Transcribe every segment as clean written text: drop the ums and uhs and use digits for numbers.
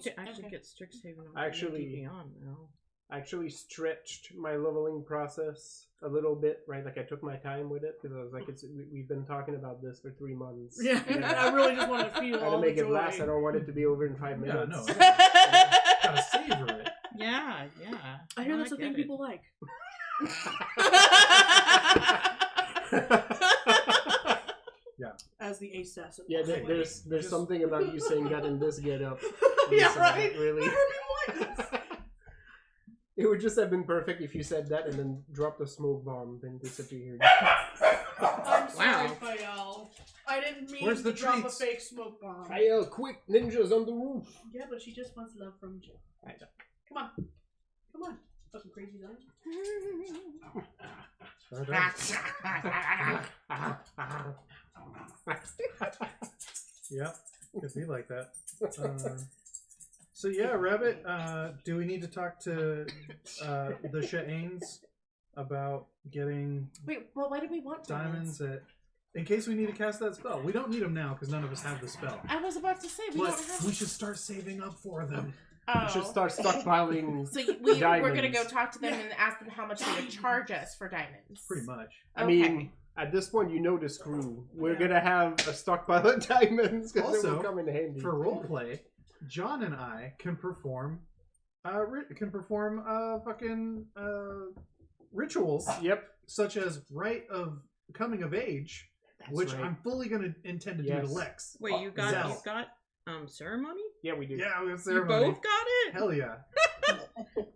To actually get Strixhaven on. Actually, on now. I actually stretched my leveling process a little bit, right? Like I took my time with it because I was like, we've been talking about this for 3 months. Yeah, I really just want to feel I all to make the it joy. last. I don't want it to be over in 5 minutes. No. Gotta savor it. Yeah. I hear that's the thing people like. Yeah. As the assassin. Yeah, there's something about you saying that in this get up. Yeah, right. Really. It would just have been perfect if you said that and then dropped a smoke bomb, then disappeared. I'm sorry, Wow. Fayal. I didn't mean Where's to the drop a treats? fake smoke bomb. Kyle, quick, ninjas on the roof. Yeah, but she just wants love from Joe. I know. Come on. Fucking crazy guy. Yep, could be like that. So yeah, Rabbit, do we need to talk to the Sha'anes about getting Wait, well, why did we want diamonds in case we need to cast that spell? We don't need them now because none of us have the spell. I was about to say, we But don't have... we should start saving up for them. You should start stockpiling. So we're diamonds. gonna go talk to them and ask them how much they would charge us for diamonds. Pretty much. I mean, at this point, you know the screw. We're gonna have a stockpile of diamonds because it Also, will come in handy. For roleplay, John and I can perform rituals. Yep. Such as rite of coming of age, which right. I'm fully going to intend to do to Lex. Wait, you got Zell. ceremony? Yeah, we do. Yeah, we have You ceremony. both got it? Hell yeah.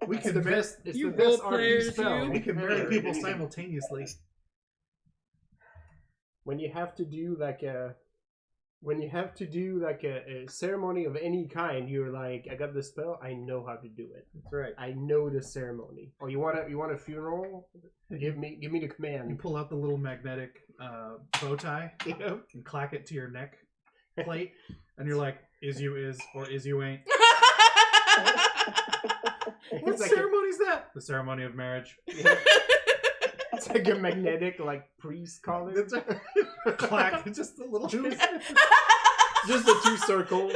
We It's can the best. It's You the best role RP players, spell. you. We can marry people simultaneously. When you have to do like a ceremony of any kind, you're like, I got the spell. I know how to do it. That's right. I know the ceremony. Oh, you want a funeral? Give me the You command. pull out the little magnetic bow tie Yep. and clack it to your neck plate, and you're like, is you is or is you ain't. What It's like ceremony is that? The ceremony of marriage. It's like a magnetic priest collar. That's right. Clack, just a little hoops. Just the 2 circles.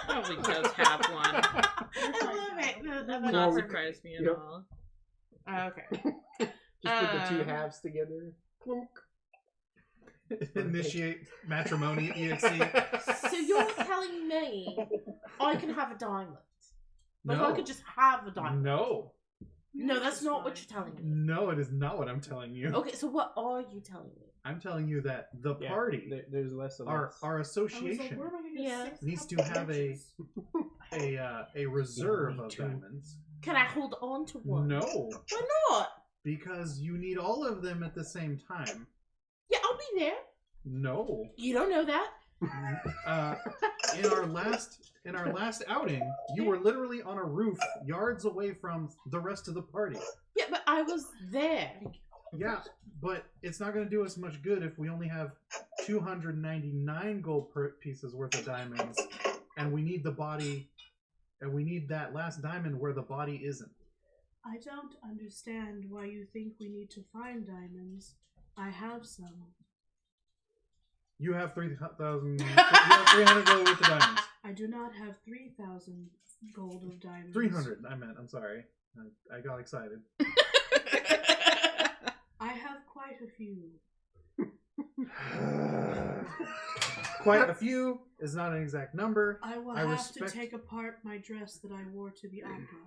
Probably does have one. I love it. That would not surprise me at Yep. all. Okay. Just put the 2 halves together. Clunk. Initiate matrimony EXE. So you're telling me I can have a diamond? Like No. I could just have a diamond? No. No, that's not what you're telling me. No, it is not what I'm telling you. Okay, so what are you telling me? I'm telling you that the Yeah, party, there's less of our us. association, Yeah. needs to have a reserve of too. diamonds. Can I hold on to one? No, Why not? because you need all of them at the same time. Yeah, I'll be there. No. You don't know that. In our last outing, you were literally on a roof yards away from the rest of the party. Yeah, but I was there. Yeah, but it's not going to do us much good if we only have 299 gold pieces worth of diamonds, and we need the body, and we need that last diamond where the body isn't. I don't understand why you think we need to find diamonds. I have some. You have 3,000. You have 300 gold worth of diamonds. I do not have 3,000 gold of diamonds. 300. I meant. I'm sorry. I got excited. I have quite a few. Quite a few is not an exact number. I will I have respect- to take apart my dress that I wore to the opera.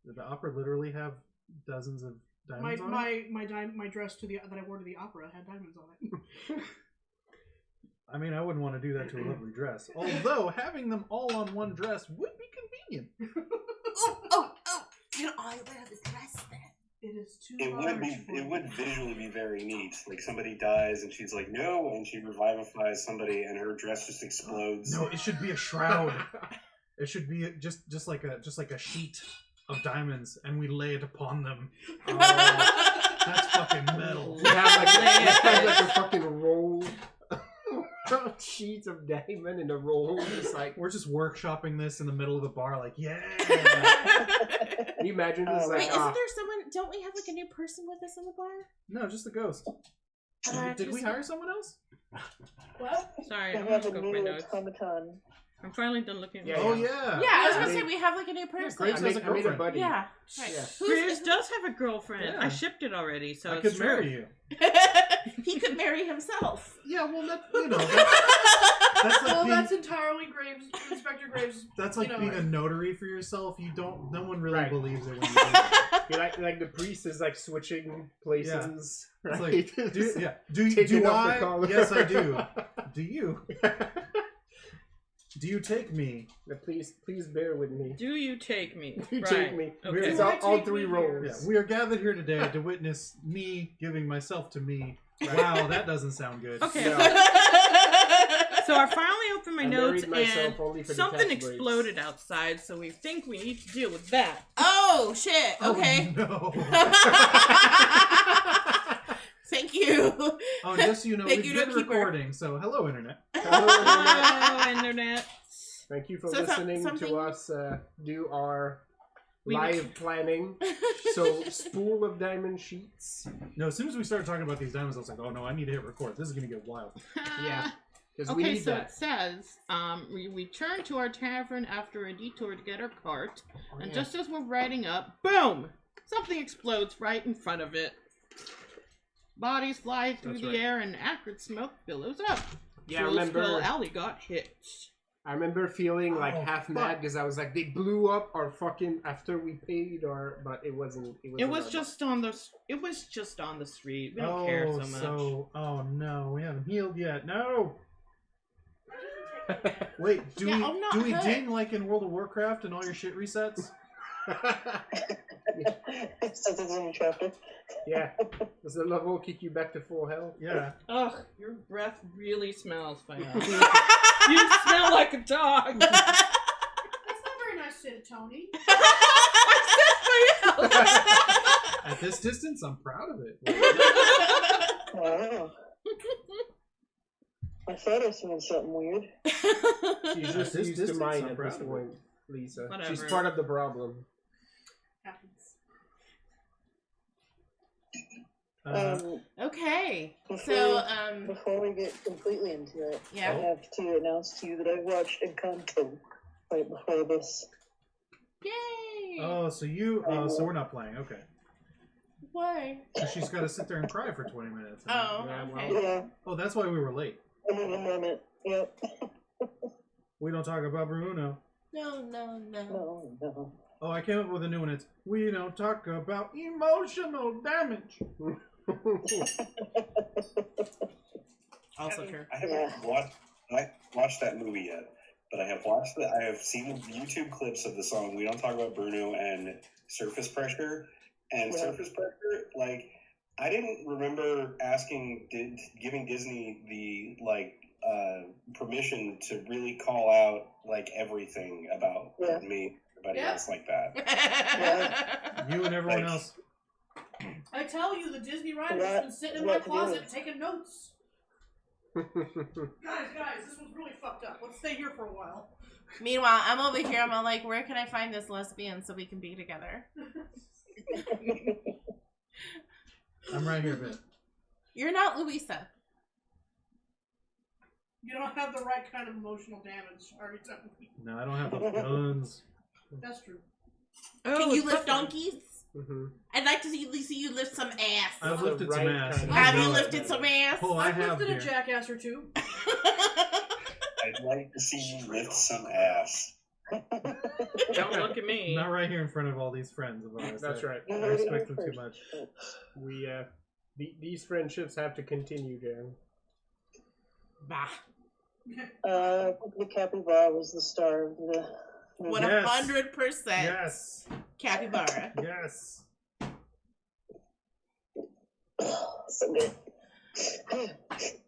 Did the opera literally have dozens of diamonds on it? My dress that I wore to the opera had diamonds on it. I mean, I wouldn't want to do that to a lovely dress. Although, having them all on one dress would be convenient. Oh! Can I wear the dress then? It is too It large would be. for It me. would visually be very neat. Like somebody dies and she's like, "No," and she revivifies somebody, and her dress just explodes. No, it should be a shroud. It should be just like a sheet of diamonds, and we lay it upon them. That's fucking metal. We have like a fucking roll. Sheets of diamond in a roll. Just like, We're just workshopping this in the middle of the bar, like, yeah. can you imagine this? Oh, Wait, Like, isn't there someone? Don't we have like a new person with us in the bar? No, just the ghost. I Did we just- hire someone else? What? Sorry, I I'm have gonna a look at my new notes. automaton. I'm finally done looking at Yeah, my Oh notes. yeah. Yeah, I was I gonna say mean- we have like a new person. Graves has a I made a girlfriend. buddy. Yeah. Right. Yeah. Graves does have a girlfriend. Yeah. I shipped it already, so I it's could true. marry you. He could marry himself. Yeah, well, that's like Well, being, that's entirely Graves, Inspector Graves. that's like you know, being a notary for yourself. You don't. No one really Right. believes it when you do it. You're like the priest is like switching places. It's Right? like, do Taking do off the I? collar. Yes, I do. Do you? Do you take me? Please bear with me. Do you take me? You Right. take me. Okay. It's Do I all take three me roles. Yeah, we are gathered here today to witness me giving myself to me. Wow, that doesn't sound good. Okay. No. So I finally opened my I notes married myself and only for something detached braids. exploded outside, so we think we need to deal with that. Oh shit. Okay. Oh, no. Thank you. Oh, just so you know, Thank we've you, been Keeper. recording. So, hello, internet. Hello, Internet. Hello, internet. Thank you for So listening something- to us do our We- live planning. So, spool of diamond sheets. No, as soon as we started talking about these diamonds, I was like, oh no, I need to hit record. This is gonna get wild. Yeah. Because we Okay, need so that. it says, we return to our tavern after a detour to get our cart, Oh, and yeah. just as we're riding up, boom! Something explodes right in front of it. Bodies fly through That's the right. air and acrid smoke billows up. Yeah, I Full remember. Skull Alley got hit. I remember feeling like Oh, half fuck. mad because I was like, they blew up our fucking after we paid, or but it wasn't. It was just on the. It was just on the street. We don't care so much. Oh no, we haven't healed yet. No. Wait, do Yeah, we I'm not do we hurt. ding like in World of Warcraft and all your shit resets? Since it's in the chapter. Yeah. Does the level kick you back to full health? Yeah. Ugh, your breath really smells, Fayaz. You smell like a dog. That's not very nice to Tony. At this distance, I'm proud of it. Wow. I thought I smelled something weird. She's just This used to distance, mine I'm at proud this of it. point, Lisa. Whatever. She's part of the problem. Happens. Okay. Before, So before we get completely into it, I yeah. have to announce to you that I watched Encanto right before this. Yay. Oh, so so we're not playing. Okay. Why? So she's got to sit there and cry for 20 minutes. Oh, Yeah, okay. well. Yeah, Oh, that's why we were late. I'm in a moment. Yep. We don't talk about Bruno. No, no, no. No, no. Oh, I came up with a new one. It's we don't talk about emotional damage. Also true. I haven't watched that movie yet, but I have watched the. I have seen the YouTube clips of the song "We Don't Talk About Bruno" and "Surface Pressure." And Yeah. "Surface Pressure," like I didn't remember giving Disney the permission to really call out like everything about Yeah. me, everybody Yeah. else like that. You and everyone Like- else. I tell you, the Disney rider's What- been sitting in my what to do? closet taking notes. Guys, this one's really fucked up. Let's stay here for a while. Meanwhile, I'm over here. I'm all like, where can I find this lesbian so we can be together? I'm right here, bitch. You're not Louisa. You don't have the right kind of emotional damage. Already telling you. No, I don't have the guns. That's true. Can you lift donkeys? Mhm. I'd like to see you lift some ass. I've the lifted some right ass. kind of- Have you No. lifted some ass? Oh, I I've have lifted here. a jackass or two. I'd like to see you lift some ass. Don't look at me. Not right here in front of all these friends of ours. That's right. I respect them too much. We these friendships have to continue, Jan. Bah. The capybara was the star of the. 100% Yes. capybara. Yes. So good.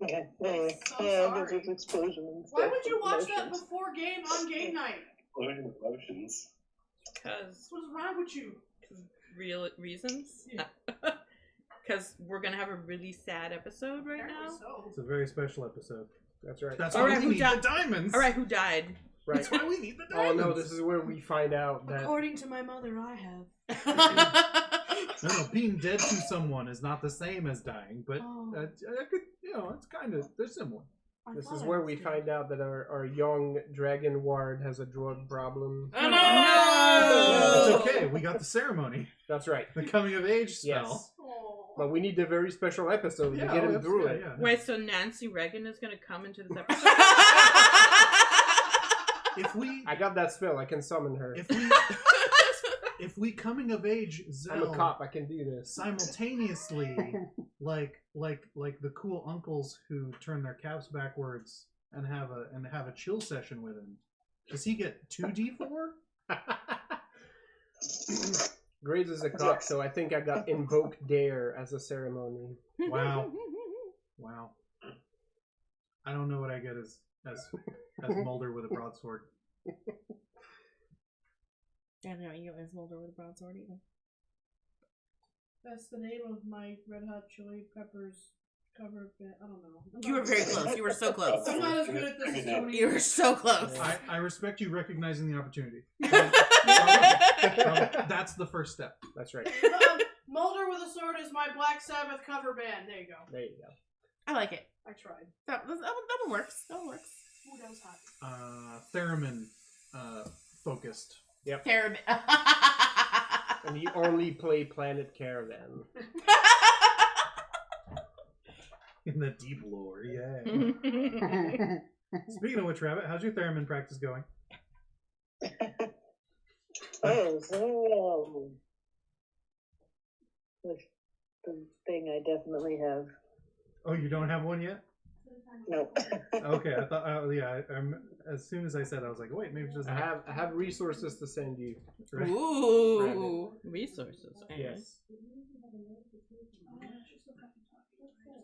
Okay, anyway. So Yeah, sorry. there's an explosion and stuff. Why would you watch that Emotions. before game on game night? Explosion of emotions. Because What's wrong with you? real reasons. Yeah. Because we're gonna have a really sad episode right Apparently now. so. It's a very special episode. That's right. That's All why right, we who need di- the diamonds. All right, who died? Right. That's why we need the Oh diamonds. no, this is where we find out that According to my mother, I have. No, being dead to someone is not the same as dying, but Oh. I could, it's kind of, they're similar. I This thought is I where was we dead. find out that our young dragon ward has a drug problem. Oh, no! It's okay, we got the ceremony. That's right. The coming of age spell. Yes. Oh. But we need the very special episode Yeah, to get him that's- through yeah, it. yeah. Wait, so Nancy Reagan is gonna come into this episode? If we, I got that spell. I can summon her. if we coming of age I'm a Zell cop. I can do this. simultaneously, like the cool uncles who turn their caps backwards and have a chill session with him, does he get 2d4? Graves is a cop, so I think I got invoke dare as a ceremony. Wow. Wow. I don't know what I get as Mulder with a broadsword. I don't know, you guys Mulder with a broadsword either. That's the name of my Red Hot Chili Peppers cover band. I don't know. You were very close. You were so close. I'm not as good at this as Tony. You were so close. I respect you recognizing the opportunity. That's the first step. That's right. Mulder with a Sword is my Black Sabbath cover band. There you go. There you go. I like it. I tried. That one works. That one works. Ooh, that was hot. Theremin focused. Terrible. And you only play Planet Caravan. In the deep lore, yeah. Speaking of which, Rabbit, how's your theremin practice going? Oh, so with the thing I definitely have. Oh, you don't have one yet? No. Okay, I thought. I'm. As soon as I said, I was like, wait, maybe it doesn't have. I have resources to send you. Right. Ooh. Resources. Yes.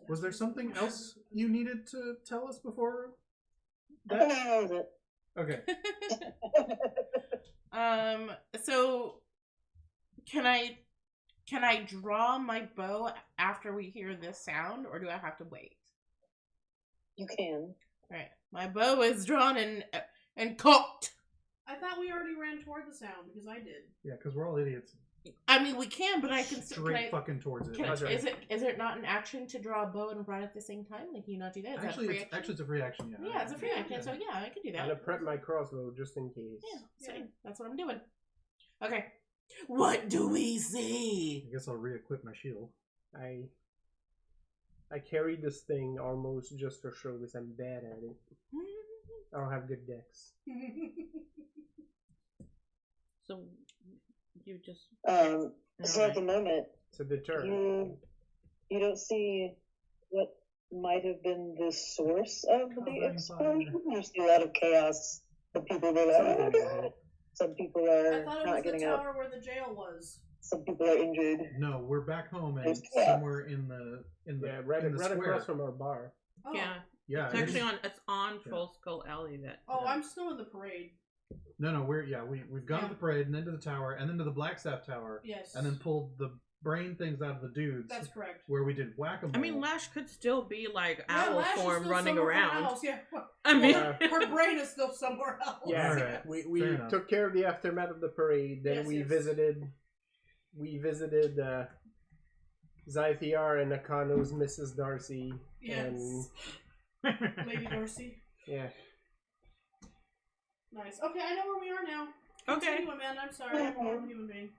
Was there something else you needed to tell us before? That was it. Okay. So can I draw my bow after we hear this sound, or do I have to wait? You can. Alright. My bow is drawn and cocked. I thought we already ran toward the sound because I did. Yeah, because we're all idiots. I mean, we can, but I can. Straight fucking towards it. Can I, That's right. is it not an action to draw a bow and run at the same time? Like, can you not do that? Is that a Actually, free it's action? actually it's a free action. Yeah. Yeah, it's a free action, so yeah, I can do I'm that. gonna prep my crossbow just in case. Yeah, same. That's what I'm doing. Okay. What do we see? I guess I'll re-equip my shield. I carried this thing almost just to show this I'm bad at it. I don't have good decks. So you just. So at the moment, It's a deterrent. you don't see what might have been the source of the Covering explosion. fire. You see a lot of chaos. The people were like, oh my god. Some people I are thought it not was the getting out. tower where the jail was. Some people are injured. No, we're back home and There's chaos. somewhere in the Yeah, right square. across from our bar. Oh. Yeah. Yeah, It's actually on Troll Skull Alley. That. Oh, I'm still in the parade. No, we've gone to the parade and then to the tower and then to the Blackstaff Tower Yes. and then pulled the brain things out of the dudes That's correct. where we did whack-a-mole. I mean, Lash could still be like Yeah, owl Lash is form still running somewhere around. else, yeah. I mean, Her brain is still somewhere else. Yeah, Alright, we fair enough. took care of the aftermath of the parade. Then Yes, we yes. visited Zythiar and Nakano's Mrs. Darcy. Yes. Lady Darcy. Yeah. Nice. Okay, I know where we are now. okay. Continue, man. I'm sorry. I'm a horrible human being.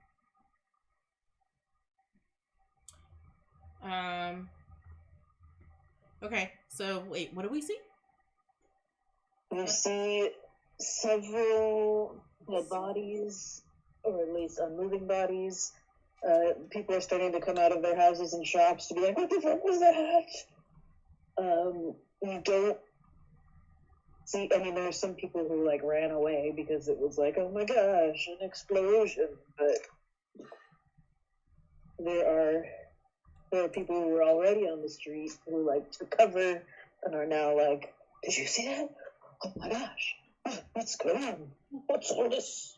Okay, so wait, what do we see? You see several dead bodies, or at least unmoving bodies. People are starting to come out of their houses and shops to be like, what the fuck was that? You don't see, I mean, there's some people who, like, ran away because it was like, oh my gosh, an explosion, but there are people who were already on the street who, like, took cover and are now like, did you see that? Oh my gosh, what's going on? What's all this?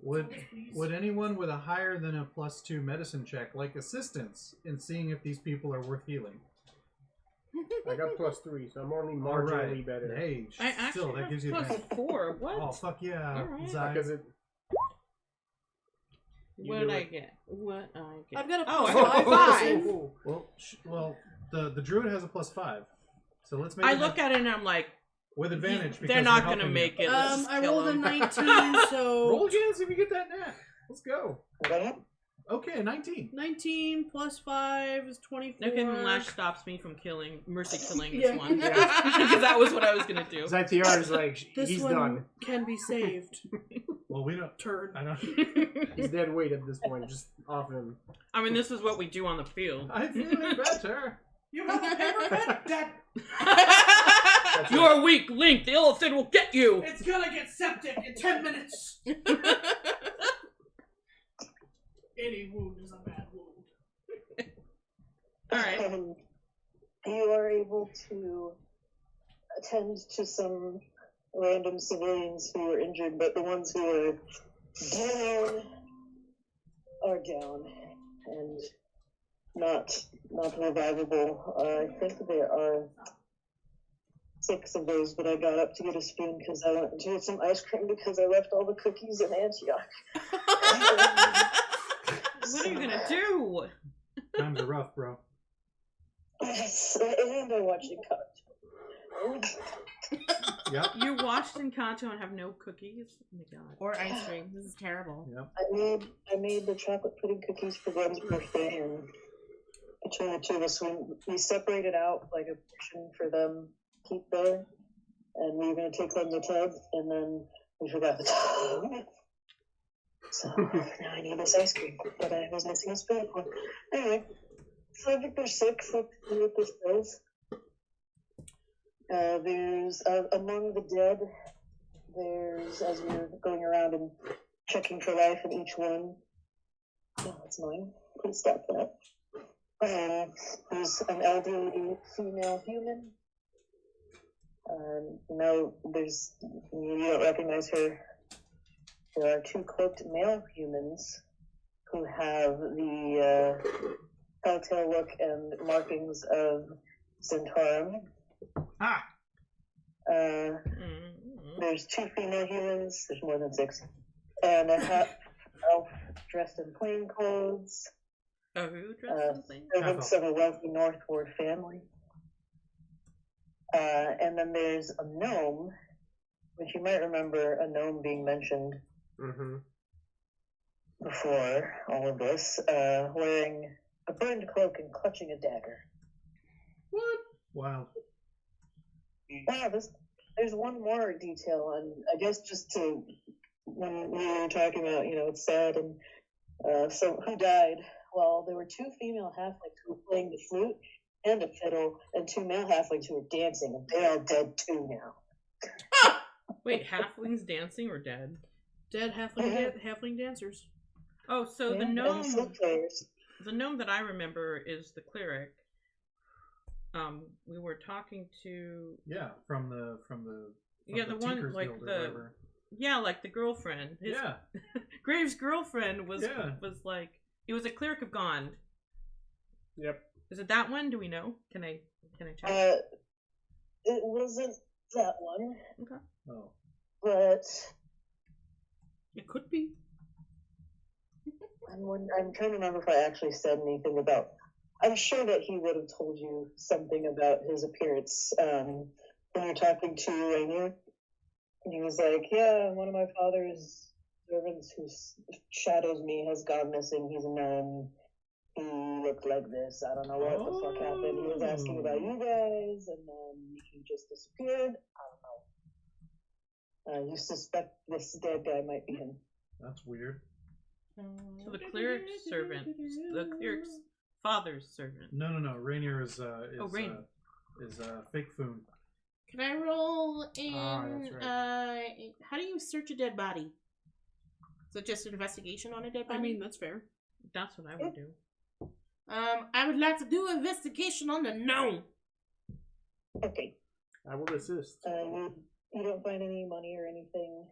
Would anyone with a higher than a +2 medicine check like assistance in seeing if these people are worth healing? I got +3, so I'm only All marginally right. better. Hey, I still, actually that gives you have advantage. +4. What? Oh fuck yeah, Alright. Zai. Because it What do did I it. get? What I get? I've got a Oh, I plus got five. five. Well, the druid has a +5, so let's make I it look at it and I'm like, with advantage. Because they're not we're gonna helping make you. it. Let's just I kill rolled a them. 19, so Roll again, see if you get that nat. Let's go. What? Okay, 19. 19 plus 5 is 24. Okay, then Lash stops me from mercy killing this Yeah. one. Yeah. Because that was what I was gonna do. Zythiar is like, This he's one done. can be saved. Well, we don't. Turn. I don't. He's dead weight at this point. Just off him. I mean, this is what we do on the field. I'm feeling better. You have a paper cut? That You're weak, Link. The elephant will get you. it's gonna get septic in 10 minutes. Any wound is a bad wound. All right. You are able to attend to some random civilians who are injured, but the ones who are down and not revivable. I think there are 6 of those, but I got up to get a spoon because I went to get some ice cream because I left all the cookies in Antioch. What are you gonna do? Times are rough, bro. And I watched it cut. Yep. You watched Encanto and have no cookies? Oh my god. Or ice cream. This is terrible. Yep. I made the chocolate pudding cookies for Gwen's birthday, and between the two of us, we separated out like a portion for them to keep there, and we were gonna take home the tub, and then we forgot the tub. So now I need this ice cream, but I was missing a spoon for. Anyway, so I think there's 6. Let's see what this does. There's among the dead. There's, as we were going around and checking for life in each one. Oh, that's mine. Please stop that. There's an elderly female human. No, you don't recognize her. There are 2 cloaked male humans who have the telltale look and markings of Centaurum. Ah. There's 2 female humans. There's more than 6, and a half elf dressed in plain clothes. Oh, who dressed something? Servants of a wealthy Northward family. And then there's a gnome, which you might remember a gnome being mentioned Mm-hmm. before all of this, wearing a burned cloak and clutching a dagger. What? Wow. Wow, there's one more detail on, I guess, just to, when we were talking about, it's sad, and so who died? Well, there were 2 female halflings who were playing the flute and the fiddle, and 2 male halflings who were dancing, and they're all dead too now. Wait, halflings dancing or dead? Dead halfling dancers. Oh, so the And gnome. flute players. The gnome that I remember is the cleric. We were talking to Yeah, from the the one Tinkers like Guild or the whatever. like the girlfriend. His, Yeah. Graves' girlfriend was Yeah. like it was a cleric of Gond. Yep. Is it that one? Do we know? Can I check? It wasn't that one, Oh. but It could be. I'm trying to remember if I actually said anything about. I'm sure that he would have told you something about his appearance when you were talking to Rainier. And he was like, "Yeah, one of my father's servants who shadows me has gone missing. He's a gnome. He looked like this. I don't know what the fuck happened. He was asking about you guys, and then he just disappeared. I don't know. You suspect this dead guy might be him." That's weird. So the cleric's servant, the cleric's father's servant. No. Rainier is Rain. fake Foon. Can I roll in? That's right. How do you search a dead body? Is it just an investigation on a dead body? I mean, that's fair. That's what I would do. I would like to do an investigation on the gnome. Okay. I will assist. You don't find any money or anything.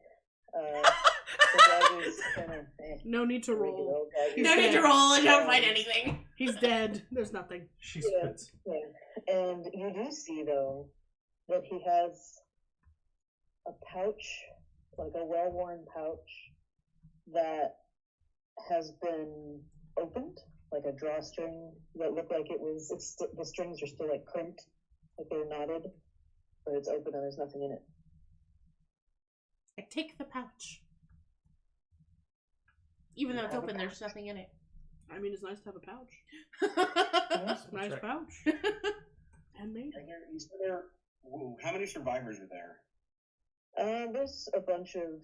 The dog is kind of No need to roll. No need to roll. I don't find anything. He's dead. There's nothing. She Yeah. spits. Yeah. And you do see, though, that he has a pouch, like a well-worn pouch, that has been opened, like a drawstring that looked like the strings are still like crimped, like they're knotted, but it's open and there's nothing in it. I take the pouch. Even though it's open, there's nothing in it. I mean, it's nice to have a pouch. Nice right. pouch. Handmade. You said how many survivors are there? There's a bunch of,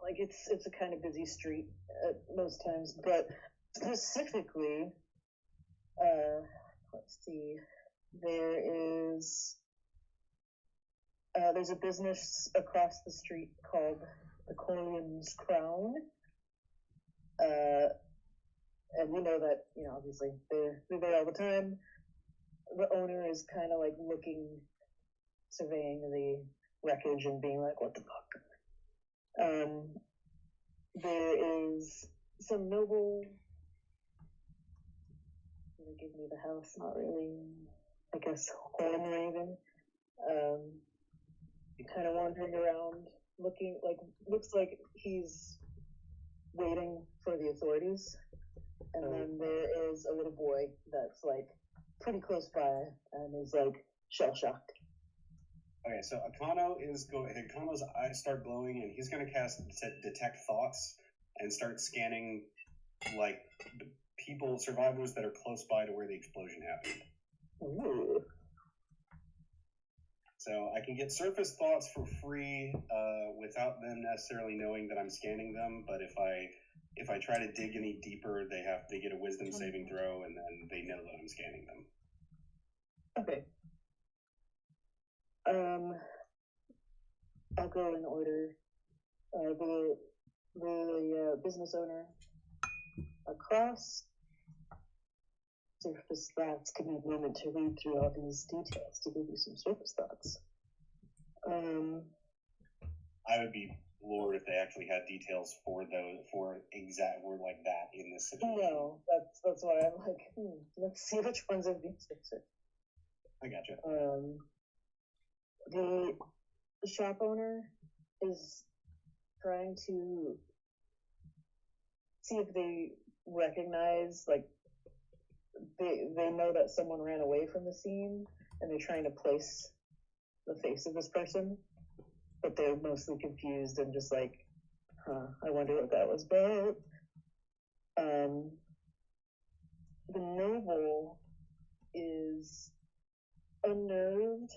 like, it's a kind of busy street at most times, but specifically, let's see, there's a business across the street called the Corian's Crown, and we know that, obviously they're there all the time. The owner is kind of like surveying the wreckage and being like, what the fuck? There is some noble, gonna give me the house, not really, I guess, Hornraven, kind of wandering around, looks like he's waiting for the authorities. And then there is a little boy that's like pretty close by and is like shell shocked. Okay, so Akano's eyes start glowing, and he's going to cast Detect Thoughts and start scanning, like, survivors that are close by to where the explosion happened. Ooh. So I can get surface thoughts for free without them necessarily knowing that I'm scanning them, but if I try to dig any deeper, they get a wisdom saving throw, and then they know that I'm scanning them. Okay. I'll go in order. The business owner across. Surface thoughts. Give me a moment to read through all these details to give you some surface thoughts. I would be floored if they actually had details for exact word like that in this situation. No, that's why I'm like, let's see which ones of these things are. I gotcha. The shop owner is trying to see if they recognize, like, they know that someone ran away from the scene, and they're trying to place the face of this person, but they're mostly confused and just like, I wonder what that was about. The noble is unnerved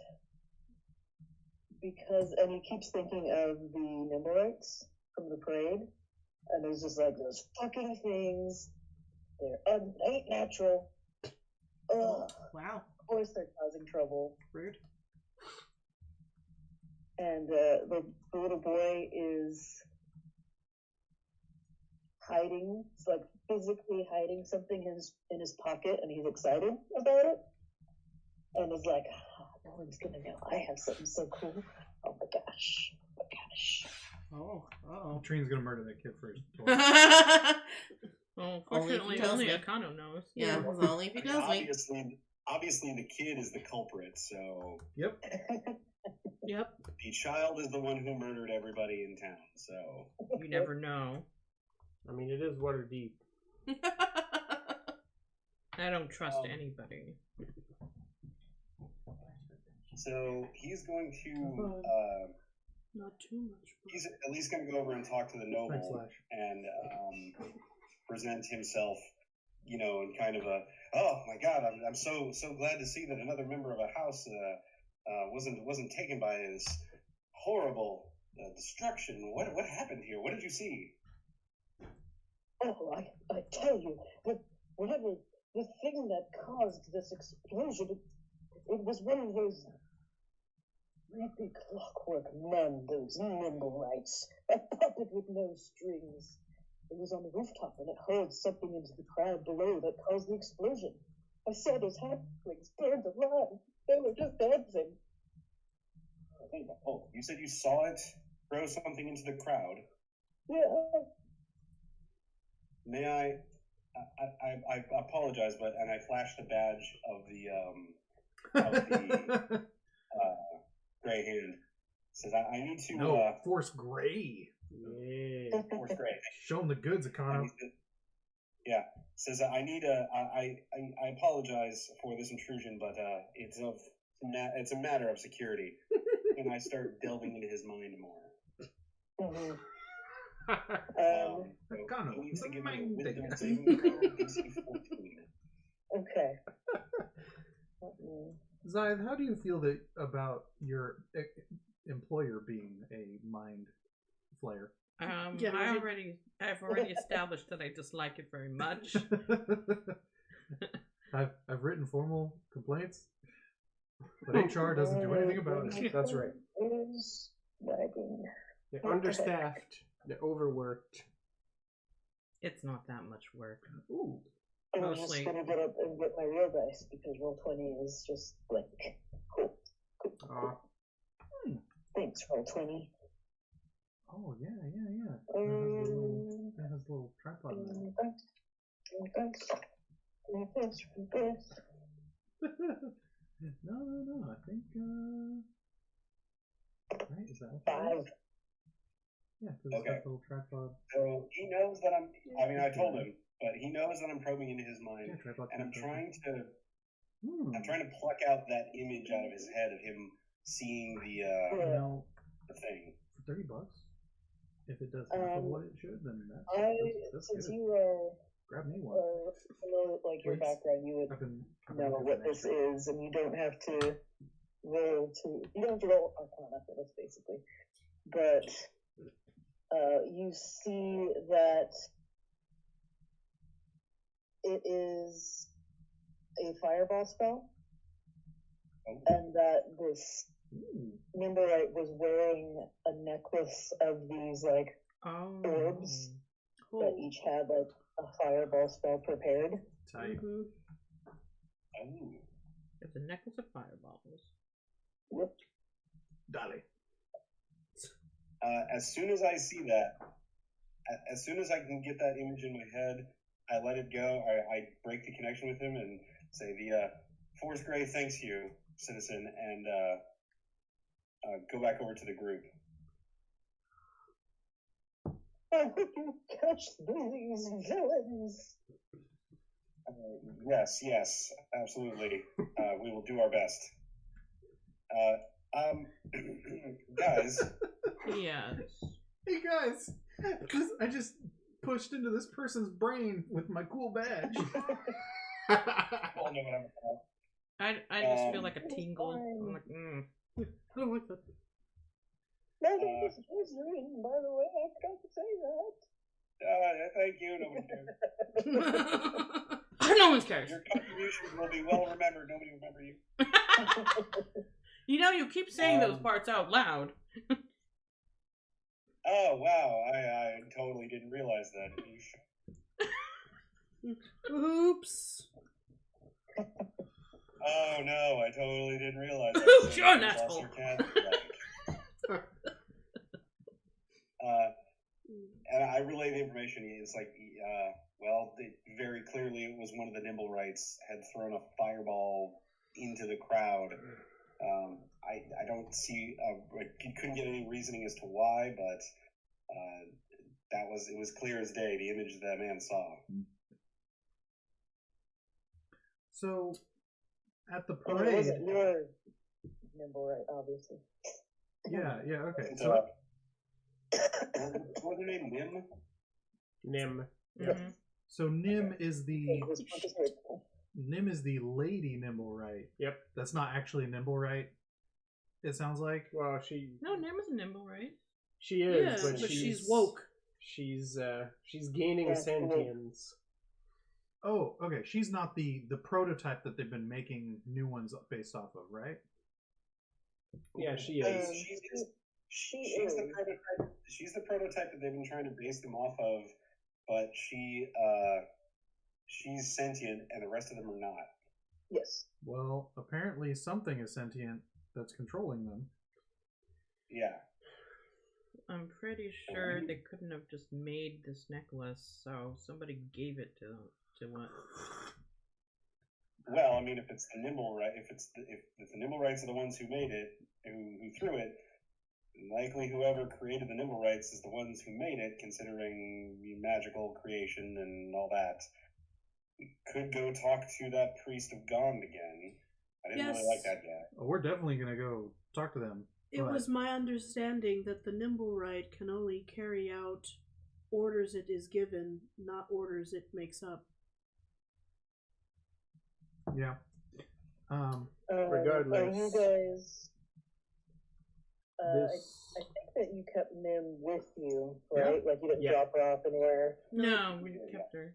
and he keeps thinking of the Nimbleites from the parade, and there's just like those fucking things. They ain't natural. Ugh. Wow. Of course they're causing trouble. Rude. And the little boy is hiding, it's like physically hiding something in his pocket, and he's excited about it. And is like, no one's gonna know I have something so cool. Oh my gosh. Oh my gosh. Oh. Latrine's gonna murder that kid first. Well, Only if he fortunately, tells only me. Akano knows. Yeah, it was only if he tells me. Obviously, the kid is the culprit, so Yep. Yep. the child is the one who murdered everybody in town, so... You never know. I mean, it is water deep. I don't trust anybody. So he's going to, Not too much. he's at least going to go over and talk to the noble Thanks, Lash. and present himself, in kind of a, oh my God, I'm so glad to see that another member of a house wasn't taken by his horrible destruction. What happened here? What did you see? Oh, I tell you, whatever the thing that caused this explosion, it was one of those creepy clockwork men, those Nimbleites, a puppet with no strings. It was on the rooftop, and it hurled something into the crowd below that caused the explosion. I saw those halflings burned alive. They were just dancing. Oh, you said you saw it throw something into the crowd. Yeah. May I apologize, and I flashed the badge of the Gray Hand. Says I need to. No, Force Gray. Yeah. Fourth grade. Show them the goods, Econo. Yeah, says I need a. I apologize for this intrusion, but it's a matter of security, and I start delving into his mind more. Mhm. So Econo, he needs to the give me a main wisdom thing. saving throw, DC 14. Okay. Let me- Zyth, how do you feel that about your employer being a mind flayer? Get I've ready. already established that I dislike it very much. I've written formal complaints, but HR doesn't do anything about it. That's right. Is lagging. They're understaffed. They're overworked. It's not that much work. Ooh, I'm Mostly. just gonna get up and get my real dice because Roll20 is just blank. Cool. Aw. Thanks, Roll20. oh yeah. That has a little tripod. in it. No. I think. Right? Is that what that is? 5. Yeah, because Okay. it's got the little tripod. So he knows that I'm. I mean, I told him, but he knows that I'm probing into his mind, Yeah, tripod. and I'm trying to. Hmm. I'm trying to pluck out that image out of his head of him seeing You know, the thing. for $30, if it does half of what it should, then that's Since good. you are Grab me one. know, like your Please. background, you would I've been know what this is, and you don't have to roll Arcana for this, basically. But you see that it is a fireball spell, Oh. and that this Ooh. Nimblewright was wearing a necklace of these like Oh. orbs that Oh. each had like a fireball spell prepared. Tight. Mhm. Oh. It's a necklace of fireballs. Yep. Dolly. As soon as I see that, as soon as I can get that image in my head, I let it go. I break the connection with him and say, "The Force Gray thanks you, citizen," and go back over to the group. I hope you catch these villains. Yes, absolutely. We will do our best. Guys, Yes. Hey guys, I just pushed into this person's brain with my cool badge. you all know what I'm about. I just feel like a tingle. I'm like, I don't like that. Nothing is wizarding, by the way. I forgot to say that. Thank you. Nobody cares. No one cares. Your contributions will be well remembered. Nobody will remember you. You know, you keep saying those parts out loud. Oh wow, I totally didn't realize that. Oops. Oh no, I totally didn't realize that. Oops, you're an Lost asshole. your cat. And I relay the information. It's like, very clearly it was one of the Nimblewrights had thrown a fireball into the crowd. I don't see, you couldn't get any reasoning as to why, but it was clear as day, the image that man saw. So, at the And it parade, wasn't your Nimblewright, obviously. yeah, okay. And, So, what was her name? Nim? Nim. Mhm. so Nim is the It was purposeful. lady Nimblewright. Yep. That's not actually Nimblewright. It sounds like. Well, she No, Nim is nimble, right? she is, Yeah, but, but she's she's woke. She's gaining Yeah, sentience. Oh, okay. She's not the prototype that they've been making new ones based off of, right? Yeah, she is. She's the prototype. She's the prototype that they've been trying to base them off of, but she's sentient, and the rest of them are not. Yes. Well, apparently something is sentient that's controlling them. Yeah. I'm pretty sure they couldn't have just made this necklace, so somebody gave it to what? Well, I mean, if it's the Nimblewright, if the Nimblewrights are the ones who made it, who threw it, likely whoever created the Nimble Rights is the ones who made it, considering the magical creation and all that. We could go talk to that priest of Gond again. I didn't really like that guy. We're definitely gonna go talk to them. It but- was my understanding that the Nimble Right can only carry out orders it is given, not orders it makes up. Yeah. Regardless. Are you guys? This I think that you kept Nim with you, Yeah. right? Like you didn't Yeah. drop her off anywhere. No, we kept her.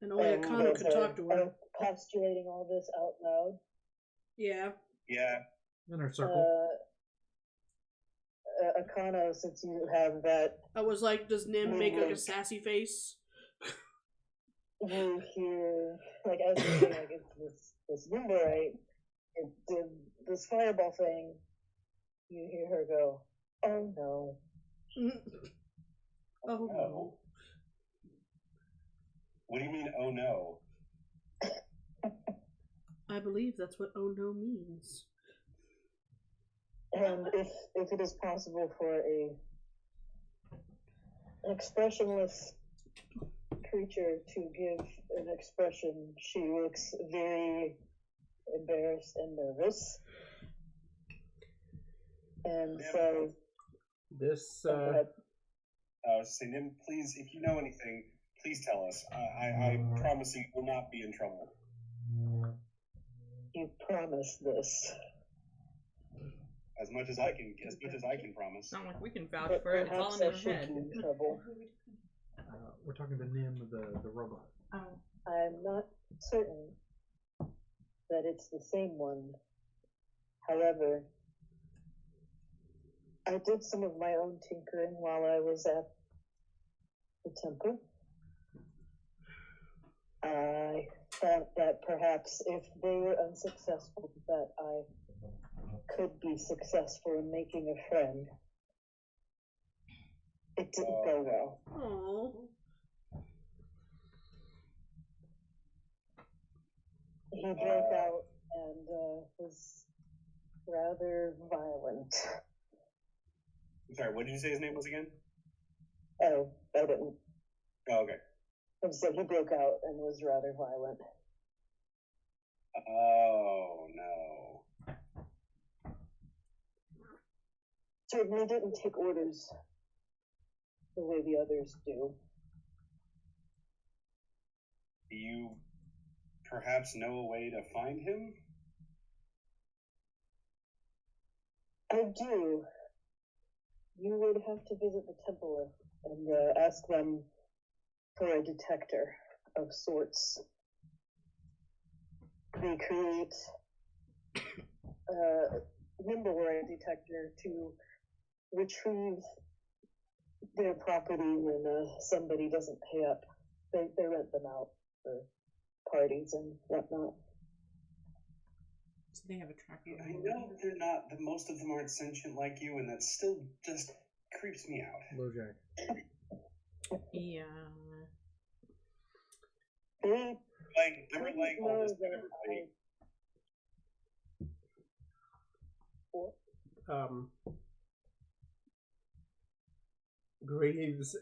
And only And Akana you could guys talk to her. are postulating all this out loud. Yeah. Yeah. In our circle. Akana, since you have that, I was like, does Nim make like a sassy face? you hear like as you're saying, like it's this Nimble Right, it did this fireball thing. You hear her go, "Oh no." Oh no. What do you mean, oh no? I believe that's what oh no means. And if it is possible for an expressionless creature to give an expression, she looks very embarrassed and nervous. And so, this go ahead. Say, Nim, please, if you know anything, please tell us. I promise you will not be in trouble. You promise this. As much as I can promise. It's not like we can vouch But for it. It's all perhaps in I her should head. be in trouble. We're talking to Nim, the robot. Oh. I'm not certain that it's the same one. However, I did some of my own tinkering while I was at the temple. I thought that perhaps if they were unsuccessful, that I could be successful in making a friend. It didn't go well. Oh. He broke out and was rather violent. I'm sorry, what did you say his name was again? Oh, I didn't. Oh, okay. I said he broke out and was rather violent. Oh, no. Certainly didn't take orders the way the others do. Do you perhaps know a way to find him? I do. You would have to visit the temple and ask them for a detector of sorts. They create a Nimble Right detector to retrieve their property when somebody doesn't pay up. They rent them out for parties and whatnot. So they have a tracker. I know they're not, that most of them aren't sentient like you, and that still just creeps me out. Lojack. Yeah. They I'm relaying all this to everybody. Graves,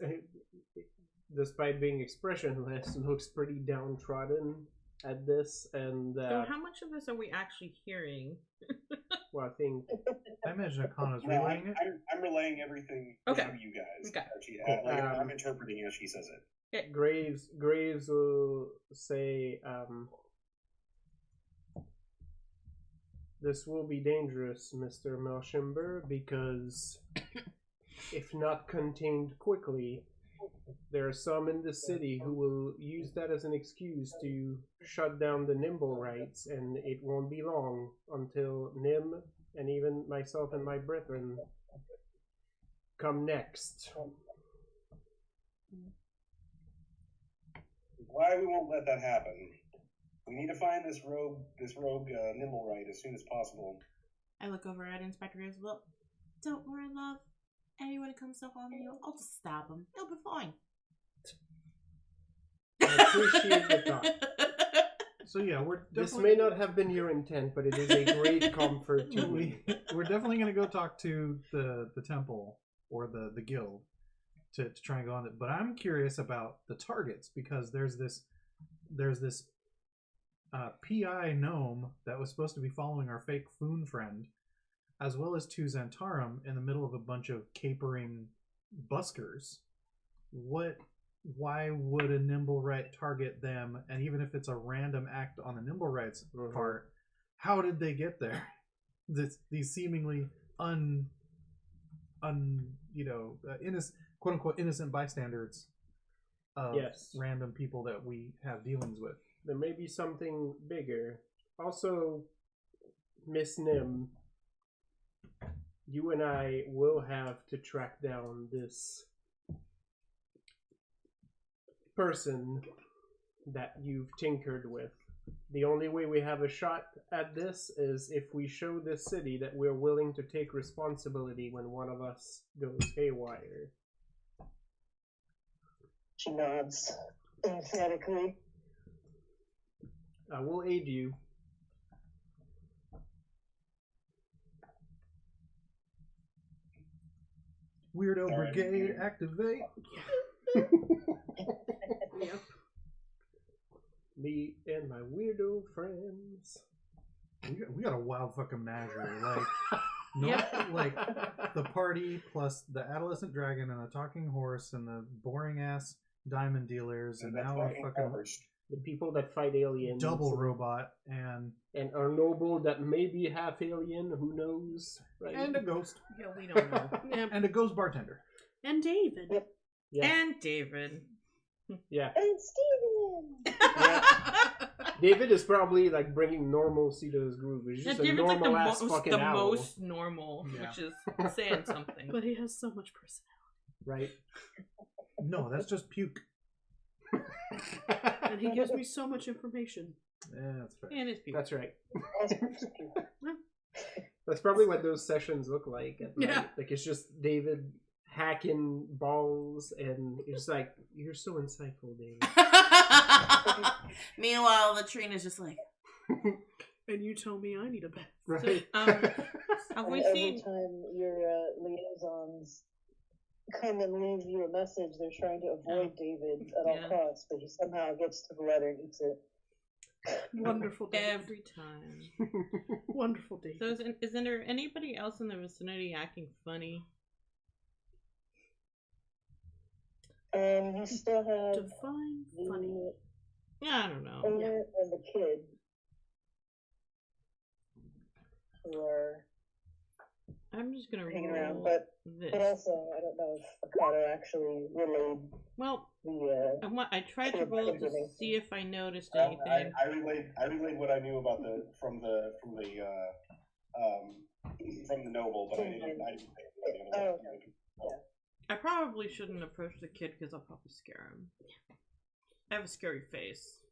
despite being expressionless, looks pretty downtrodden at this, and So how much of this are we actually hearing? well, I think I imagine Akana's No, relaying it. I'm relaying everything Okay. to you guys. Okay. Cool. I'm interpreting as she says it. Graves will say, this will be dangerous, Mr. Melchember, because if not contained quickly, there are some in the city who will use that as an excuse to shut down the Nimble Rights, and it won't be long until Nim and even myself and my brethren come next. Why we won't let that happen? We need to find this rogue Nimble Right as soon as possible. I look over at Inspector Isabel. Don't worry, love. Anyone who comes to harm you, I'll just stab him. It'll be fine. I appreciate the thought. So yeah, we're This definitely, may not have been your intent, but it is a great comfort to me. we're definitely gonna go talk to the temple or the guild to try and go on it. But I'm curious about the targets because there's this PI gnome that was supposed to be following our fake Foon friend, as well as two Xantarum in the middle of a bunch of capering buskers. Why would a Nimblewright target them? And even if it's a random act on the Nimblewright's part, how did they get there? These seemingly innocent, quote unquote innocent bystanders of Yes. random people that we have dealings with. There may be something bigger. Also, Miss Nim, you and I will have to track down this person that you've tinkered with. The only way we have a shot at this is if we show this city that we're willing to take responsibility when one of us goes haywire. She nods emphatically. I will aid you. Weirdo Sorry. Brigade, activate. Yep. Me and my weirdo friends. We got a wild fucking menagerie. Like, no, Yeah. like the party plus the adolescent dragon and the talking horse and the boring ass diamond dealers, and that's now we're fucking fucking horse. The people that fight aliens. double robot and And our noble that may be half alien, who knows? Right? a ghost Yeah, we don't know. Yeah. and a ghost bartender. And David. Yep. Yeah. And David. Yeah. And Steven! David is probably like bringing normalcy to his groove. He's Yeah, just a David's like normal ass the fucking owl. most normal, Yeah. which is saying something. But he has so much personality. Right? No, that's just puke. And he gives me so much information. Yeah, that's fair. And his people. That's right. That's probably what those sessions look like at night. Yeah. Like it's just David hacking balls, and it's like, you're so insightful, David. Meanwhile, Latrina's just like, And you tell me I need a bath. Right? Have we And every seen? time your liaisons come and leave you a message, they're trying to avoid David at all Yeah. costs, but he somehow gets to the letter and eats it. Wonderful David. Every time. Wonderful David. So isn't there anybody else in the vicinity acting funny? You still have Define funny. the Yeah, I don't know. owner and the kid who are I'm just gonna hanging around, roll but this. also I don't know if Akato actually relayed Well, the I tried to roll to see if I noticed I anything. relayed what I knew about from the noble, but I didn't say the other one. I probably shouldn't approach the kid because I'll probably scare him. I have a scary face.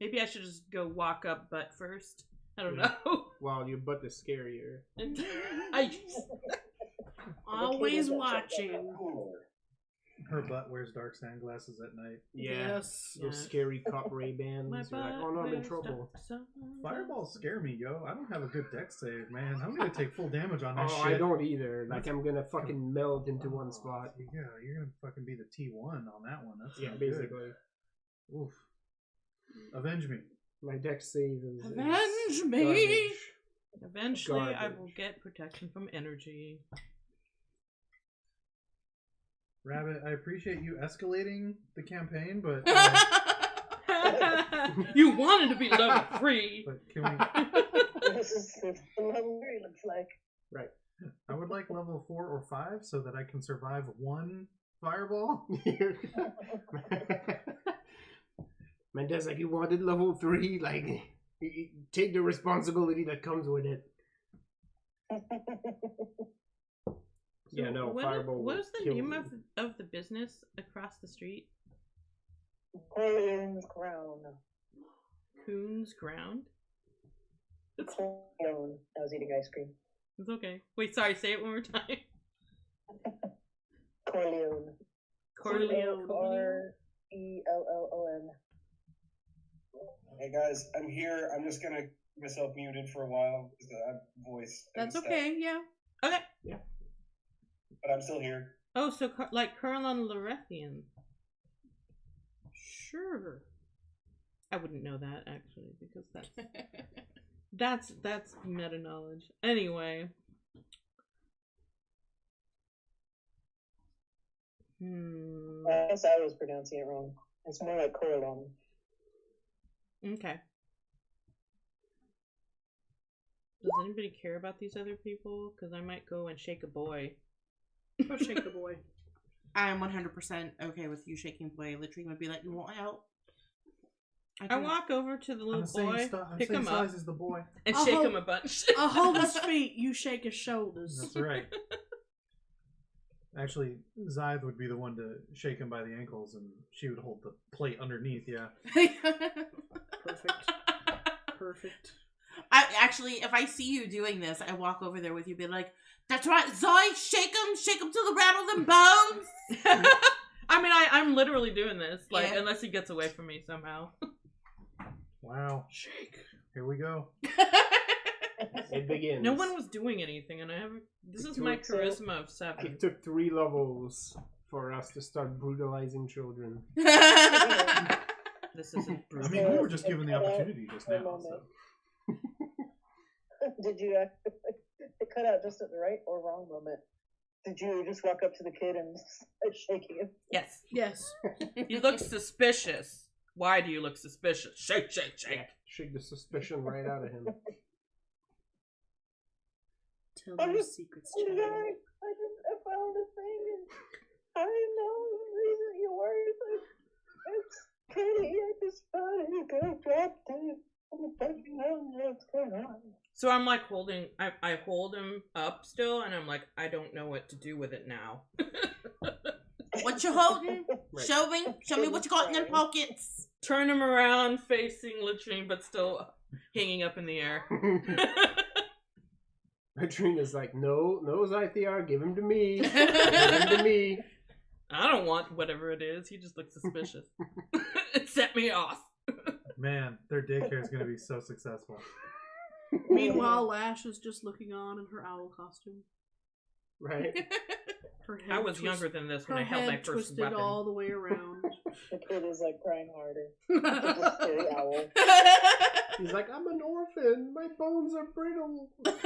Maybe I should just go walk up butt first. I don't know. Wow, your butt is scarier. I Always watching. Her butt wears dark sunglasses at night. Yeah. Yes. Those Yes. scary cop Ray Bans. My You're like, butt oh no, I'm in wears trouble. Fireballs scare me, yo. I don't have a good dex save, man. I'm gonna take full damage on that Oh, shit. I don't either. Like I'm gonna fucking meld into one spot. Yeah, you're gonna fucking be the T1 on that one. That's Yeah, not good. basically. Oof. Avenge me. My dex save is Avenge me! garbage. Eventually, I will Garbage. get protection from energy. Rabbit, I appreciate you escalating the campaign, but You wanted to be level 3. but can we? This is what the memory looks like. Right. I would like level 4 or 5 so that I can survive one fireball. My dad's like, you wanted level 3, like take the responsibility that comes with it. Yeah, no, fireball. What will was the kill name you. of the business across the street? Corleone's crown. Coon's Ground? Corleone. I was eating ice cream. It's okay. Wait, sorry, say it one more time. Corleone. Corleone. R-E-L-L-O-N. Hey guys, I'm here. I'm just gonna keep myself muted for a while because I have voice. and That's stuff, okay. Yeah. Okay. But I'm still here. Oh, so like Kurlan Lorethian. Sure. I wouldn't know that actually because that's meta knowledge. Anyway. I guess I was pronouncing it wrong. It's more like Coralon. Okay. Does anybody care about these other people? Because I might go and shake a boy. Go shake the boy. I'm 100% okay with you shaking boy. Latrine would be like, you want help? I walk over to the I'm little the same, boy, I'm pick same him up, size as the boy. and I'll shake hold- him a bunch. I'll hold his feet. You shake his shoulders. That's right. Actually, Zythe would be the one to shake him by the ankles, and she would hold the plate underneath. Yeah. Perfect. Perfect. I actually, if I see you doing this, I walk over there with you, be like, "That's right, Zoe, shake him till the rattle them bones." I mean, I'm literally doing this, like, Yeah. unless he gets away from me somehow. Wow. Shake. Here we go. It begins. No one was doing anything, and I have. This is my charisma of 7. It took 3 levels for us to start brutalizing children. This isn't I brutal. mean, we were just given the opportunity just now. moment. So. Did you it cut out just at the right or wrong moment? Did you just walk up to the kid and start shaking him? Yes. Yes. You look suspicious. Why do you look suspicious? Shake, shake, shake. Shake the suspicion right out of him. Tell I'm me your just- secrets, I'm child. sorry. I found a thing and I didn't know the reason you worried. It's pretty. I just found it. I dropped it. I don't know what's going on. So I'm like holding, I hold him up still, and I'm like, I don't know what to do with it now. What you holding? Right. Show me what you got in your pockets. Turn him around, facing Latrine, but still hanging up in the air. Latrina's like, no, Zythiar, give him to me. Give him to me. I don't want whatever it is. He just looks suspicious. It set me off. Man, their daycare is going to be so successful. Meanwhile, Lash is just looking on in her owl costume. Right? Her head I was younger than this when her I held my head first twisted weapon. all the way around. The kid is like crying harder. It's a scary owl. He's like, I'm an orphan. My bones are brittle. It's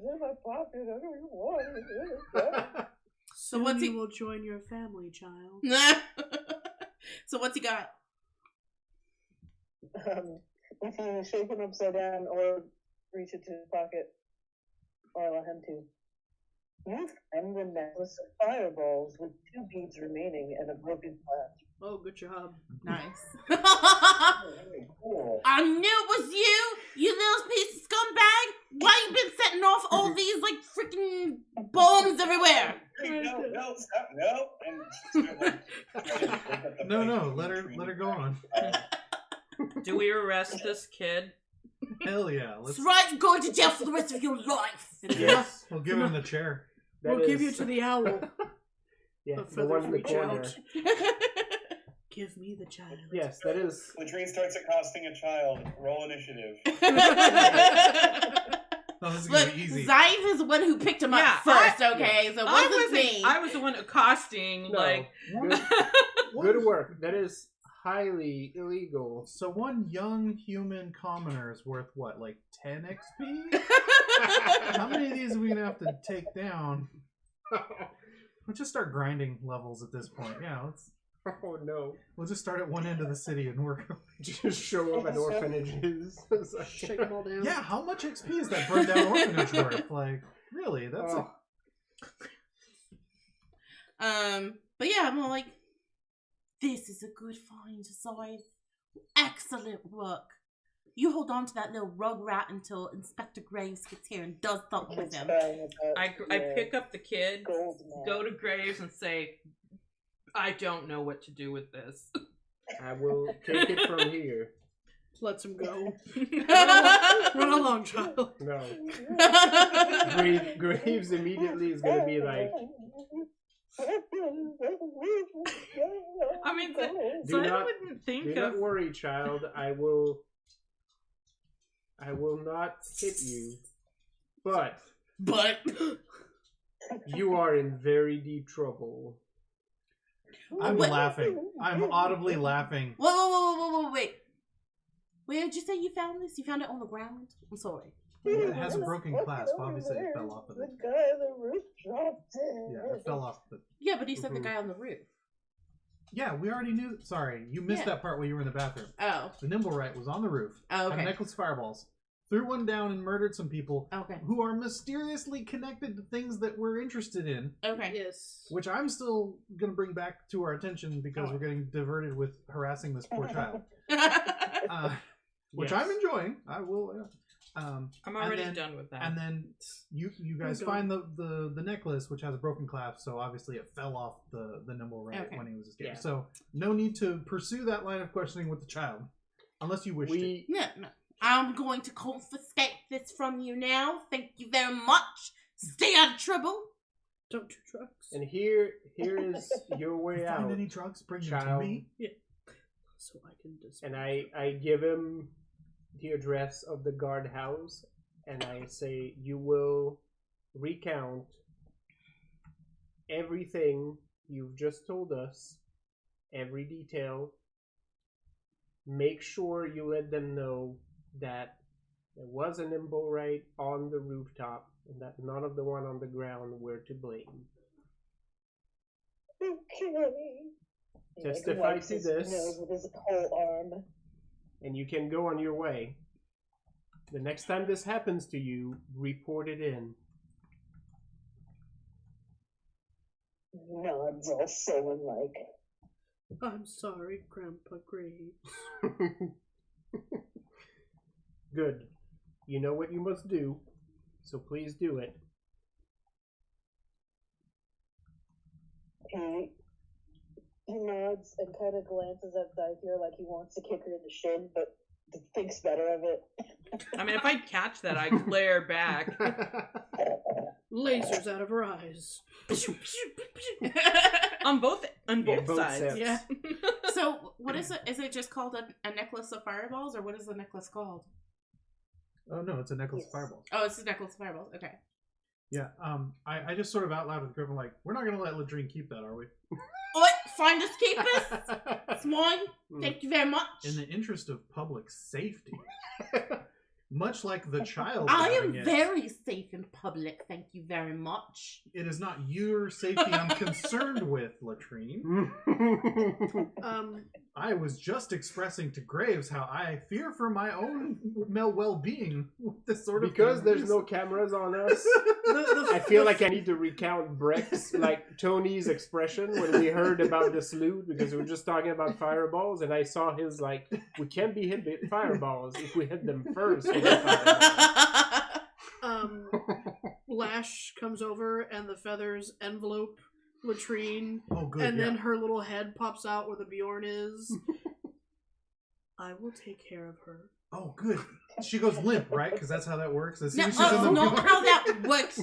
in my pocket. I don't even want it. Soon what's you he- will join your family, child. So what's he got? If you shake him upside down or reach into his pocket, or allow him to, you find the necklace of fireballs with 2 beads remaining and a broken flask. Oh, good job. Nice. Cool. I knew it was you little piece of scumbag. Why you been setting off all these like freaking bombs everywhere? Hey, no, stop, no. And she's gonna, like, try to break up the No, fight let between her go on. Do we arrest this kid? Hell yeah. Let's. That's right, you're going to jail for the rest of your life. Yes. We'll give him the chair. That We'll give you is- to the owl. Yeah, the the one in the feathers reach corner. out. Give me the child. Yes, that is. Latrine starts accosting a child. Roll initiative. No, this is Look, going to be easy. Zive is the one who picked him Yeah, up first, okay? So it I wasn't me. was the one accosting, No. like. Good, good work. That is highly illegal. So one young human commoner is worth what, like 10 XP? How many of these are we gonna have to take down? Let's just start grinding levels at this point. Yeah, Oh no. we'll just start at one end of the city and work. Just show up at orphanages. It's like- Shake them all down. Yeah, how much XP is that burned down orphanage worth? Like, really? That's Oh. But yeah, I'm all like, this is a good find, Zive. Excellent work. You hold on to that little rug rat until Inspector Graves gets here and does something with Kid's him. crying about I the pick up the kid, gold man. go to Graves, and say, I don't know what to do with this. I will take it from here. Lets him go. Run along, child. No. Graves immediately is gonna be like, I mean, Do so I not- wouldn't think Do of. not worry, child. I will not hit you. But But you are in very deep trouble. I'm What? laughing. I'm audibly laughing. whoa, wait. Where did you say you found this? You found it on the ground? I'm sorry. It has a broken clasp. Obviously, it fell off of The it. guy on the roof dropped it. Yeah, it fell off the. Yeah, but you said the Mhm. guy on the roof. Yeah, we already knew. Sorry, you missed Yeah. that part while you were in the bathroom. Oh. The Nimblewright was on the roof, Oh, had a okay. necklace of fireballs, threw one down and murdered some people Okay. who are mysteriously connected to things that we're interested in, Okay. Yes. which I'm still going to bring back to our attention because we're getting diverted with harassing this poor child. Which Yes. I'm enjoying. I will. I'm and already then- done with that. And then you guys Oh, find the necklace, which has a broken clasp, so obviously it fell off the Nimblewright Okay. when he was escaping. Yeah. So no need to pursue that line of questioning with the child, unless you wish to. We No. I'm going to confiscate this from you now. Thank you very much. Stay out of trouble. Don't do drugs. and here is your If way you out. find any drugs, bring them child. to me. So I can dispose And I give him the address of the guardhouse, and I say, you will recount everything you've just told us, every detail. Make sure you let them know that there was an Nimblewright on the rooftop, and that none of the one on the ground were to blame. Okay. He, Testify wipes to his this. nose with his whole arm. And you can go on your way. The next time this happens to you, report it in. Nods all sullen like. I'm sorry, Grandpa Graves. Good. You know what you must do, so please do it. He nods and kind of glances at Dythier like he wants to kick her in the shin, but thinks better of it. I mean, if I catch that, I glare back. Lasers out of her eyes. on both Yeah, both sides. sets. Yeah. So, what is it? Is it just called a necklace of fireballs, or what is the necklace called? Oh no, it's a necklace of Yes. fireballs. Oh, it's a necklace of fireballs. Okay. Yeah. I just sort of out loud with Griffin like, we're not gonna let Ladrine keep that, are we? What? Find us keepers? It's mine. Thank you very much. In the interest of public safety. Much like the child. I having am it, very safe in public. Thank you very much. It is not your safety I'm concerned with, Latrine. I was just expressing to Graves how I fear for my own well-being with this sort of Because thing. there's no cameras on us, I feel like I need to recount Breck's, like Tony's expression when we heard about this loot, because we were just talking about fireballs, and I saw his, like, we can't be hit with fireballs if we hit them first with the fireballs. Lash comes over and the feathers envelope Latrine, Oh, good. and yeah. then her little head pops out where the Bjorn is. I will take care of her. Oh, good. She goes limp, right? Because that's how that works. As soon No, as she's in the not how that works.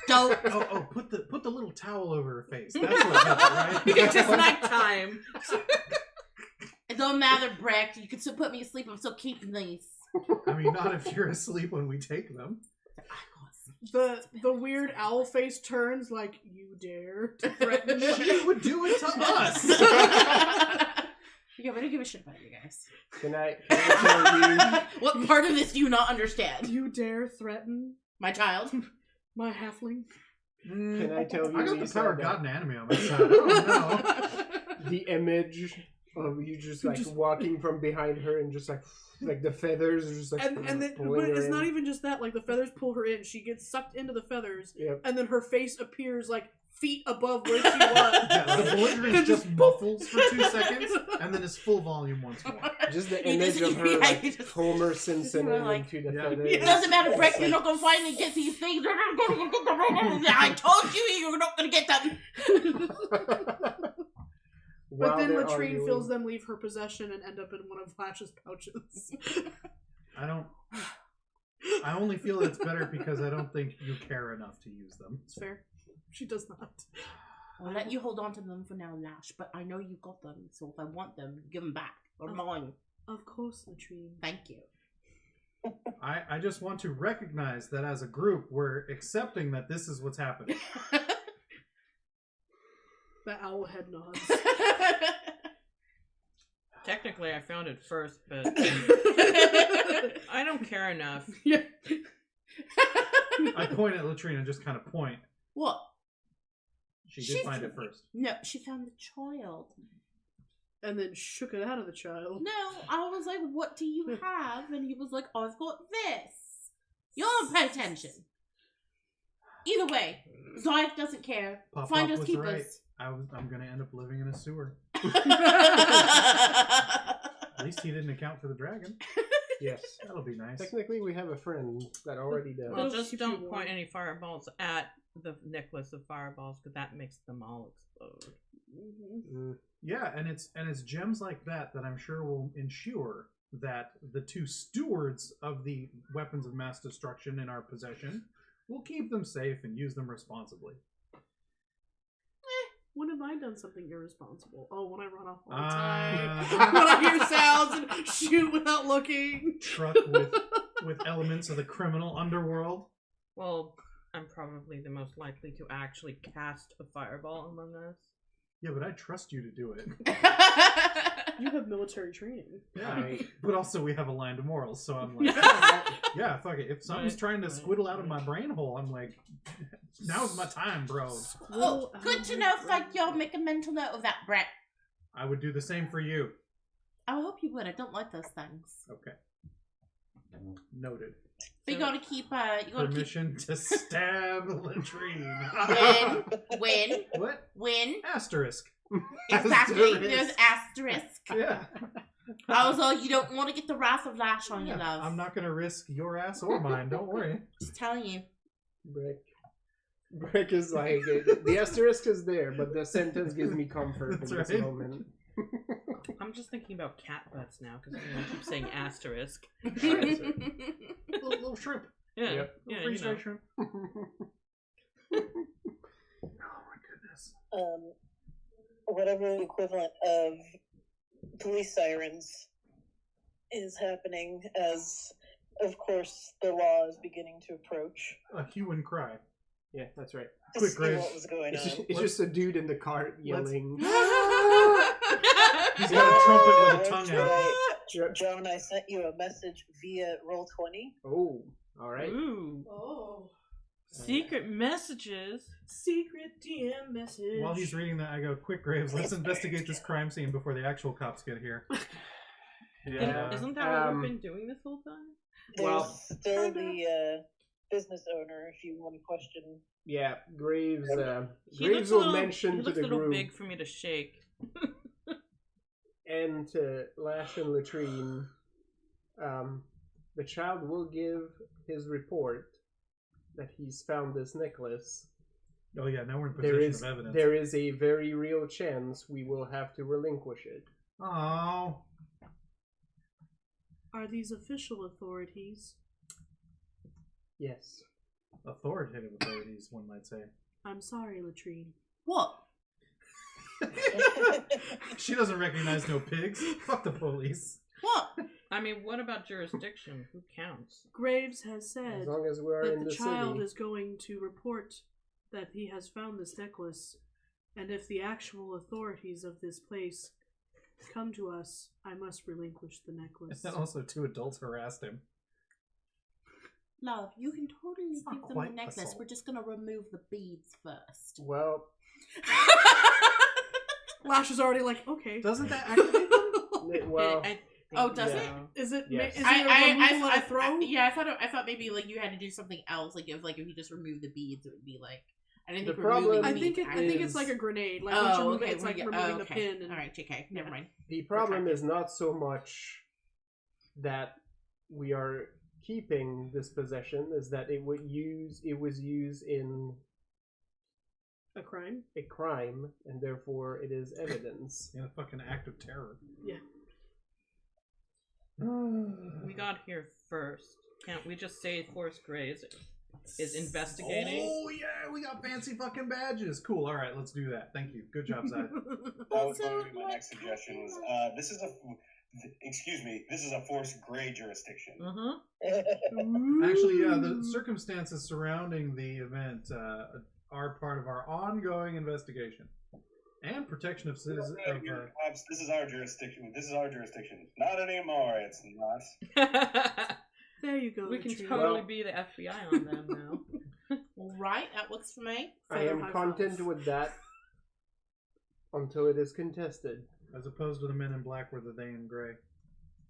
Dope. Oh, put the little towel over her face. That's what gets it, right? It's just nighttime. It don't matter, Breck. You can still put me to sleep. I'm still keeping these. I mean, not if you're asleep when we take them. The weird owl face turns like, you dare to threaten me? She would do it to us. Yeah, we don't give a shit about you guys. Can I tell you? What part of this do you not understand? You dare threaten My child. my halfling? Can I tell you? I got the Lisa, power of that God and anime on my side. I don't know. The image of you just like walking from behind her and just like the feathers are just like And then, pulling but her it's in. not even just that. Like the feathers pull her in. She gets sucked into the feathers, Yep. and then her face appears like feet above where she was. Yeah, the belligerent just muffles for 2 seconds and then is full volume once more. Just the You image just- of her yeah, like you just- Homer Simpson you're like- into the Yeah. feathers. It doesn't matter, Breck. It's You're not gonna finally get these things. I told you you're not gonna get them. But While then they're Latrine arguing- feels them leave her possession and end up in one of Flash's pouches. I only feel it's better because I don't think you care enough to use them. It's fair. She does not. I'll let you hold on to them for now, Lash, but I know you got them, so if I want them, give them back. Or mine. Of course, Latrine. Thank you. I just want to recognize that as a group, we're accepting that this is what's happening. The owl head nods. Technically, I found it first, but I don't care enough. Yeah. I point at Latrine and just kind of point. What? She did find it first. No, she found the child. And then shook it out of the child. No, I was like, what do you have? And he was like, I've got this. You don't pay attention. Either way, Zyke doesn't care. Pop Find us was keepers. right. I'm gonna end up living in a sewer. At least he didn't account for the dragon. Yes. That'll be nice. Technically, we have a friend that already does. Well, Well, just keep don't you point warm. any fireballs at the necklace of fireballs, because that makes them all explode. Mm. Yeah, and it's gems like that I'm sure will ensure that the two stewards of the weapons of mass destruction in our possession will keep them safe and use them responsibly. When have I done something irresponsible? Oh, when I run off all the Ah. time. When I hear sounds and shoot without looking. Truck with elements of the criminal underworld. Well, I'm probably the most likely to actually cast a fireball among us. Yeah, but I trust you to do it. You have military training. Yeah, Right. but also we have aligned morals, so I'm like, yeah, fuck it. If something's Right, trying to right, squiddle out of my right. brain hole, I'm like, now's my time, bro. Oh, good to know. Thank y'all. Make a mental note of that, Brett. I would do the same for you. I hope you would. I don't like those things. Okay. Noted. But you gotta keep, you gotta keep Permission to stab Latrine. win, What? win. Asterisk. Exactly. Asterisk. There's asterisk. Yeah. I was like, you don't want to get the wrath of Lash on your love. I'm not gonna risk your ass or mine. Don't worry. Just telling you. Brick is like, the asterisk is there, but the sentence gives me comfort That's in this right. moment. I'm just thinking about cat butts now, because you keep saying asterisk. Little shrimp. Yeah, Yep. yeah, Freeze you know. dried shrimp. Oh my goodness. Whatever the equivalent of police sirens is happening as, of course, the law is beginning to approach. A hue and cry. Yeah, that's right. To Quick, see Graves. what was going It's, on. just, it's just a dude in the cart yelling. He's got a trumpet with a tongue out. Right. John, I sent you a message via Roll20. Oh, all right. Ooh, Oh. secret messages. Secret DM message. While he's reading that, I go, quick, Graves, let's investigate this crime scene before the actual cops get here. Yeah. Isn't that what we've been doing this whole time? There's Well, still the business owner if you want to question. Yeah, Graves. He Graves looks a will little, mention he to looks the a little group big for me to shake. and to Lash and Latrine. The child will give his report that he's found this necklace. Oh yeah, now we're in There possession is of evidence. there is a very real chance we will have to relinquish it. Oh. Are these official authorities? Yes. Authoritative authorities, one might say. I'm sorry, Latrine. What? She doesn't recognize no pigs. Fuck the police. What? I mean, what about jurisdiction? Who counts? Graves has As said long as we're that in the the child city. is going to report that he has found this necklace, and if the actual authorities of this place come to us, I must relinquish the necklace. And also, two adults harassed him. Love, you can totally It's not give them the quite necklace. assault. We're just gonna remove the beads first. Well, Lash is already like, okay. Doesn't that activate them? well. I think Oh, does it? no. Is it? Yes. Is it a removal and a throw? yeah, I thought maybe like you had to do something else. Like if you just remove the beads, it would be like. I didn't The think removing problem- the I think beads I think it's is- like a grenade. Like once you Oh, remove okay. it, it's like removing the pin. And, All right, JK. Never mind. The problem is not so much that we are keeping this possession, is that it was used in a crime. a crime, and therefore it is evidence. In a fucking act of terror. Yeah. We got here first. Can't we just say forced grazing? is investigating. Oh yeah, we got fancy fucking badges. Cool. All right, let's do that. Thank you. Good job, Zai. That was going to be my next suggestion. Was this is a Force Gray jurisdiction. Actually, yeah, the circumstances surrounding the event are part of our ongoing investigation and protection of citizens. This is our jurisdiction. This is our jurisdiction. Not anymore. It's not. There you go. We can Latrine. totally be the FBI on them now. Right, that works for me. I am High content five. with that until it is contested. As opposed to the Men in Black were the They in Gray.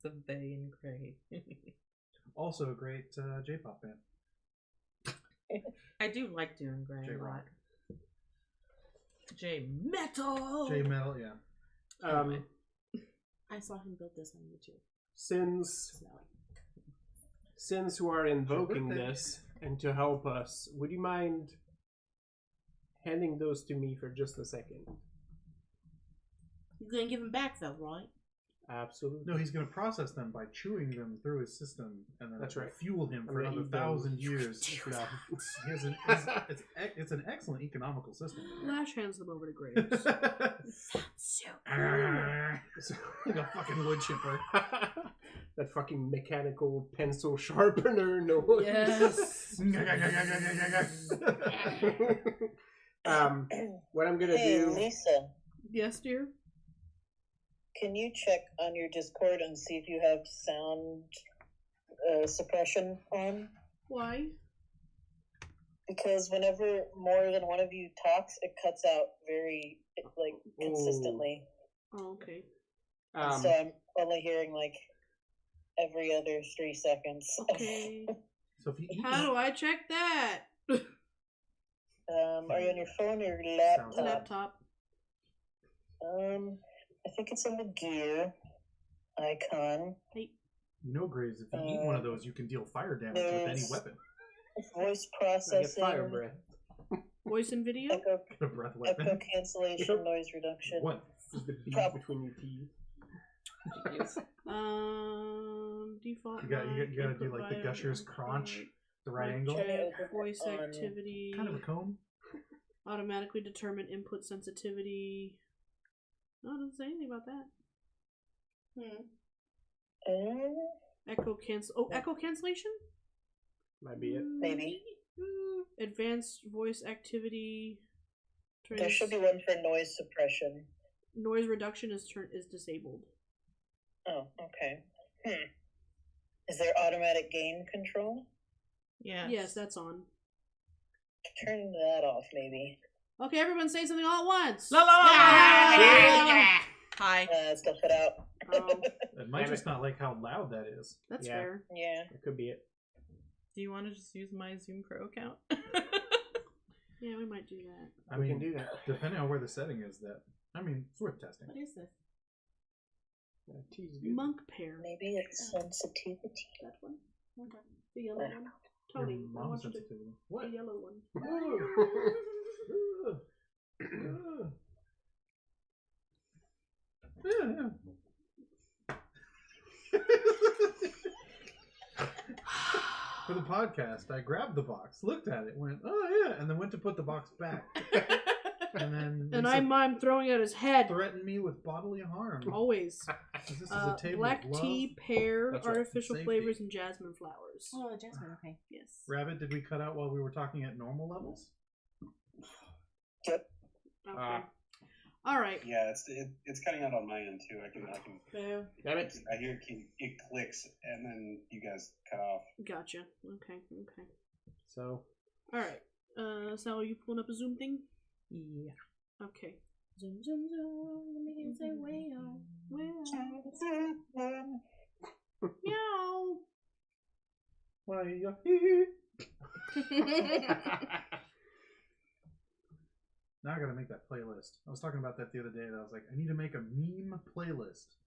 The Bay and Gray. Also a great J-pop band. I do like doing Gray a lot. J-rock. J-Metal! J-metal, yeah. I saw him build this on YouTube. Since who are invoking this and to help us, would you mind handing those to me for just a second? You're gonna give him back though, right? Absolutely. No, he's going to process them by chewing them through his system, and then That's right. fuel him for I'm gonna another eat them. 1,000 years. No. He has it's an excellent economical system. Lash hands them over to Graves. So Like a fucking wood chipper. That fucking mechanical pencil sharpener noise. Yes. What I'm gonna Hey, do. Lisa, Yes, dear. can you check on your Discord and see if you have sound suppression on? Why? Because whenever more than one of you talks, it cuts out very consistently. Oh, okay. So I'm only hearing every other 3 seconds. Okay. So if you eat How do I check that? Are you on your phone or your Sounds laptop? Laptop. I think it's in the gear icon. Hey. You know, Graves, if you eat one of those, you can deal fire damage with any there's- weapon. Voice I get fire processing, breath. Voice and video? echo, A breath echo weapon. cancellation, noise reduction. What? Is the beat Prob- between your teeth. Default. You gotta mic, do input the volume, Gushers input crunch, mic, the right mic angle. check, voice On- activity. Kind of a comb. Automatically determine input sensitivity. No, it doesn't say anything about that. Echo cancel. Oh, echo cancellation. Might be it. Maybe. Advanced voice activity. There should be one for noise suppression. Noise reduction is disabled. Oh, okay. Is there automatic gain control? Yeah. Yes, that's on. Turn that off, maybe. Okay, everyone say something all at once. La la la! Yeah. Hi. Still cut out. Oh, It might just not like how loud that is. that's Yeah. fair. Yeah. That could be it. Do you want to just use my Zoom Pro account? Yeah, we might do that. I We mean, can do that. depending on where the setting is, it's worth testing. What is this? Tea's good. Monk pear. Maybe it's sensitivity. That one. Okay. The yellow one. Your Tony, I mom's want you to. sensitivity. The What? yellow one. For the podcast, I grabbed the box, looked at it, went, "Oh yeah," and then went to put the box back. And then And Lisa I'm throwing at his head. threatened me with bodily harm. Always. This is a table Black of love. tea, pear, That's right. artificial Safety. flavors, and jasmine flowers. Oh, the jasmine. Okay. Yes. Rabbit, did we cut out while we were talking at normal levels? Okay. All right. Yeah, it's cutting out on my end too. I can Fair. Damn it. I hear it clicks and then you guys cut off. Gotcha. Okay. So, All right. Sal, are you pulling up a Zoom thing? Yeah. Okay. Zoom, zoom, zoom. Let me say well. Meow. Now I gotta make that playlist. I was talking about that the other day. That I was like, I need to make a meme playlist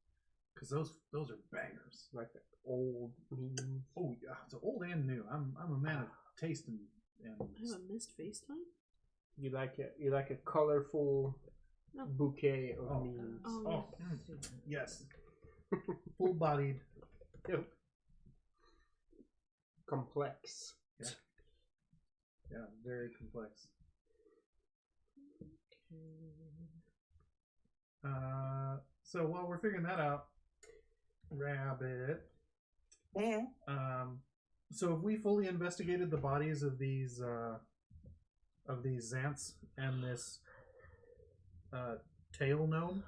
because those are bangers. like the old meme. Oh yeah, it's old and new. I'm a man of taste and I have a missed FaceTime? You like a colorful No. bouquet of Oh. memes. Oh, yes, full bodied. Complex. Yeah, very complex. So while we're figuring that out, Rabbit. Yeah. So have we fully investigated the bodies of these Xants and this tail gnome?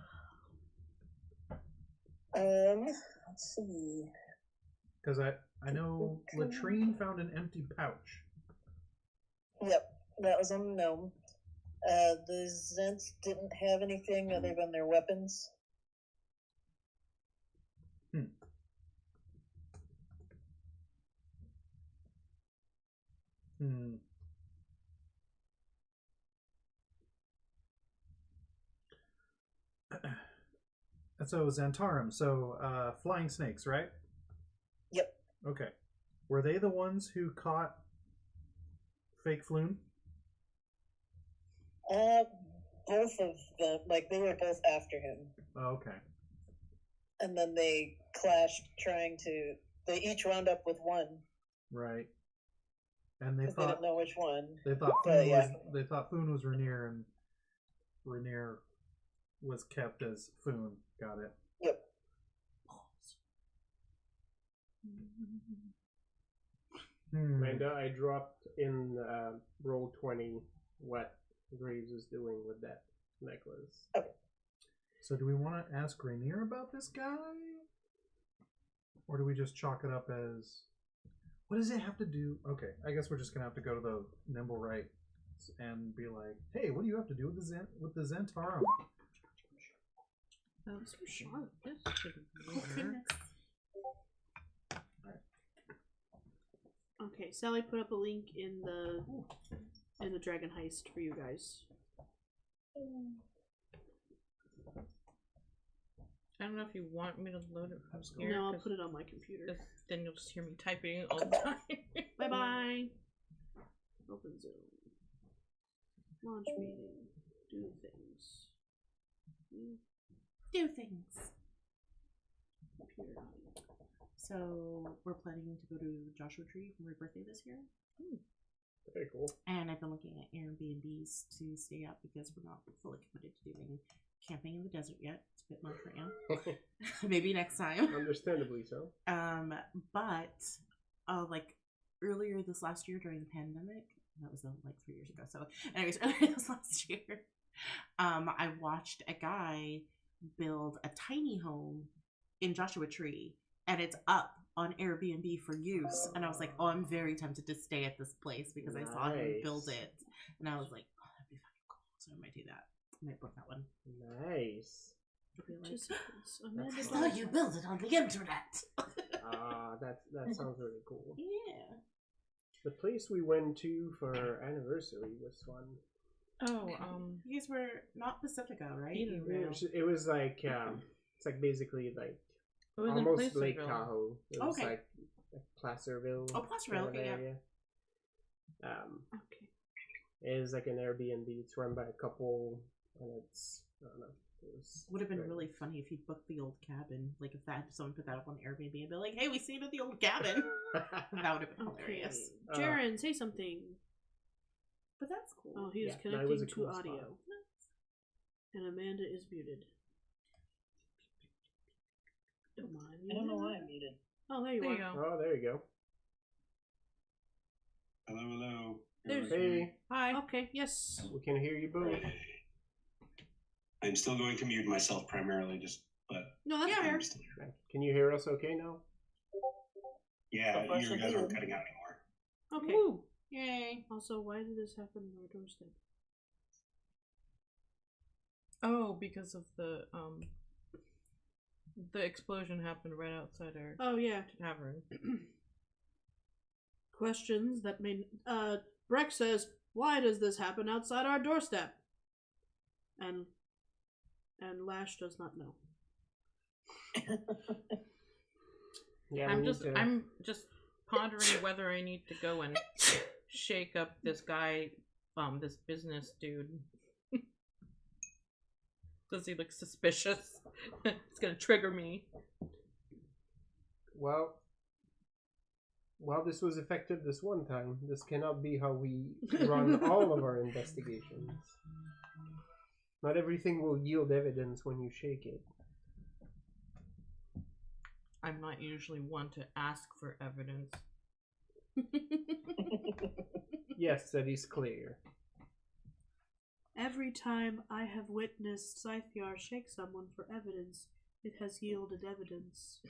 Let's see. Because I know Latrine found an empty pouch. Yep, that was on the gnome. The Zents didn't have anything other than their weapons. And so Xantarum, so flying snakes, right? Yep. Okay. Were they the ones who caught fake Floon? Both of them, like, they were both after him. Oh, okay. And then they clashed they each wound up with one. Right. And they Because they thought didn't know which one. they thought Foon was Rainier, and Rainier was kept as Foon. Got it. Yep. Amanda, I dropped in roll 20 what Graves is doing with that necklace. Okay. So do we want to ask Rainier about this guy? Or do we just chalk it up as... What does it have to do? Okay, I guess we're just going to have to go to the Nimble Right and be like, hey, what do you have to do with the Xantarum? Oh, so sharp. This should Oh, goodness. Okay, Sally put up a link in the Dragon Heist for you guys. I don't know if you want me to load it from here. No, I'll put it on my computer. 'cause then you'll just hear me typing all the time. Bye bye. Open Zoom. Launch meeting. Do things. Do things. Computer on. So we're planning to go to Joshua Tree for my birthday this year. Very cool. And I've been looking at Airbnbs to stay at because we're not fully committed to doing camping in the desert yet. It's a bit much right now. Maybe next time. Understandably so. But like earlier this last year during the pandemic, that was like 3 years ago. So anyways, earlier this last year, I watched a guy build a tiny home in Joshua Tree, and it's up on Airbnb for use. And I was like, oh, I'm very tempted to stay at this place because I saw him build it, and I was like, oh, that'd be fucking cool. So I might do that. I might book that one. Nice. Participants. Amanda That's Oh, you build it on the internet. That sounds really cool. Yeah. The place we went to for our anniversary was fun. Oh, You guys were not Pacifica, right? Eden You were- Vale. It was like it's like basically like it was in almost Lake Placerville. Tahoe. It was Okay. like Placerville. Oh, Placerville, kind of okay, yeah. area. Okay. It is like an Airbnb. It's run by a couple, and it's I don't know. It was Would have been very really nice. funny if you booked the old cabin. Like if someone put that up on Airbnb and be like, "Hey, we stayed at the old cabin." That would have been Okay. hilarious. Jaren, say something. But that's cool. Oh, he is Yeah, no, it was connecting a to cool spot. audio. And Amanda is muted. Don't mind. I don't know why I'm muted. Oh, there you There are. you go. Oh, there you go. Hello, hello. There's- Hey, Hi. Okay, yes. we can hear you both. I'm still going to mute myself primarily, but No, that's Yeah. fair. I'm still here. Can you hear us okay now? Yeah, So far, you so guys aren't good. cutting out anymore. Okay. Woo. Yay. Also, why did this happen on our doorstep? Oh, because of the explosion happened right outside our Oh, yeah. tavern. Questions that may. Breck says, why does this happen outside our doorstep? And Lash does not know. Yeah, we I'm need to- I'm just pondering whether I need to go and shake up this guy, this business dude. Does he look suspicious? It's gonna trigger me. Well, While this was effective this one time, this cannot be how we run all of our investigations. Not everything will yield evidence when you shake it. I'm not usually one to ask for evidence. Yes, that is clear. Every time I have witnessed Scythiar shake someone for evidence, it has yielded evidence.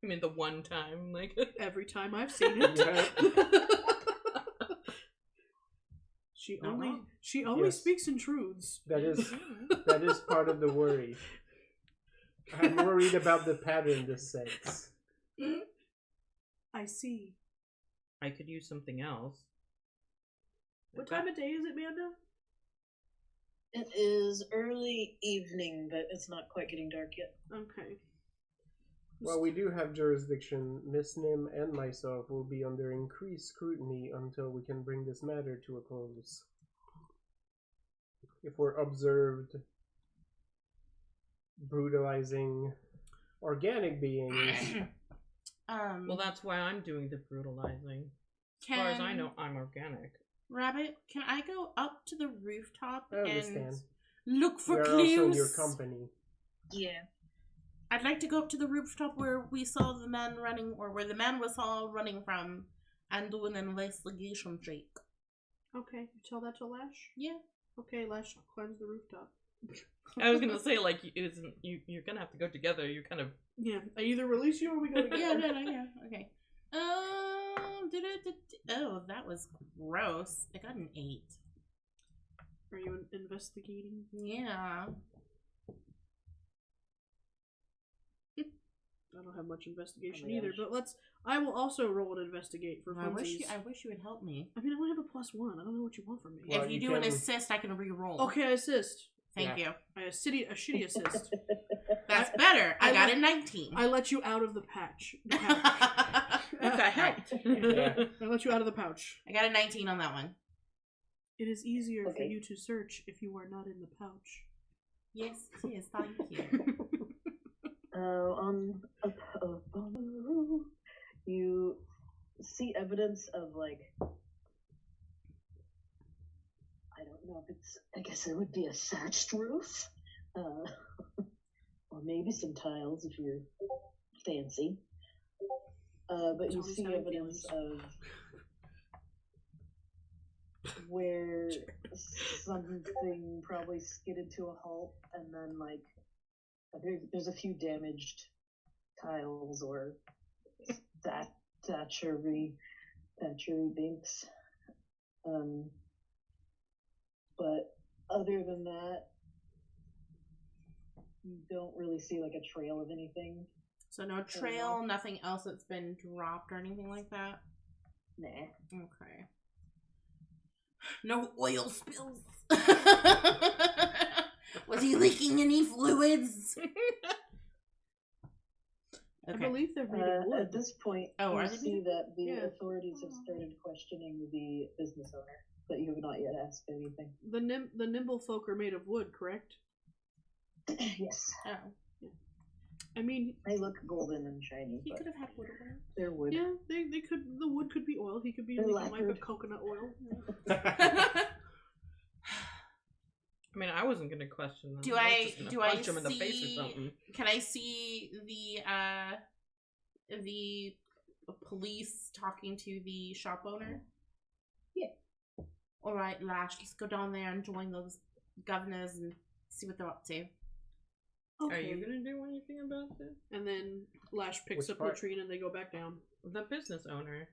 I mean, the one time, like... Every time I've seen it. Yeah. She only Yes. speaks in truths. That is part of the worry. I'm worried about the pattern this sets. I see. I could use something else. What time of day is it, Manda? It is early evening, but it's not quite getting dark yet. Okay. While we do have jurisdiction, Miss Nim and myself will be under increased scrutiny until we can bring this matter to a close. If we're observed brutalizing organic beings, Well, that's why I'm doing the brutalizing. As far as I know, I'm organic. Rabbit, can I go up to the rooftop I understand. and look for we are clues? also in your company. Yeah. I'd like to go up to the rooftop where we saw the man running, or where the man was saw running from, and do an investigation check. Okay, you tell that to Lash? Yeah. Okay, Lash climbs the rooftop. I was gonna say, like, you're gonna have to go together. You kind of... Yeah, I either release you or we go together. Yeah. Okay. Oh, that was gross. I got an 8. Are you investigating? Yeah. I don't have much investigation Oh my either, gosh. but I will also roll an investigate for I wish funsies. you would help me. I mean, I only have a +1. I don't know what you want from me. Well, if you you do an can- assist, I can re-roll. Okay, I assist. Thank you. I a shitty assist. That's better. I I got let- a 19. I let you out of the pouch. The pouch. That helped. Yeah. I let you out of the pouch. I got a 19 on that one. It is easier for Okay. you to search if you are not in the pouch. Yes, thank you. On you see evidence of, like, I don't know if it's, I guess it would be a thatched roof, or maybe some tiles if you're fancy. But you Tell me see how it evidence feels. of where something probably skidded to a halt, and then, like, there's a few damaged tiles or thatchery binks. But other than that, you don't really see, like, a trail of anything. So no trail, nothing else that's been dropped or anything like that? Nah. Okay. No oil spills. Was he leaking any fluids? I Okay. believe they're made of At wood. this point, Oh, are you they see made of that the Yeah. authorities have started questioning the business owner, but you have not yet asked anything. The nimble folk are made of wood, correct? Yes. Oh. I mean, They look golden and shiny, He but could have had wood oil. they're wood. yeah, they could. The wood could be oil. He could be They're leaking like a lacquered. coconut oil. I mean, I wasn't gonna question them. Do was I just gonna do I punch him in the face or see? something. Can I see the police talking to the shop owner? Yeah. All right, Lash. Let's go down there and join those governors and see what they're up to. Okay. Are you gonna do anything about this? And then Lash picks Which up part? Latrine and they go back down. The business owner.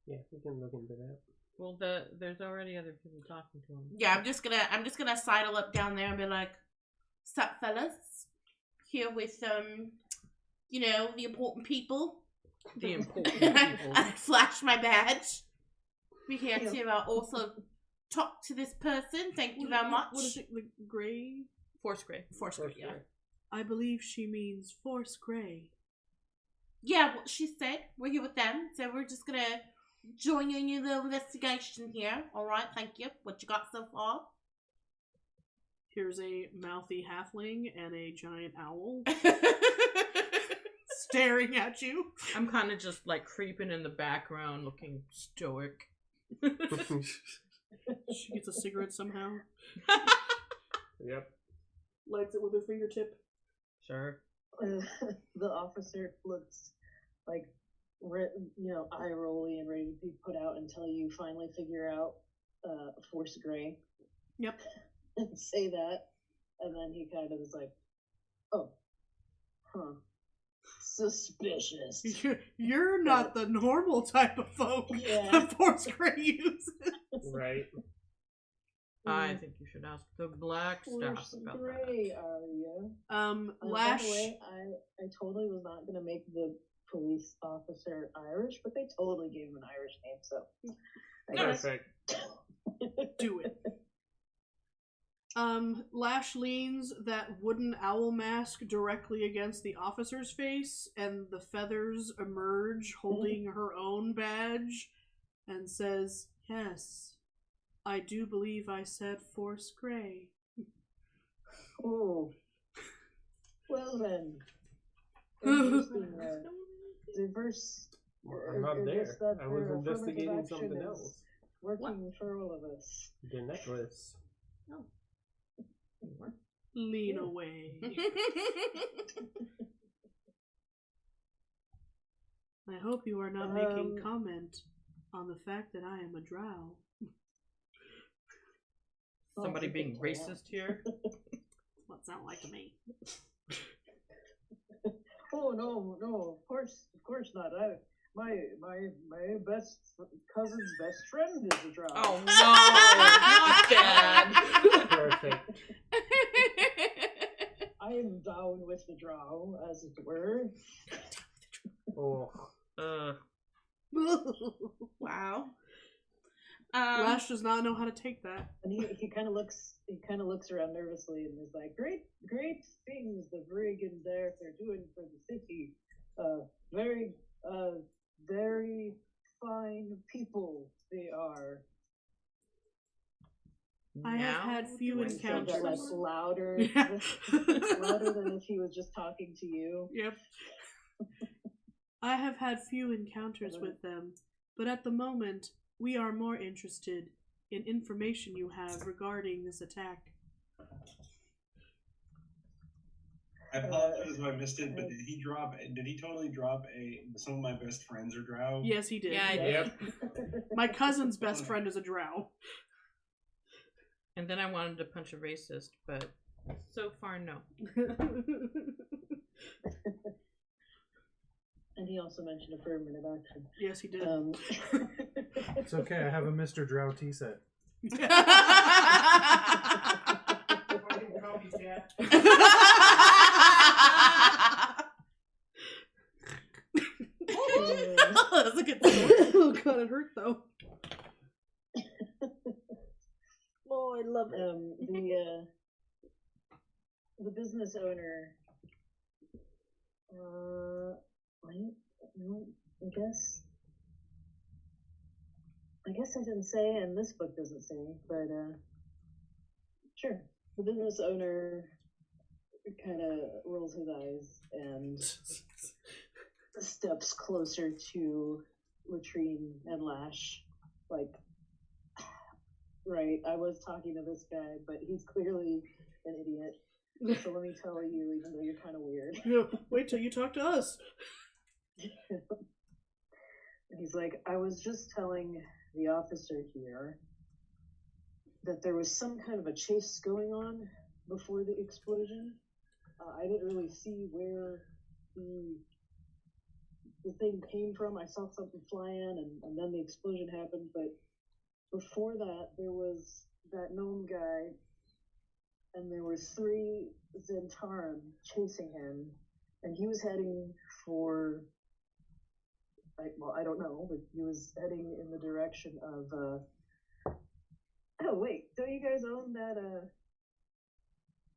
Yeah, we can look into that. Well, there's already other people talking to him. Yeah, I'm just gonna sidle up down there and be like, "Sup, fellas? Here with the important people." The important And people. I flash my badge. We're here to also talk to this person. Thank you very much. What is it? The gray? Force Grey. Force, yeah. I believe she means Force Gray. Yeah, what she said. We're here with them, so we're just gonna join you in your little investigation here. All right, thank you. What you got so far? Here's a mouthy halfling and a giant owl staring at you. I'm kind of just like creeping in the background, looking stoic. She gets a cigarette somehow. Yep. Lights it with her fingertip. Sure. The officer looks like, eye rolly and ready to be put out until you finally figure out Force Gray. Yep. And say that, and then he kind of is like, "Oh, huh, suspicious." You're not the normal type of folk Yeah. that Force Gray uses. Right. I think you should ask the black staff Force about Gray, that. are you? Lash. By the way, I totally was not gonna make the police officer Irish, but they totally gave him an Irish name, so I guess. Perfect. Do it. Lash leans that wooden owl mask directly against the officer's face, and the feathers emerge holding her own badge, and says, "Yes, I do believe I said Force Gray." Oh. Well then. Interesting, diverse. I'm not I there. guess that I was their investigating affirmative something action else. is Working for all of us. The necklace. Lean away. I hope you are not making comment on the fact that I am a drow. Somebody That's a being good plan. racist here? That's what it sounds like to me. Oh no, of course not. My best cousin's best friend is a drow. Oh no, not Dad. Perfect. I am down with the drow, as it were. Oh. Wow. Lash does not know how to take that. And he kind of looks around nervously and is like, great things the Vrigan there are doing for the city. Very fine people they are. I have had few doing encounters. But, like, louder, Yeah. louder than if he was just talking to you. Yep. I have had few encounters with them, but at the moment, we are more interested in information you have regarding this attack. I apologize if I missed it, but did he totally drop some of my best friends are drow? Yes, he did. Yeah, I did. Yep. My cousin's best friend is a drow. And then I wanted to punch a racist, but so far, no. And he also mentioned affirmative action. Yes, he did. It's okay. I have a Mr. Drow tea set. That's a good thing. Oh god, it hurt though. Oh, I love the business owner. I guess I didn't say, and this book doesn't say, but sure. The business owner kind of rolls his eyes and steps closer to Latrine and Lash, like, right, I was talking to this guy, but he's clearly an idiot. So let me tell you, even though you're kind of weird. Yeah, wait till you talk to us. And he's like, I was just telling the officer here that there was some kind of a chase going on before the explosion. I didn't really see where the thing came from. I saw something fly in, and then the explosion happened, but before that, there was that gnome guy, and there were 3 Zentarum chasing him, and he was heading for, I don't know, but he was heading in the direction of, oh wait, don't you guys own that,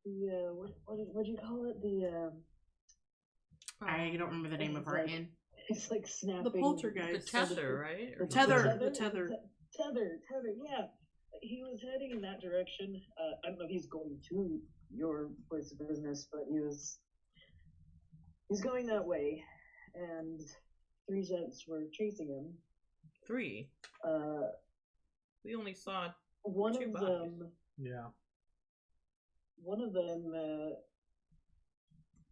what do you call it? I don't remember the name of our inn. It's like snapping. The poltergeist. The tether, right? Or The tether. something. The tether. Tether, yeah. He was heading in that direction. I don't know if he's going to your place of business, but he's going that way. and 3 gents were chasing him. 3. Uh, We only saw one 2 of bodies. them, Yeah.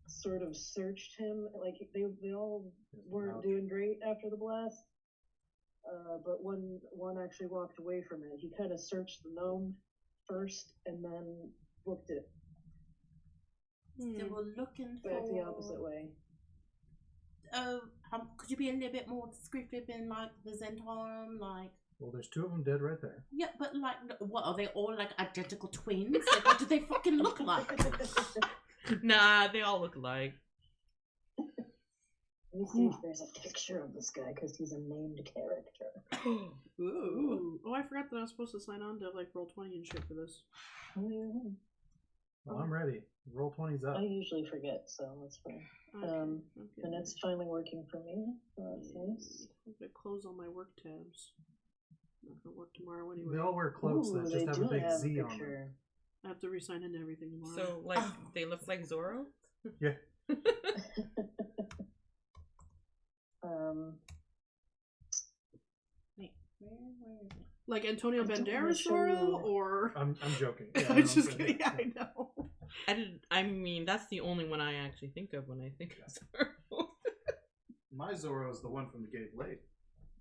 sort of searched him. Like they all weren't Ouch. doing great after the blast. But one actually walked away from it. He kind of searched the gnome first and then booked it They were looking for. back the opposite way. Could you be a little bit more descriptive in like the Zentarum, like? Well, there's 2 of them dead right there. Yeah, but like, what are they all like identical twins? Like, what do they fucking look like? Nah, they all look alike. Let me see if there's a picture of this guy because he's a named character. Ooh. Oh, I forgot that I was supposed to sign on to like Roll20 and shit for this. Oh, yeah. Well, I'm ready. Roll 20's up. I usually forget, so that's fine. Okay, And okay. it's finally working for me. So that's nice. I'm gonna close all my work tabs. I'm not gonna work tomorrow anyway. They all wear cloaks Ooh, that they just have do a big have Z a on them. picture. I have to re-sign into everything tomorrow. So, like, they look like Zorro? Yeah. Wait, where is it? like Antonio I don't wanna Banderas show Zorro, you- or I'm joking. Yeah, I'm just kidding. I know. I mean, that's the only one I actually think of when I think of Zorro. My Zorro is the one from the Gay Blade.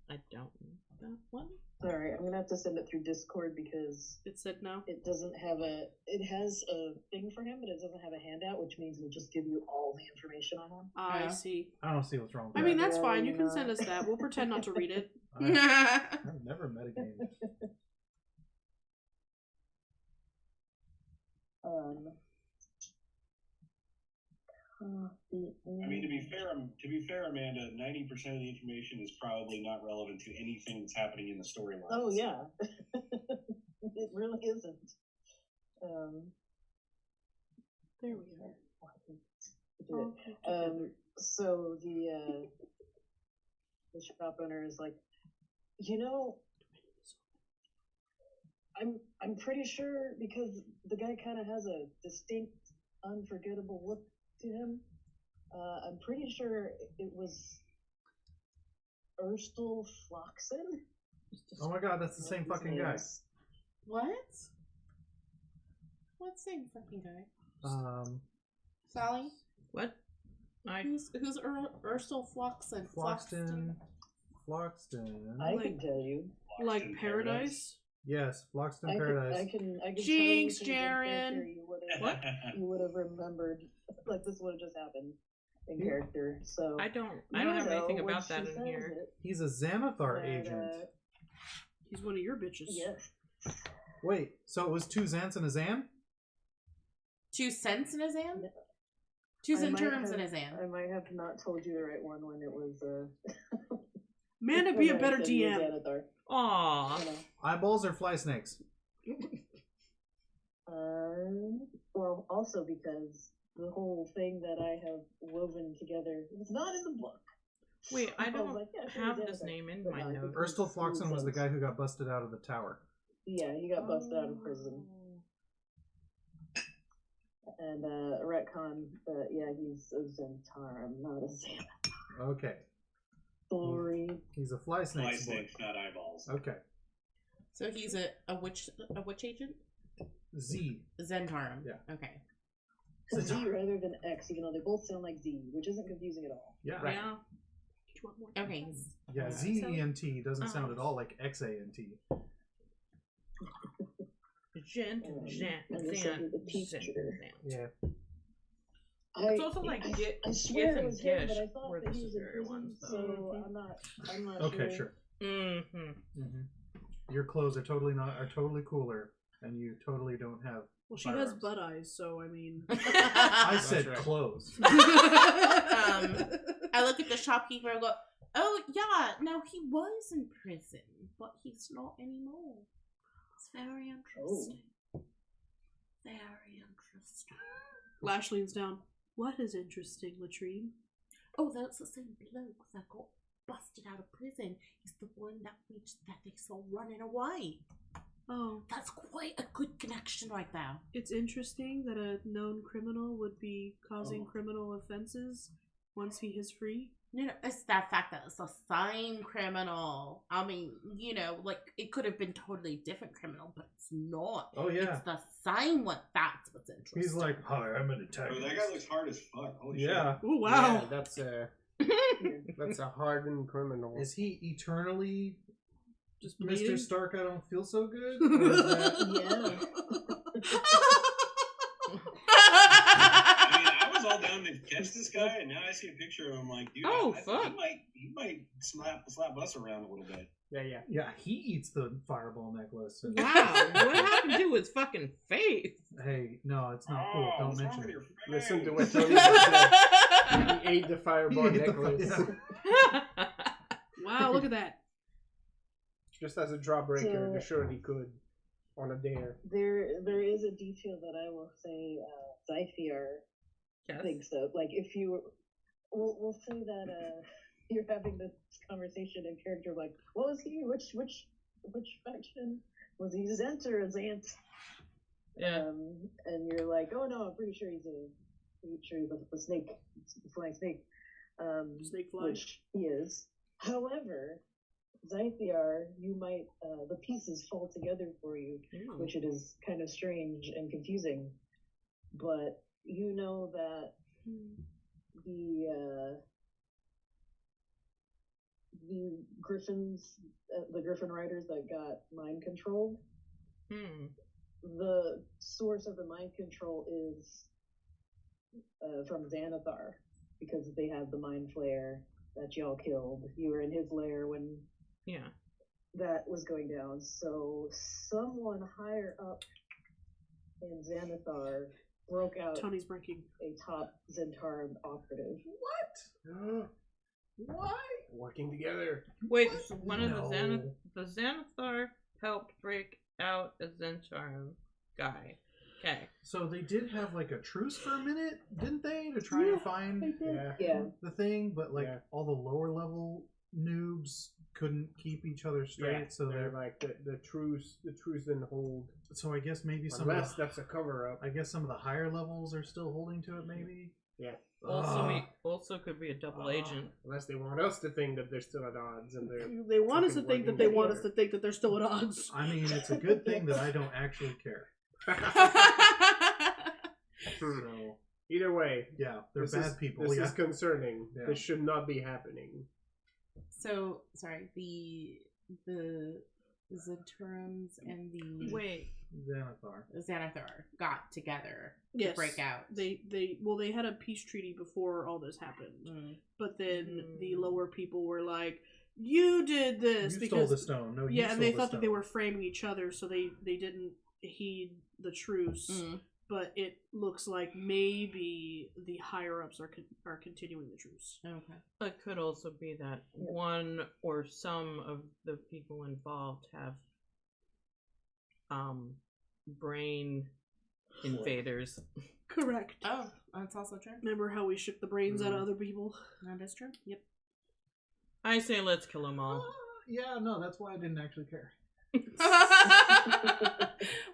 I don't know that one. Sorry, I'm gonna have to send it through Discord because It said no. it doesn't have a. It has a thing for him, but it doesn't have a handout, which means it'll just give you all the information on him. I Yeah. see. I don't see what's wrong with I that. mean, that's Yeah, fine. You you can know. send us that. We'll pretend not to read it. I've never met a game. I mean, to be fair, Amanda, 90% of the information is probably not relevant to anything that's happening in the storyline. Oh yeah, it really isn't. There we go. Do it. Okay. So the shop owner is like, you know, I'm pretty sure because the guy kind of has a distinct, unforgettable look to him. I'm pretty sure it was Erstal Floxen. Oh my god, that's the same fucking guy. What? What same fucking guy? Sally? What? Who's Ursula Floxen? Floxton. I Like- can tell you. Like Floxton Paradise. Yes, Floxton I Paradise. can Jinx, tell you Jaren. What? You would have remembered, like this would have just happened in character. So I don't have anything when about that she in says here. it, He's a Xanathar that, agent. He's one of your bitches. Yes. Wait, so it was 2 Xants and a Xan? 2 cents in a Zan? 2 I might Zenturms have- in a Zan. I might have not told you the right one when it was. Man, to be a better DM. Aww. Eyeballs or fly snakes? Well, also because the whole thing that I have woven together is not in the book. Wait, I was don't like, yeah, sure, have Xanathar. this name in But my no, I think notes. it's Erstal Floxen was the Xans. guy who got busted out of the tower. Yeah, he got busted out of prison. And retcon, yeah, he's a Zentarum, not a Xanathar. Okay. Sorry. He's a fly Fly snake boy. snakes, not eyeballs. Okay. So he's a witch agent? Z. Zentarum. Yeah. Okay. Z rather than X, even though they both sound like Z, which isn't confusing at all. Yeah. Right. Yeah. Do you want more? Okay. Yeah, Z-E-N-T doesn't sound at all like X-A-N-T. Gent, And they said the teacher. Yeah. It's also like I swear Gith it and was him, but I Gish thought were that the he was in superior prison, ones, though. so I'm not Okay, sure. Mm-hmm. Mm-hmm. Your clothes are totally cooler, and you totally don't have. Well, she has firearms. butt eyes, so I mean. I said right. clothes. I look at the shopkeeper and go, oh, yeah, no, he was in prison, but he's not anymore. It's very interesting. Very interesting. Lash leans down. What is interesting, Latrine? Oh, that's the same bloke that got busted out of prison. He's the one that they saw running away. Oh, That's quite a good connection right there. it's interesting that a known criminal would be causing criminal offenses once he is free. No, it's that fact that it's a sign criminal. I mean, you know, like, it could have been totally different criminal, but it's not. Oh yeah. It's the sign that's what's interesting. He's like, hi, I'm an Oh, antagonist. that guy looks hard as fuck. Holy Yeah. Oh Yeah, wow! that's a hardened criminal. Is he eternally Just Mr. bleeding? Stark? I don't feel so good. Or is that... I mean, I was all down to catch this guy, and now I see a picture of him. Like, dude, Oh, I think fuck. he might slap us around a little bit. Yeah. Yeah, he eats the fireball necklace. Wow, what happened to his fucking face? Hey, no, it's not cool. Don't what's wrong mention with it. your face? Listen to what Tony just said. He ate the fireball He ate the necklace. Wow, look at that. Just as a jawbreaker, So- to show that he could on a dare. There is a detail that I will say Zythiar Yes. thinks of. Like, if you, we'll say that you're having this conversation in character, like, what was he? Which faction? Was he Zent or Zant? Yeah. And you're like, oh no, I'm pretty sure he's a snake, flying snake. Snake fly. Which he is. However, Zythiar, you might the pieces fall together for you, which it is kind of strange and confusing. But you know that the Griffins, the Griffin riders that got mind controlled, the source of the mind control is from Xanathar, because they have the mind flare that y'all killed. You were in his lair when Yeah. that was going down. So someone higher up in Xanathar broke out Tony's breaking. a top Zentaran operative. Why? Working together. Wait, so one of No. the Xanathar helped break out a Zentarum guy. Okay. So they did have like a truce for a minute, didn't they, to try and find Yeah. Yeah. the thing? But like Yeah. all the lower level noobs couldn't keep each other straight, Yeah, so they're they're like the truce didn't hold. so I guess maybe Unless that's a cover up. I guess some of the higher levels are still holding to it. Maybe. Yeah. Also, Ah. also could be a double agent. Unless they want us to think that they're still at odds and they're They want us to fucking think that working they want us together. to think that they're still at odds. I mean, it's a good thing that I don't actually care. So Either way, yeah, they're this bad is, people. This Yeah. is concerning. Yeah. This should not be happening. So, sorry, the Zenturums and the Wait. Xanathar. Xanathar got together Yes. to break out. They had a peace treaty before all this happened, Mm. but then the lower people were like, "You did this You because stole the stone. No, you yeah," and they stole the thought that they stone. were framing each other, so they didn't heed the truce. Mm. But it looks like maybe the higher ups are continuing the truce. Okay. It could also be that one or some of the people involved have brain invaders. Correct. Oh, that's also true. Remember how we shook the brains out of other people? That is true. Yep. I say let's kill them all. Yeah, no, that's why I didn't actually care.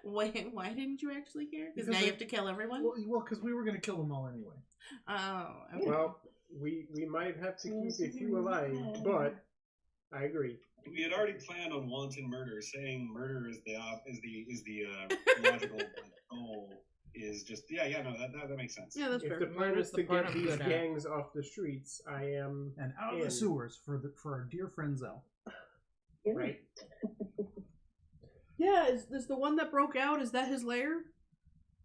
Wait, why didn't you actually care? Because Because now I- you have to kill everyone? Well, because we were gonna kill them all anyway. Oh, okay. Well, we might have to keep a few alive, but I agree. We had already planned on wanton murder. Saying murder is the logical goal is just no that makes sense. Yeah, that's If fair. the plan Murder's is the to part get I'm these good at. gangs off the streets, I am And out of in. the sewers for our dear friend Zell. right. Yeah, is the one that broke out, is that his lair?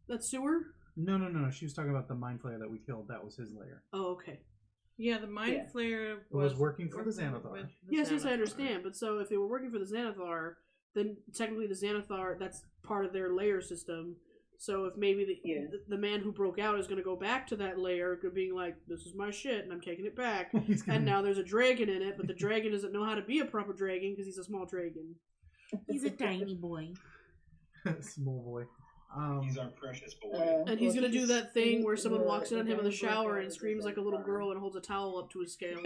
That sewer? No. She was talking about the mind flayer that we killed. That was his lair. Oh, okay. Yeah, the mind Yeah. flayer was working for the working Xanathar. with the Yes, I Xanathar. understand. But so if they were working for the Xanathar, then technically the Xanathar, that's part of their layer system. So if maybe Yeah. the man who broke out is going to go back to that layer, being like, "This is my shit, and I'm taking it back." He's gonna- And now there's a dragon in it, but the dragon doesn't know how to be a proper dragon because he's a small dragon. He's a tiny boy. small boy. He's our precious boy. And he's well, going to do that thing where someone the- walks in on him in the guy who broke shower out and is screams like a little Zentaran. girl and holds a towel up to his scales.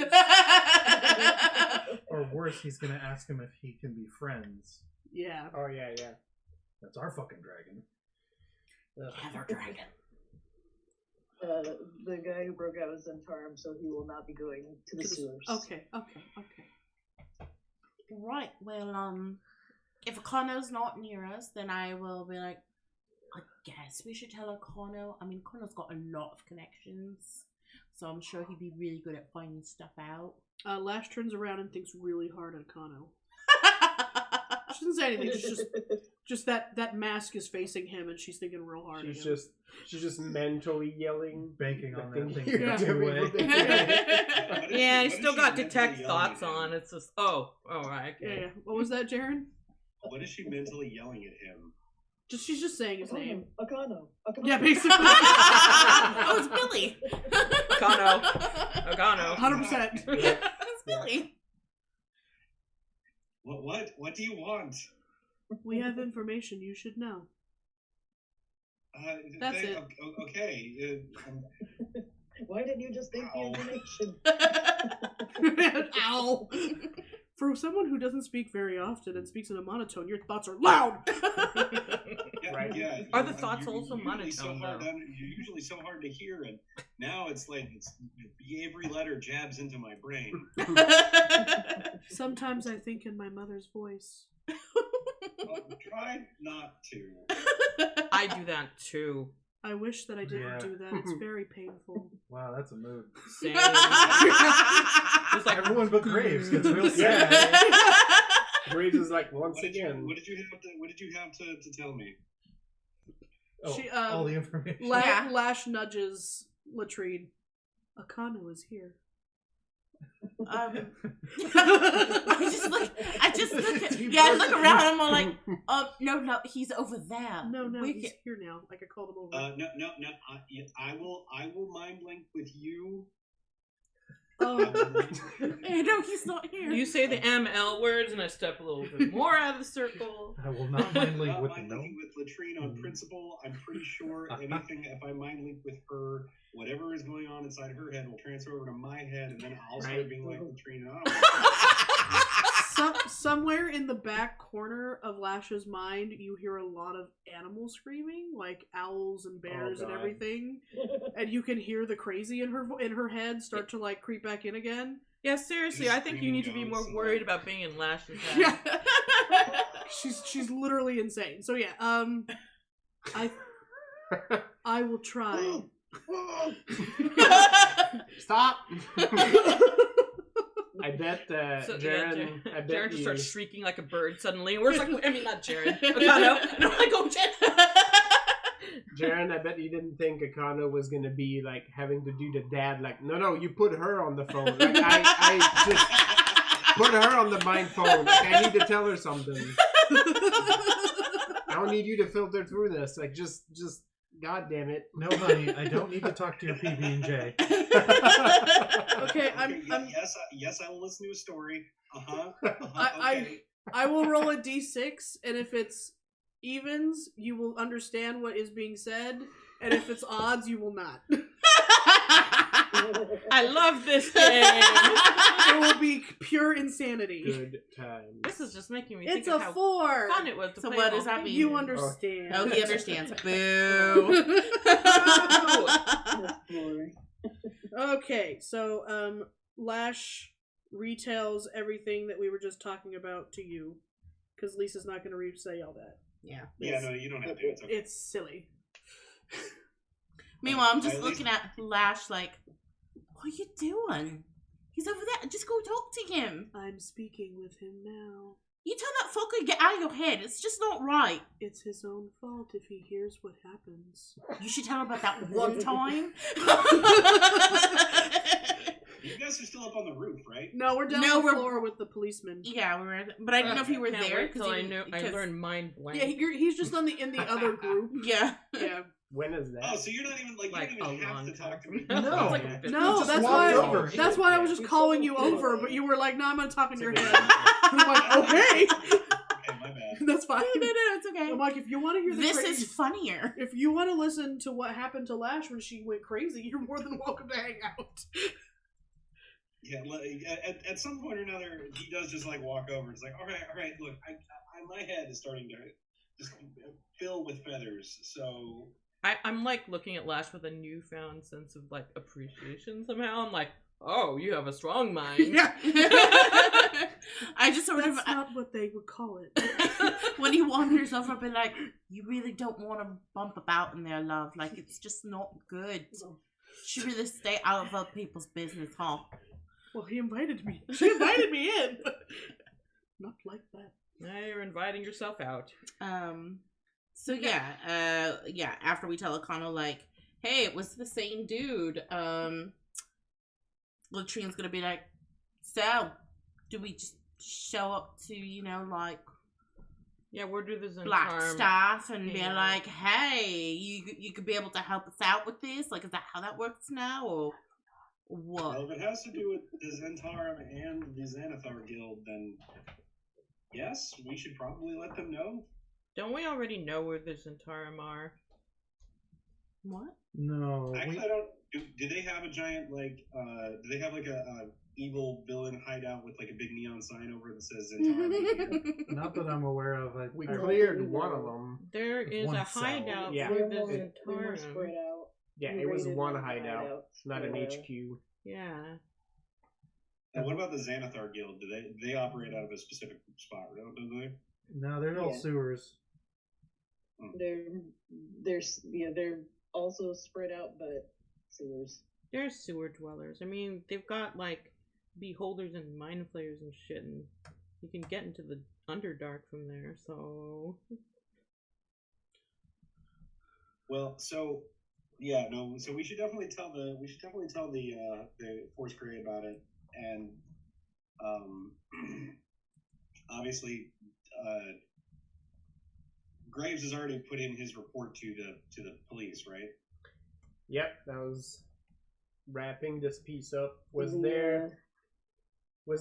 Or worse, he's gonna ask him if he can be friends. Yeah. Oh yeah. That's our fucking dragon. Nether dragon. the guy who broke out was Zentarum, so he will not be going to the sewers. Okay. Right. Well, if Akano's not near us, then I will be like, I guess we should tell Akano. I mean, Akano's got a lot of connections, so I'm sure he'd be really good at finding stuff out. Lash turns around and thinks really hard at Kano. She doesn't say anything. Just that mask is facing him, and she's thinking real hard. She's at him. just mentally yelling, Banking on that thing. Yeah. Yeah, I still got detect thoughts on. It's just, oh, right. Yeah. What was that, Jaren? What is she mentally yelling at him? She's just saying his name. Akano. Yeah, basically. Oh, it's Billy. Akano. 100%. It's Billy. What do you want? We have information you should know. That's it. Okay. Why didn't you just take the information? Ow! For someone who doesn't speak very often and speaks in a monotone, your thoughts are loud! Right. Yeah. Are the thoughts also usually monotone, though? You're usually so hard to hear, and now it's like every letter jabs into my brain. Sometimes I think in my mother's voice. Well, try not to. I do that too. I wish that I didn't Yeah. do that. It's very painful. Wow, that's a mood. Same. It's like Everyone but Graves gets real Yeah. sad. Graves is like, once What did again. you have to tell me? Oh, She, all the information. Yeah. Lash nudges Latrine. Akano is here. I just look at, I look around and I'm all like, no, he's over there. No, We he's can- here now. Like I called him over. No. I will mind link with you. Oh, No, he's not here. You say the ML words, and I step a little bit more out of the circle. I will not mind link Not with the mind no. linking with Latrine on principle. I'm pretty sure anything, if I mind link with her, whatever is going on inside her head will transfer over to my head, and then I'll start Right. being like Latrine. And I don't somewhere in the back corner of Lash's mind, you hear a lot of animals screaming, like owls and bears and God. everything, and you can hear the crazy in her head start to like creep back in again. Yeah, seriously, I think you need to be more worried about being in Lash's head. Yeah, she's literally insane. So yeah, I will try. Stop! I bet So, Jaren. I bet Jaren just you. starts shrieking like a bird suddenly. We're just like, I mean, not Jaren. Akano. And I'm like, oh, Jaren. Jaren, I bet you didn't think Akano was gonna be like having to do the dad. Like, no, you put her on the phone. Like, I just put her on the mind phone. Like, I need to tell her something. I don't need you to filter through this. Like, just, God damn it. No, honey, I don't need to talk to your PB&J. Okay, yes, I will listen to a story. I will roll a d6, and if it's evens, you will understand what is being said, and if it's odds, you will not. I love this game. It will be pure insanity. Good times. This is just making me It's think of a how 4. fun it was to So play what all does that game. mean? You understand. Oh, he understands. Boo. Okay, so Lash retells everything that we were just talking about to you, because Lisa's not going to re-say all that. Yeah. Yeah, no, you don't have to. It's okay. It's silly. Meanwhile, I'm just At least- looking at Lash like, what are you doing? He's over there. Just go talk to him. I'm speaking with him now. You tell that fucker to get out of your head. It's just not right. It's his own fault if he hears what happens. You should tell him about that one time. You guys are still up on the roof, right? No, we're down No, on the we're- floor with the policeman. Yeah, but I didn't know if you were Can't there wait till I because learned mind blank. Yeah, he's just in the other group. Yeah. Yeah. When is that? Oh, so you're not even like Like you don't a even have long to time talk to from me. now. No. It's like a 50 No, just that's walked why. over. That's why I was just calling you over, but you were like, "No, I'm gonna talk in your head." I'm like, "Okay, Okay, my bad. that's fine." No, it's okay. I'm like, if you want to hear the This crazy, is funnier. if you want to listen to what happened to Lash when she went crazy, you're more than welcome to hang out. Yeah, at some point or another, he does just like walk over. It's like, all right, look, my head is starting to just fill with feathers. So I'm like looking at Lash with a newfound sense of like appreciation somehow. I'm like, oh, you have a strong mind. I just sort That's of not what they would call it. when he wanders over, I'll be like, you really don't want to bump about in there, love. Like, it's just not good. Should really stay out of other people's business, huh? Well, he invited me. She invited me in, but not like that. Now you're inviting yourself out. So yeah, after we tell Akano, like, hey, it was the same dude, Latrine's gonna be like, so, do we just show up to, you know, like, Yeah, we'll do this in black charm. staff and be Yeah. like, hey, you could be able to help us out with this? Like, is that how that works now, or what? Well, if it has to do with the Zentarum and the Xanathar Guild, then yes, we should probably let them know. Don't we already know where the Zentarum are? What? No. Actually, I don't. Do they have a giant do they have like a evil villain hideout with like a big neon sign over it that says Zentarum? Not that I'm aware of. We I cleared one of them. There is One a cell. hideout Yeah. for We the almost- we were spread Zentarum. out. Yeah, We it was raided one the hideout, hideouts, not an but, HQ. Yeah. And what about the Xanathar Guild? Do they operate out of a specific spot, don't they? No, they're all Yeah. sewers. They're also spread out, but sewers. They're sewer dwellers. I mean, they've got like beholders and mind flayers and shit, and you can get into the Underdark from there. So Well, so yeah, no. So we should definitely tell the Force Grey about it, and obviously, Graves has already put in his report to the police, right? Yep, that was wrapping this piece up. Was The,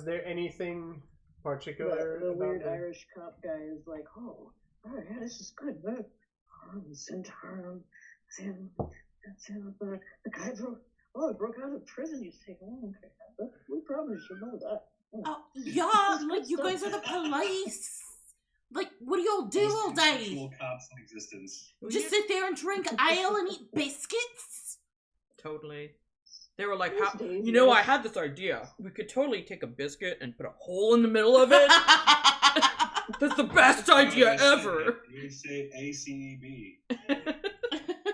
there anything particular the about weird the... Irish cop guy is like, oh yeah, this is good, man. Zentarum, the guy broke out of prison. You say, oh, okay, we probably should know that. Oh, yeah, like, you guys are the police. Like, what do y'all do all day? Actual cops in existence. Just sit there and drink ale and eat biscuits? totally. They were like, Those how, days, you know, yeah. I had this idea. We could totally take a biscuit and put a hole in the middle of it. That's the best idea ever. You say ACEB.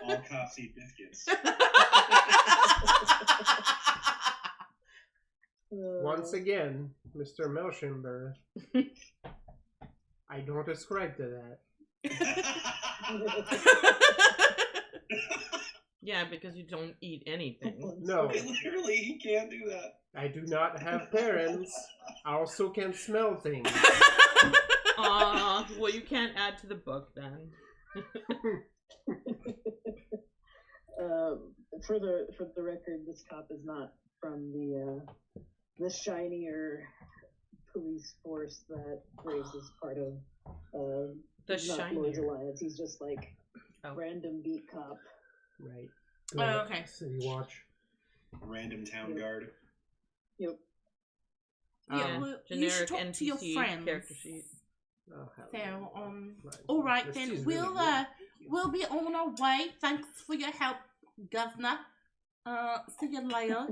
All cops eat biscuits. Once again, Mr. Melshimber, I don't ascribe to that. Yeah, because you don't eat anything. No, Literally, he can't do that. I do not have parents. I also can smell things. Aw, well, you can't add to the book then. For the record, this cop is not from the shinier police force that Graves is part of. The he's not Lord's shinier. Alliance. He's just like Oh. random beat cop. Right. Oh, okay. City Watch. Random town guard. Yep. Yeah, Um, well, you should generic talk to your NPC friends. character sheet. Oh, So, hello. Right. all right This then, is we'll really good. we'll be on our way. Thanks for your help, Governor. See you later.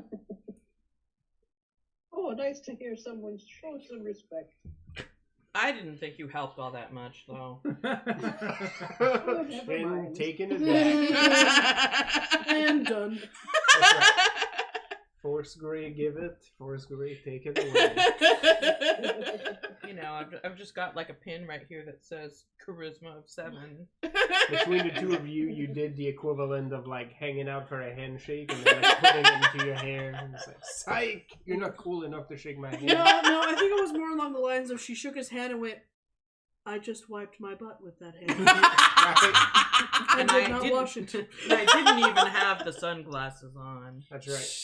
Oh, nice to hear someone show some respect. I didn't think you helped all that much, though. Never And mind. taking it back. And done. That's right. Force Grey give it, Force Grey take it away. You know, I've just got like a pin right here that says charisma of 7. Between the two of you, you did the equivalent of like hanging out for a handshake and then like putting it into your hair. And it's like, psych! You're not cool enough to shake my hand. No, I think it was more along the lines of she shook his hand and went, I just wiped my butt with that hand. Right. I And did I not didn't- wash it. And I didn't even have the sunglasses on. That's right.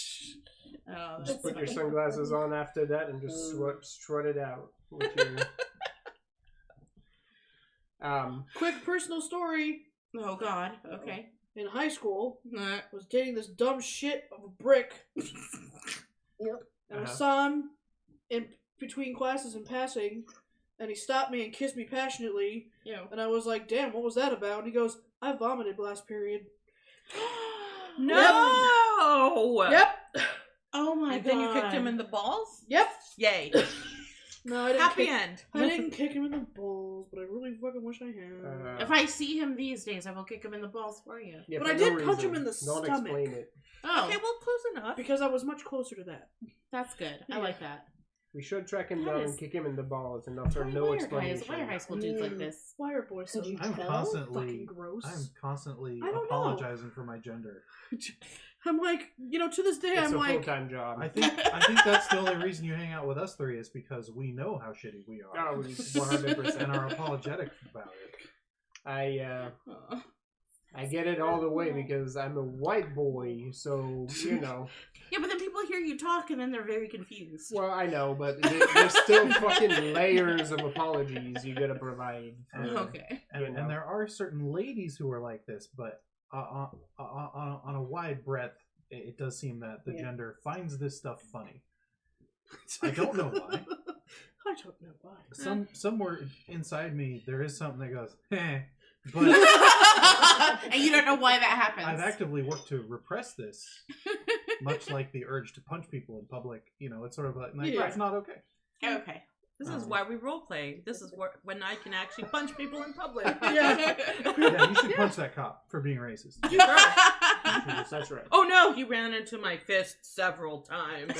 Oh, Just that's put your funny. sunglasses on after that and just strut it out with your. Quick personal story. Oh God. Okay. In high school, Uh, I was dating this dumb shit of a brick. Yep. And I Uh-huh. saw him in between classes and passing, and he stopped me and kissed me passionately. Ew. And I was like, damn, what was that about? And he goes, I vomited last period. No. Yep. Oh my And god. then you kicked him in the balls? Yep. Yay. No, I didn't Happy kick, end. I didn't kick him in the balls, but I really fucking wish I had. If I see him these days, I will kick him in the balls for you. Yeah, But for I no did punch him reason. in the Don't stomach. explain it. Oh, Okay, well, close enough. Because I was much closer to that. that's good. I Yeah. like that. We should track him That down is- and kick him in the balls and offer Why no are explanation. Why are high school dudes like this? Why are boys so Could you I'm tell? constantly fucking gross? I'm constantly I don't know. apologizing for my gender. I'm like, to this day, It's I'm a like, full-time job. I think that's the only reason you hang out with us three is because we know how shitty we are. Oh, 100%. And are apologetic about it. I get it all the way because I'm a white boy, so Yeah, but then people hear you talk and then they're very confused. Well, I know, but there's still fucking layers of apologies you gotta provide. Okay. And there are certain ladies who are like this, but on a wide breadth, it does seem that the Yeah. gender finds this stuff funny. I don't know why. I don't know why. Somewhere inside me, there is something that goes, eh. But And you don't know why that happens. I've actively worked to repress this, much like the urge to punch people in public. It's sort of like Yeah. it's not okay. Okay. This is why we roleplay. This is when I can actually punch people in public. Yeah. Yeah, you should punch that cop for being racist. That's right. Oh no, he ran into my fist several times.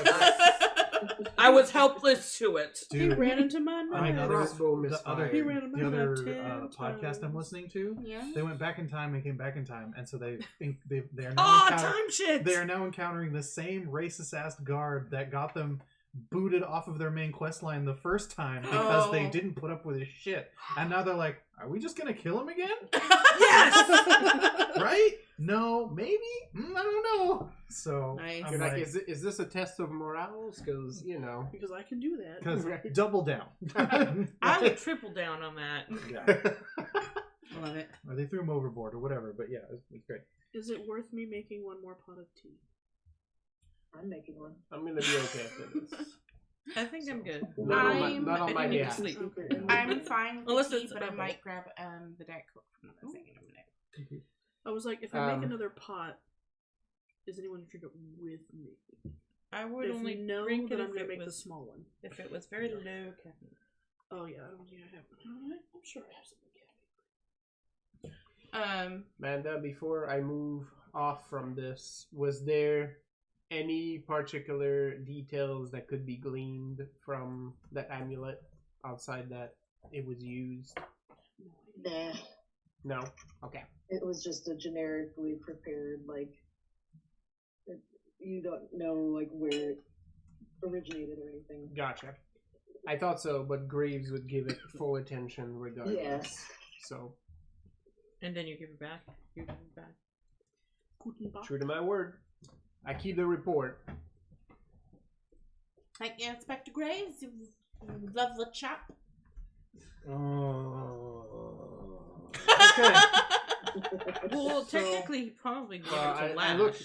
I was helpless to it. He Dude, ran into my I know nose. Crossbow the misfired. other, He ran him the other about 10 podcast I'm times. listening to, Yeah. they went back in time and came back in time, and so they are now Oh, encounter- time shit! they are now encountering the same racist ass guard that got them booted off of their main quest line the first time because they Oh. didn't put up with his shit, and now they're like, "Are we just gonna kill him again?" Yes! Right? No, maybe. I don't know. So Nice. I'm You're like, like, is this a test of morals? Because Because I can do that. because Right. double down. I would triple down on that. Yeah. I love it. Or they threw him overboard or whatever. But yeah, it's great. Is it worth me making one more pot of tea? I'm making one. I'm gonna be okay for this. I think I'm good. Not on my, I'm- not on I my do need to behalf. sleep. Okay. I'm fine with Unless the tea, it's but I herbal. might grab the Diet Coke from the thing in a minute. I was like, if I make Um, another pot, is anyone to drink it with me? I would If only you know drink it that I'm if gonna it make the was small one. if it was very low caffeine. Oh yeah, I don't think I have. I'm sure I have something. Amanda, before I move off from this, was there any particular details that could be gleaned from the amulet outside that it was used? Nah, No? Okay. it was just a generically prepared, you don't know, where it originated or anything. Gotcha. I thought so, but Graves would give it full attention regardless. Yes. So, And then you give it back. You give it back. Guten Tag. true to my word, I keep the report. Thank you, Inspector Graves. You lovely chap. Oh. Well, So- technically, he probably gave Well, it to I Lash. look.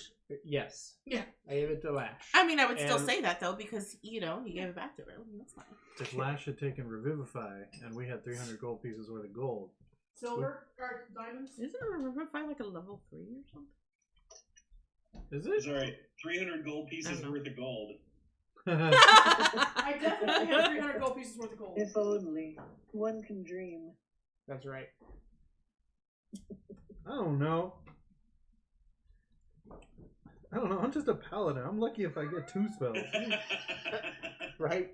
Yes. Yeah. I gave it to Lash. I mean, I would still And- say that though because you gave it back to her. That's fine. If Lash had taken Revivify and we had 300 gold pieces worth of gold, Silver or diamonds? Isn't a Revivify like a level 3 or something? is it? Sorry, 300 gold pieces know. worth of gold. I definitely have 300 gold pieces worth of gold. If only. One can dream. That's right. I don't know. I'm just a paladin. I'm lucky if I get 2 spells. Right?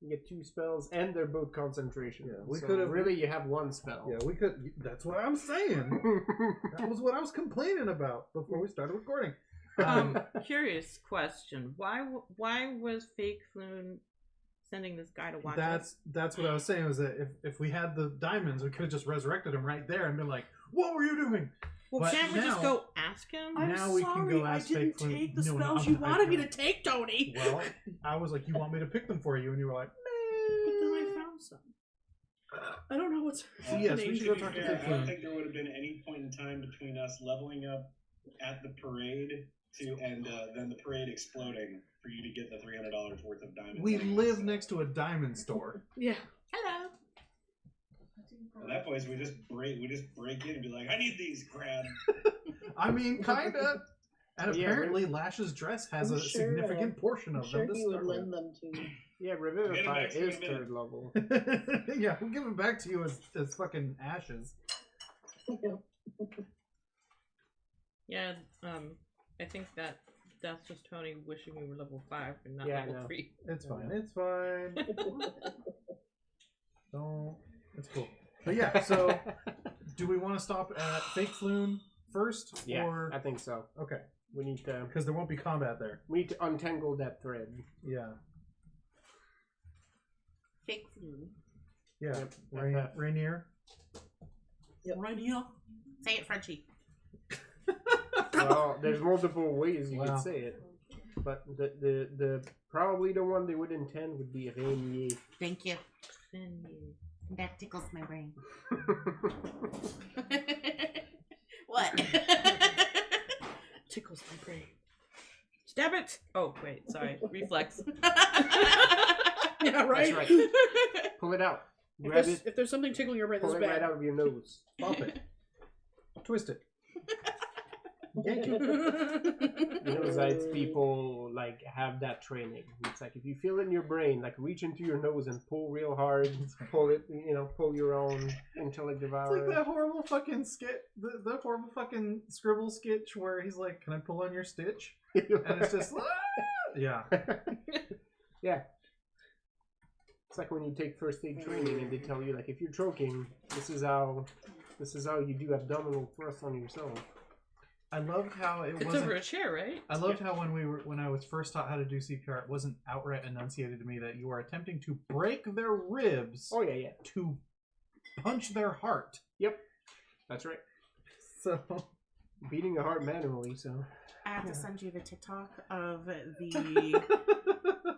You get 2 spells, and they're both concentration. Yeah, we so could've- really you have 1 spell. Yeah, we could. That's what I'm saying. That was what I was complaining about before we started recording. Curious question. Why was Fake Floon sending this guy to watch us? That's what I was saying. Was that if we had the diamonds, we could have just resurrected him right there and been like, "What were you doing?" Well, but can't we just now- go ask him? I'm Now we can sorry, go ask I didn't Fake Flint- take the No, no, spells I'm- you wanted me I- to take, Tony. Well, I was like, "You want me to pick them for you?" And you were like, But then I found some. I don't know what's So yes, happening. we should go talk to fair, Fake I don't Flint. think there would have been any point in time between us leveling up at the parade and then the parade exploding for you to get the $300 worth of diamonds. "We anyway, live so next to a diamond store." Yeah. Hello. At that point, we just break in and be like, "I need these, crab." I mean, kinda. And Yeah, apparently, Lash's dress has I'm a sure, significant portion I'm of sure them to he would start with. lend them to you. Yeah, Revivify back to you in is a minute. third level. Yeah, we'll give them back to you as fucking ashes. Yeah, I think that's just Tony wishing we were level 5 and not Yeah, I level know. 3. It's fine. It's fine. Don't. It's cool. But yeah, so do we want to stop at Fake Floon first? Yeah, Or I think so. okay, We need to because there won't be combat there. untangle that thread. Yeah. Fake flu. Yeah. Yep, Rainier. Right here. Say it, Frenchie. Well, there's multiple ways you Wow. could say it, but the probably the one they would intend would be Rainier. Thank you. That tickles my brain. What? Tickles my brain. Stab it! Oh, wait, sorry. Reflex. Yeah, right. That's right. Pull it out. If Grab there's, it. if there's something tickling your brain, Pull that's it right bad. out of your nose. Pop it. Twist it. Yank it. You know, Zaids people like have that training. It's like if you feel it in your brain, like reach into your nose and pull real hard, pull it, pull your own until it It's devours. like that horrible fucking skit, the horrible fucking scribble sketch where he's like, "Can I pull on your stitch?" And it's just, yeah. Yeah. It's like when you take first aid training and they tell you like if you're choking, this is how you do abdominal thrust on yourself. I loved how it It's wasn't. over a chair, right? I loved how when I was first taught how to do CPR, it wasn't outright enunciated to me that you are attempting to break their ribs Oh yeah. to punch their heart. Yep. That's right. So Beating a heart manually, so I have to send you the TikTok of the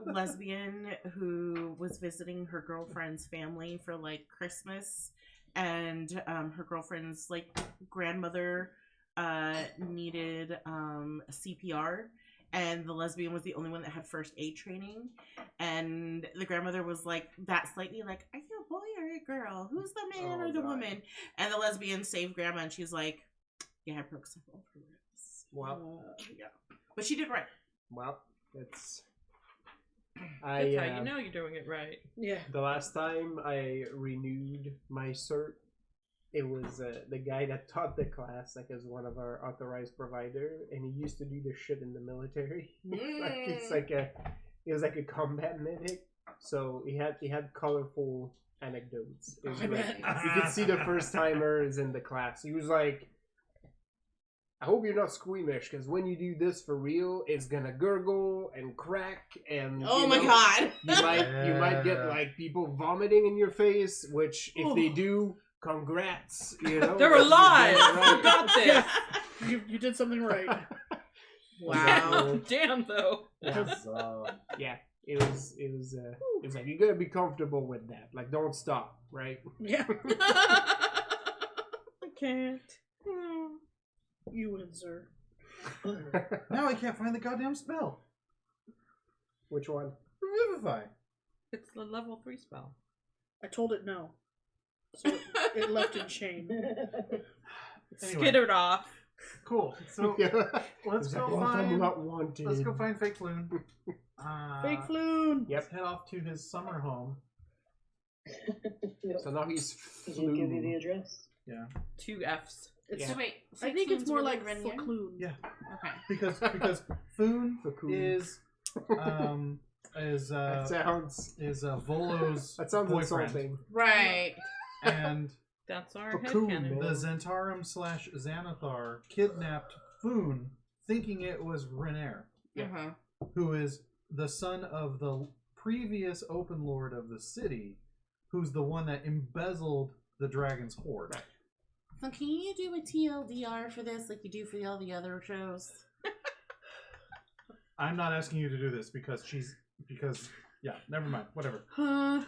lesbian who was visiting her girlfriend's family for like Christmas, and her girlfriend's like grandmother needed CPR, and the lesbian was the only one that had first aid training, and the grandmother was like that slightly like, are you a boy or a girl? Who's the man Oh, or the God. woman? And the lesbian saved grandma, and she's like, yeah, I broke several of her ribs. wow. Yeah, but she did right. Wow. That's That's how you know you're doing it right. Yeah. the last time I renewed my cert, it was the guy that taught the class, like as one of our authorized provider, and he used to do this shit in the military. He was like a combat medic, so he had colorful anecdotes. It was I bet. you could see the first timers in the class. He was like, I hope you're not squeamish, because when you do this for real, it's gonna gurgle and crack, and Oh you my know, god. you might get like people vomiting in your face, which if they Oh. do, congrats. You know, They're alive! Right. You got this! You did something right. Wow. Damn, though. Yeah, it was like you gotta be comfortable with that. Like, don't stop, right? Yeah. I can't. You win, sir. now I can't find the goddamn spell. Which one? Revivify. It's the level 3 spell. I told it no. So it left in shame. Anyway. Skittered off. Cool. So let's It's go like, "Oh, I'm find. not wanted." Let's go find Fake Floon. Fake Floon! Let's head off to his summer home. So now he's Did you give you the flew. address? Yeah, 2 F's. It's, Yeah. So wait, I think it's more like Renier? Floon. yeah. Okay. Because Foon Fakoon. is That sounds Volo's boyfriend, insulting. Right. and That's our Cocoon, headcanon. the Zentarum / Xanathar kidnapped Foon, thinking it was Renair, Uh-huh. who is the son of the previous Open Lord of the city, who's the one that embezzled the Dragon's Hoard. Right. So can you do a TLDR for this like you do for all the other shows? I'm not asking you to do this because yeah, never mind, whatever.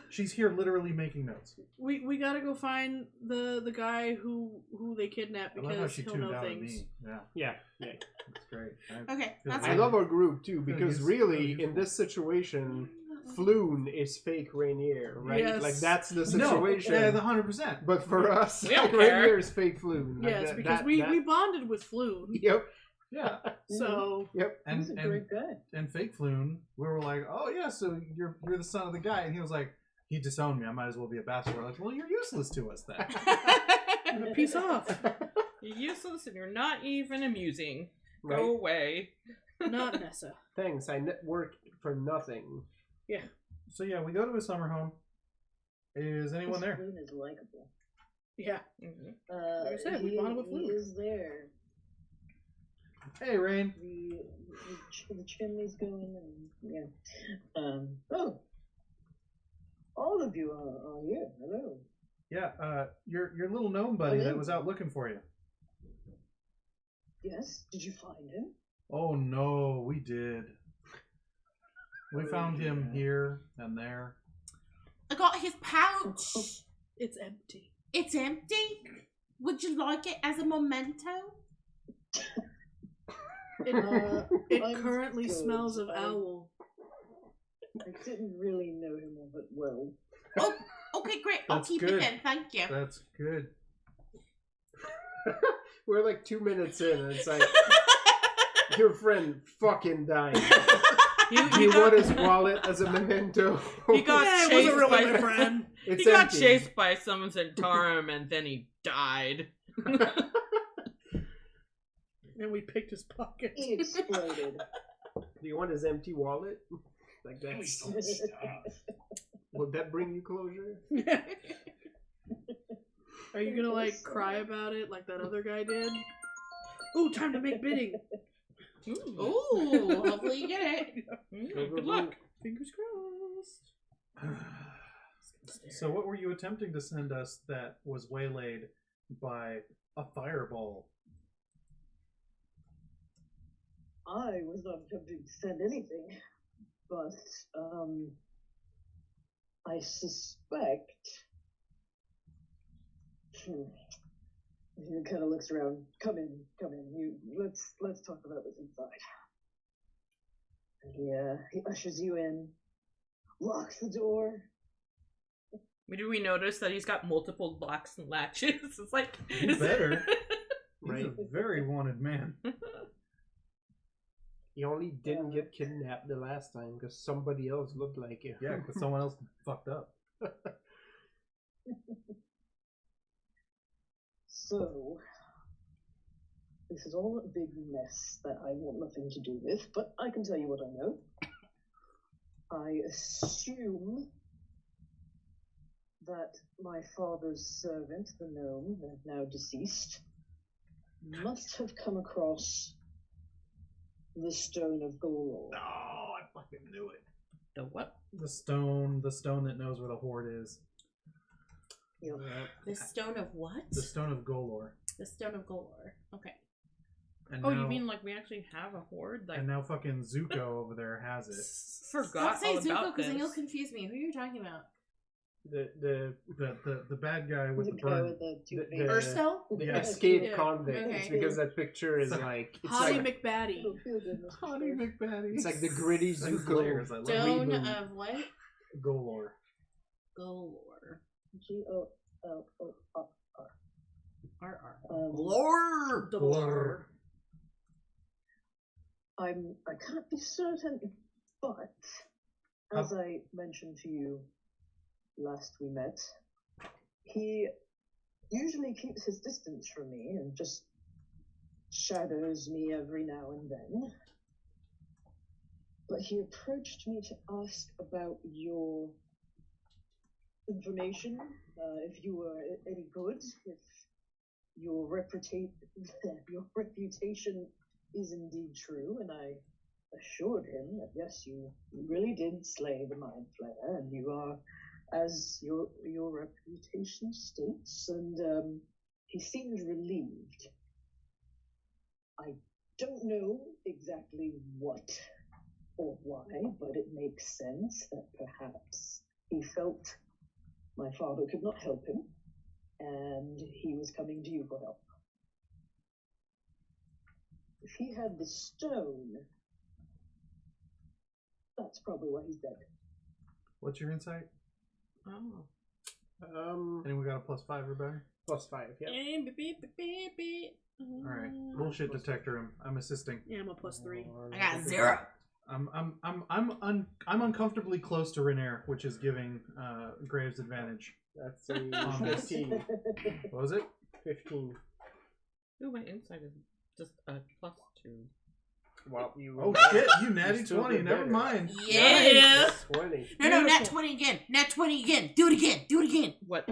She's here literally making notes. We gotta go find the guy who they kidnapped I love how because she he'll tuned know out at things. me. Yeah, Yeah. that's great. Okay, Feel that's I good. love our group too because Feel really useful. in this situation, Floon is fake Rainier, right? Yes. Like that's the No, situation. yeah, 100%. But for us, We don't like, care. Rainier is fake Floon. Like, Yes, that- because that- we that- bonded with Floon. Yep. Yeah. So Yep. And He's a great guy. and Fake Floon, we were like, oh yeah, so you're the son of the guy, and he was like, he disowned me. I might as well be a bastard. We're like, well, you're useless to us then. peace off. You're useless and you're not even amusing. Right? Go away. Not Nessa. Thanks. I work for nothing. So yeah, we go to his summer home. Is anyone there? Floon is likable. Yeah. Mhm. Like I said, we bonded with he Floon. is there. Hey, Rain. The chimney's going, and yeah. Oh, all of you are here. Hello. Yeah, your little gnome buddy Hello. that was out looking for you. Yes. Did you find him? Oh no, we did. We found him here and there. I got his pouch. It's empty. It's empty. Would you like it as a memento? It I'm currently good. smells of I- owl. I didn't really know him all that well. Oh, okay, great. I'll That's keep good. it then. Thank you. That's good. We're like 2 minutes in, and it's like your friend fucking died. He want his wallet as a memento. He got Yeah, it chased wasn't really by my friend. It's he got empty. chased by some Zentarum and then he died. And we picked his pocket. He exploded. Do you want his empty wallet? Like that? Would that bring you closure? Are you gonna like cry about it like that other guy did? Ooh, time to make bidding. Ooh, hopefully you get it. Good luck. Fingers crossed. So what were you attempting to send us that was waylaid by a fireball? I was not attempting to send anything, but I suspect. He kind of looks around. Come in. You let's talk about this inside. And he ushers you in, locks the door. Do we notice that he's got multiple locks and latches? It's like You better. He's Right. a very wanted man. He only didn't get kidnapped the last time because somebody else looked like him. Yeah, because someone else fucked up. So, this is all a big mess that I want nothing to do with, but I can tell you what I know. I assume that my father's servant, the gnome, now deceased, must have come across the Stone of Golor. No, I fucking knew it. The what? The stone that knows where the hoard is. Yep. The stone of what? The stone of Golor. The stone of Golor. Okay. And Oh, now, you mean like we actually have a horde? Like and now fucking Zuko over there has it. forgot Don't say all Zuko about because then this. you'll confuse me. Who are you talking about? The bad guy with the The guy burn. with the two the- faces. Ursel? The Yeah. escaped Yeah. convict. Okay. It's because that picture is like it's Hottie like McBatty. Oh, feel good, Mr. Honey Sheriff. McBatty. it's like the gritty That's Zuko. hilarious. I love it. Stone reboot. of what? Golor. Golor. Golor. R. Lord! Golor. I can't be certain, but as I mentioned to you last we met, he usually keeps his distance from me and just shadows me every now and then. But he approached me to ask about your information, if you were any good, if your reputation is indeed true, and I assured him that yes, you really did slay the Mind Flayer, and you are, as your reputation states, and he seemed relieved. I don't know exactly what or why, but it makes sense that perhaps he felt my father could not help him, and he was coming to you for help. If he had the stone, that's probably why he's dead. What's your insight? Oh. Anyone got a +5, Rebecca? +5. Yeah. Beep, beep, beep, beep, beep. All right, bullshit detector. I'm assisting. Yeah, I'm a +3. I got 0. I'm uncomfortably close to Renair, which is giving Graves advantage. That's a 15. What was it? 15. Ooh, my insight is just a +2. Well, you. Oh shit! You natty still 20. did Never better. mind. Yeah. 20. No, nat 20 again. Nat 20 again. Do it again. Do it again. What?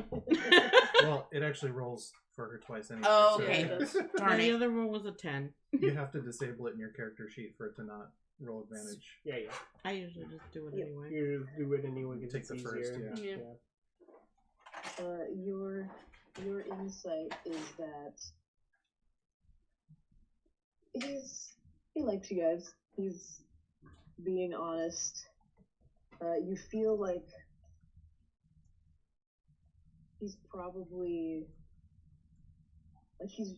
Well, it actually rolls for her twice anyway. Oh, so okay. Yeah, the other one was a 10. you have to disable it in your character sheet for it to not roll advantage. Yeah. I usually just do it Yeah. anyway. You just do it anyway because Take it's the easier. first, yeah. Your insight is that he likes you guys. He's being honest. You feel like he's probably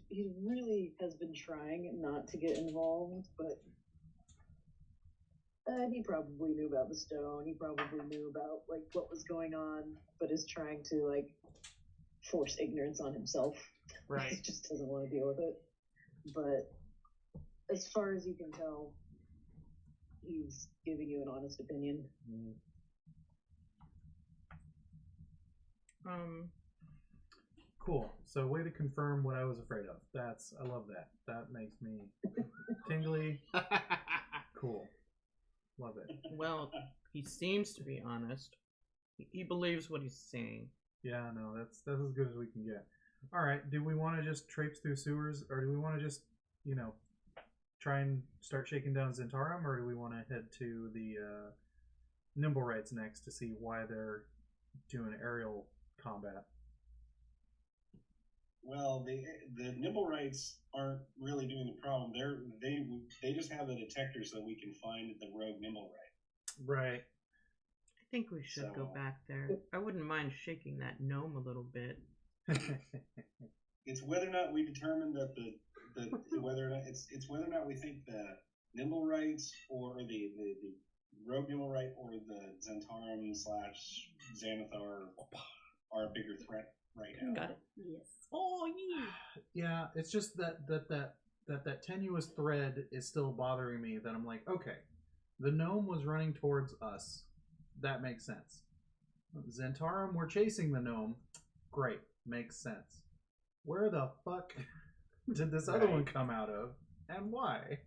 he really has been trying not to get involved, but he probably knew about the stone. He probably knew about like what was going on, but is trying to like force ignorance on himself. He Right. just doesn't want to deal with it. But as far as you can tell, he's giving you an honest opinion. Cool. So, way to confirm what I was afraid of. I love that. That makes me tingly. Cool. Love it. Well, he seems to be honest. He believes what he's saying. Yeah, no, that's as good as we can get. All right. Do we want to just traipse through sewers, or do we want to just, try and start shaking down Zentarum, or do we want to head to the Nimblewrights next to see why they're doing aerial combat? Well, the Nimblewrights aren't really doing the problem. They just have the detector so we can find the rogue Nimblewright. Right. I think we should go So- back there. I wouldn't mind shaking that gnome a little bit. It's whether or not we determine that the whether or not it's whether or not we think the Nimblewrights or the rogue Nimblewright or the Zentarum / Xanathar are a bigger threat right now. Got it. Yes. Oh, yeah. Yeah, it's just that tenuous thread is still bothering me. That I'm like, okay, the gnome was running towards us. That makes sense. Zentarum were chasing the gnome. Great, makes sense. Where the fuck did this other one come out of, and why?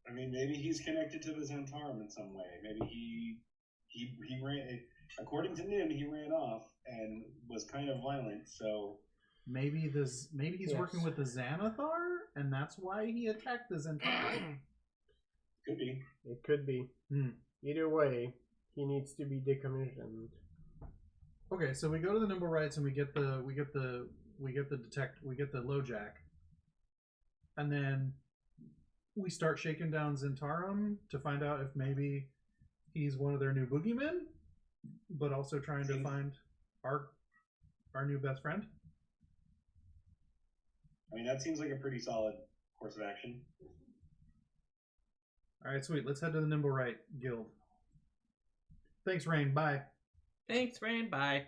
I mean, maybe he's connected to the Zentarum in some way. Maybe he ran. According to Nim, he ran off and was kind of violent. So Maybe he's Yes. working with the Xanathar, and that's why he attacked the Zentarum. could be. It could be. Either way, he needs to be decommissioned. Okay, so we go to the Nimblewrights and we get the LoJack, and then we start shaking down Zentarum to find out if maybe he's one of their new boogeymen, but also trying to find our new best friend. I mean, that seems like a pretty solid course of action. All right, sweet. Let's head to the Nimblewright Guild. Thanks, Rain. Bye. Thanks, Rain. Bye.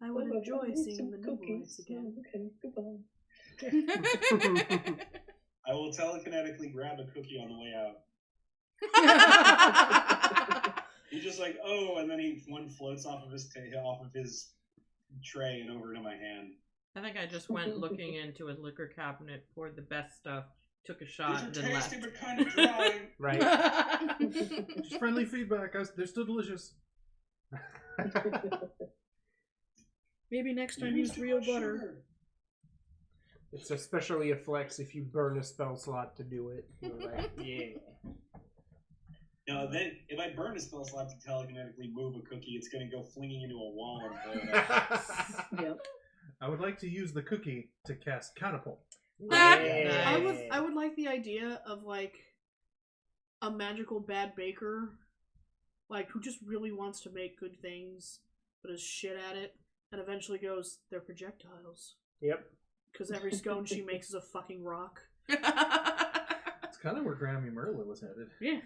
I would Oh, enjoy I need seeing some the cookies. Nimblewrights again. Okay, goodbye. I will telekinetically grab a cookie on the way out. He's just like, oh, and then one floats off of his tray and over into my hand. I think I just went looking into his liquor cabinet, poured the best stuff, took a These shot, are and then left. tasty but kind of dry. Right. Just friendly feedback. They're still delicious. Maybe next time Maybe use it's too real much butter. sugar. It's especially a flex if you burn a spell slot to do it. You're like, yeah. No, then if I burn a spell slot to telekinetically move a cookie, it's going to go flinging into a wall and blow it up. Yep. I would like to use the cookie to cast Catapult. Yeah. I would like the idea of like a magical bad baker, like who just really wants to make good things but is shit at it, and eventually goes, they're projectiles. Yep. Because every scone she makes is a fucking rock. It's kind of where Grammy Merlin was headed. Yeah.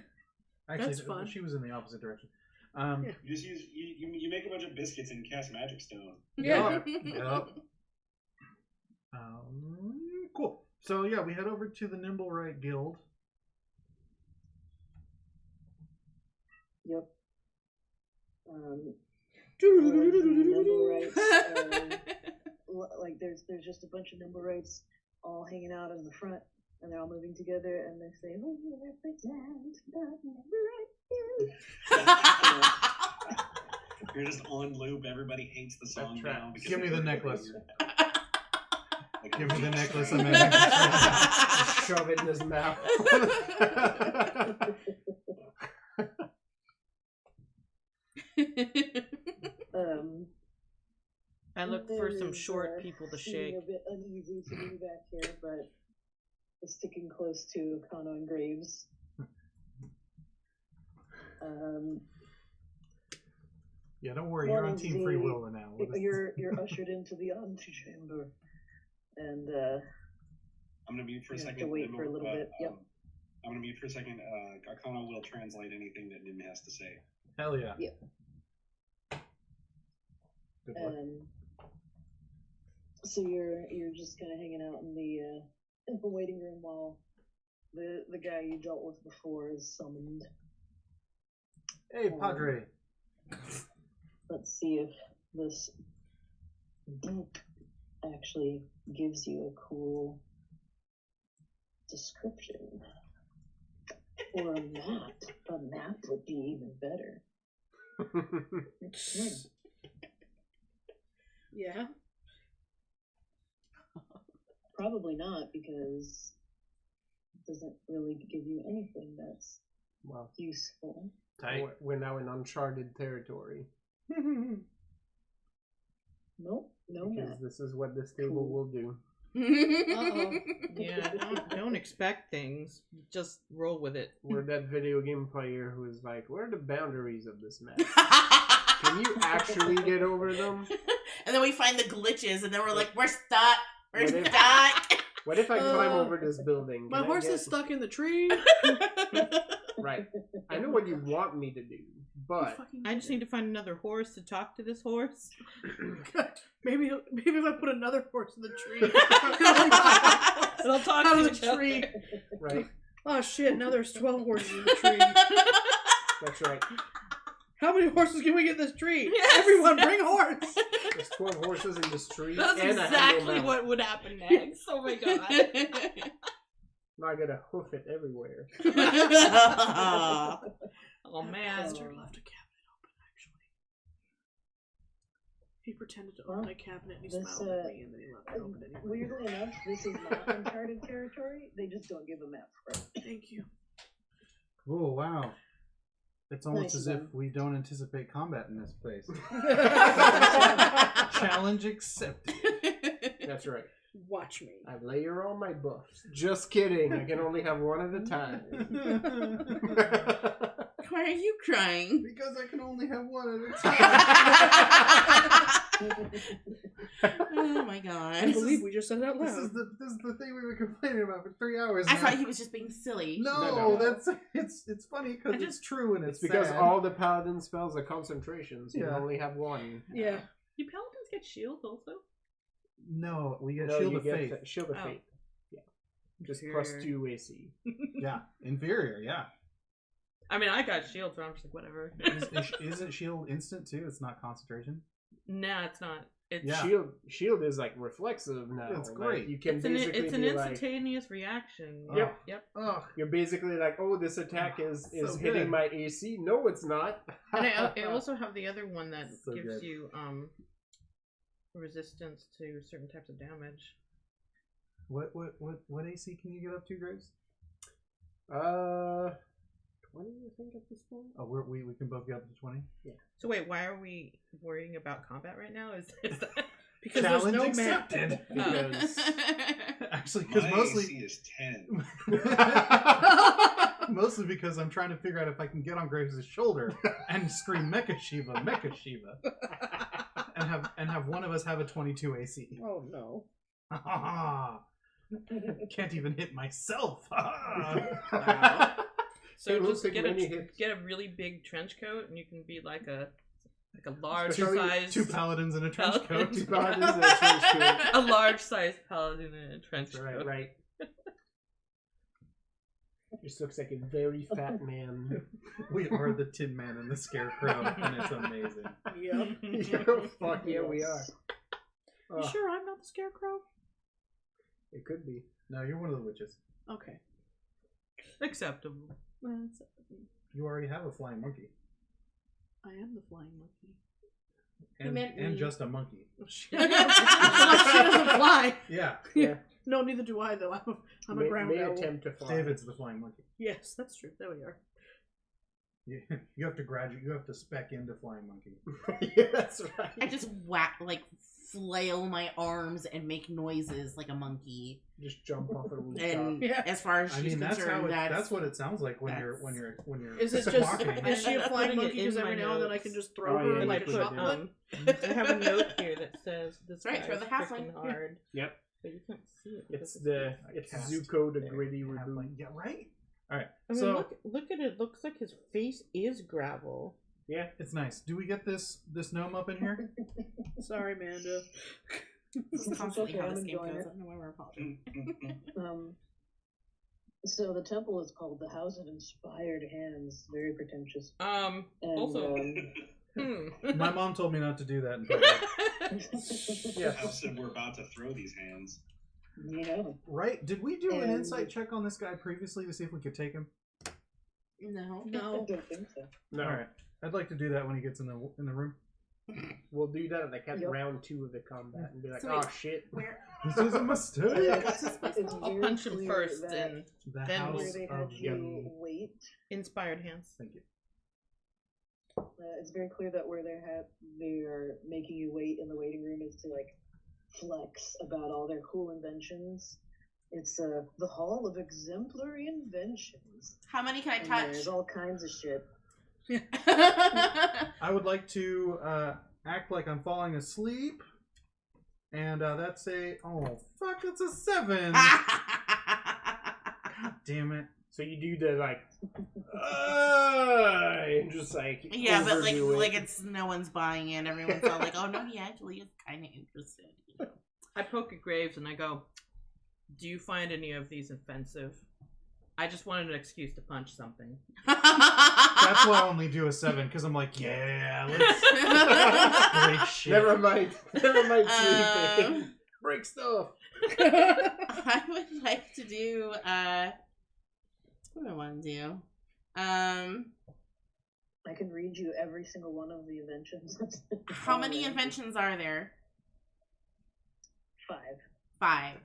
Actually, That's fun. she was in the opposite direction. Yeah. You just use you make a bunch of biscuits and cast magic stone. Yeah. Yep. Cool. So yeah, we head over to the Nimble Right Guild. Yep. Nimblerites, like there's just a bunch of Nimblerites all hanging out in the front, and they're all moving together, and they say, "Oh, yeah, pretend that Nimblerites." You're just on loop. Everybody hates the song That's right. now. Because Give me the necklace. Like, Give me the necklace, and Amanda. Shove it in his mouth. I look for some There's, short people to seeming shake. A bit uneasy to be back here, but is sticking close to Kano and Graves. Yeah, don't worry. You're on One Team of Free the- Will now. You're ushered into the antechamber, and I'm gonna mute for a you have second. to wait and for a little bit. Yep. I'm gonna mute for a second. Akano will translate anything that Nim has to say. Hell yeah. Yep. Good luck. So you're just kind of hanging out in the waiting room while the guy you dealt with before is summoned. Hey, Padre. Let's see if this book actually gives you a cool description. Or a map. A map would be even better. Yeah. Probably not, because it doesn't really give you anything that's Well, useful. Tight. we're now in uncharted territory Nope, no because map. this is what this table will do. Yeah, don't expect things. Just roll with it. We're that video game player who is like, "What are the boundaries of this map? Can you actually get over them? And then we find the glitches, and then we're like, we're stuck. We're What if- stuck. What if I climb over this building? My Can I horse get- is stuck in the tree. Right. I know what you want me to do, but I just need to find another horse to talk to this horse. maybe if I put another horse in the tree. And I'll talk out to of each the other. tree. right. Oh shit! Now there's 12 horses in the tree. That's right. How many horses can we get in this tree? Yes. Everyone, bring a horse. There's 12 horses in this tree That's and a exactly handle what would happen next. Oh my god. Now I gotta hoof it everywhere. Oh man. Lester left a cabinet open, actually. He pretended to open a cabinet and he This, smiled at me and then he left it open anyway. Weirdly enough, this is not uncharted territory. They just don't give a map for it. Thank you. Oh, wow. It's almost Nice as one. if we don't anticipate combat in this place. Challenge accepted. That's right. Watch me. I layer all my buffs. Just kidding. I can only have one at a time. Why are you crying? Because I can only have one at a time. Oh my I god. believe we just said it out This is loud. the thing we've been complaining about for 3 hours I now. thought he was just being silly. No, No. that's it's funny because I it's just- true and It's it's because sad. all the paladin spells are concentrations. You Yeah. only have one. Yeah. Do paladins get shields also? No, we get No, Shield you of get Faith. Shield of Oh. Fate. Yeah. Just Inferior. +2 AC. Yeah, inferior. Yeah, I mean, I got shields, but I'm just like, whatever. isn't Shield instant too? It's not concentration. Nah, it's not. It's Yeah. Shield is like reflexive now. It's Like, great. you can it's an basically it's an be like, instantaneous reaction. Yep. Yep. Oh, you're basically like, oh, this attack is So hitting good. my AC. No, it's not. And I also have the other one that So gives good. you resistance to certain types of damage. what AC can you get up to, Graves? 20, I think, at this point. Oh, we can both get up to 20. So wait, why are we worrying about combat right now? Is that Because Challenge there's no map. accepted. Because Actually, because My mostly AC is 10. mostly because I'm trying to figure out if I can get on Graves' shoulder and scream Mecha Shiva, and have one of us have a 22 AC. Oh no. Can't even hit myself. So It will just take get many hits. a really big trench coat, and you can be like a a large Especially size, Two paladins in a trench coat. Paladins. Two paladins in a trench coat. a large size paladin in a trench coat. Right. Just looks like a very fat man. We are the Tin Man and the Scarecrow, and it's amazing. Yep. Fuck yeah, we are. You sure I'm not the scarecrow? It could be. No, you're one of the witches. Okay. Acceptable. That's- You already have a flying monkey. I am the flying monkey. He meant And me. just a monkey. She doesn't fly. Yeah. Yeah. No, neither do I, though. I'm a ground may owl. attempt to fly. David's the flying monkey. Yes, that's true. There we are. You have to graduate. You have to spec into flying monkey. Yeah, that's right. I just flail my arms and make noises like a monkey. Just jump off a rooftop. And Yeah. as far as I she's mean, that's how concerned, that's what it sounds like when you're Is it just? squawking. Is she a I'm flying putting it monkey? Because in every my now and then I notes. can just throw Oh, her yeah, like you a put shot it put. I have a note here that says this Right, guy's throw the halfling. freaking hard. Yep. But you can't see it. because It's cast Zuko the there. Gritty Halfling. reboot. Yeah, right. All right. I mean, So look at it. Looks like his face is gravel. Yeah. it's nice. Do we get this gnome up in here? Sorry, Amanda. This is constantly Okay, how I'm this game enjoying goes. it. I don't know why we're apologizing. So the temple is called the House of Inspired Hands. Very pretentious. And, Also, My mom told me not to do that in public. Yeah. House said we're about to throw these hands. yeah. Right? Did we do an And- insight check on this guy previously to see if we could take him? No. I No. don't think so. No. All right. I'd like to do that when he gets in the room. We'll do that like at Yep. round 2 of the combat and be like, So oh wait, shit. Where? This is a mistake. What's his place It's called? I'll very punch him clear first that and The Then house where they had of you Yummy. wait. inspired hands. Thank you. It's very clear that where they're making you wait in the waiting room is to like flex about all their cool inventions. It's the Hall of Exemplary Inventions. How many can I And touch? there's all kinds of shit. I would like to act like I'm falling asleep. And that's that's a 7. God damn it. So you do the like, and just like Yeah, but overdo it. like it's no one's buying in. Everyone's all like, "Oh no, he actually is kind of interested." I poke at Graves and I go, "Do you find any of these offensive? I just wanted an excuse to punch something." That's why I only do a 7, because I'm like, yeah, let's break shit. Never mind sleeping. Break stuff. I would like to do. What do I want to do? I can read you every single one of the inventions. How many inventions are there? 5. 5.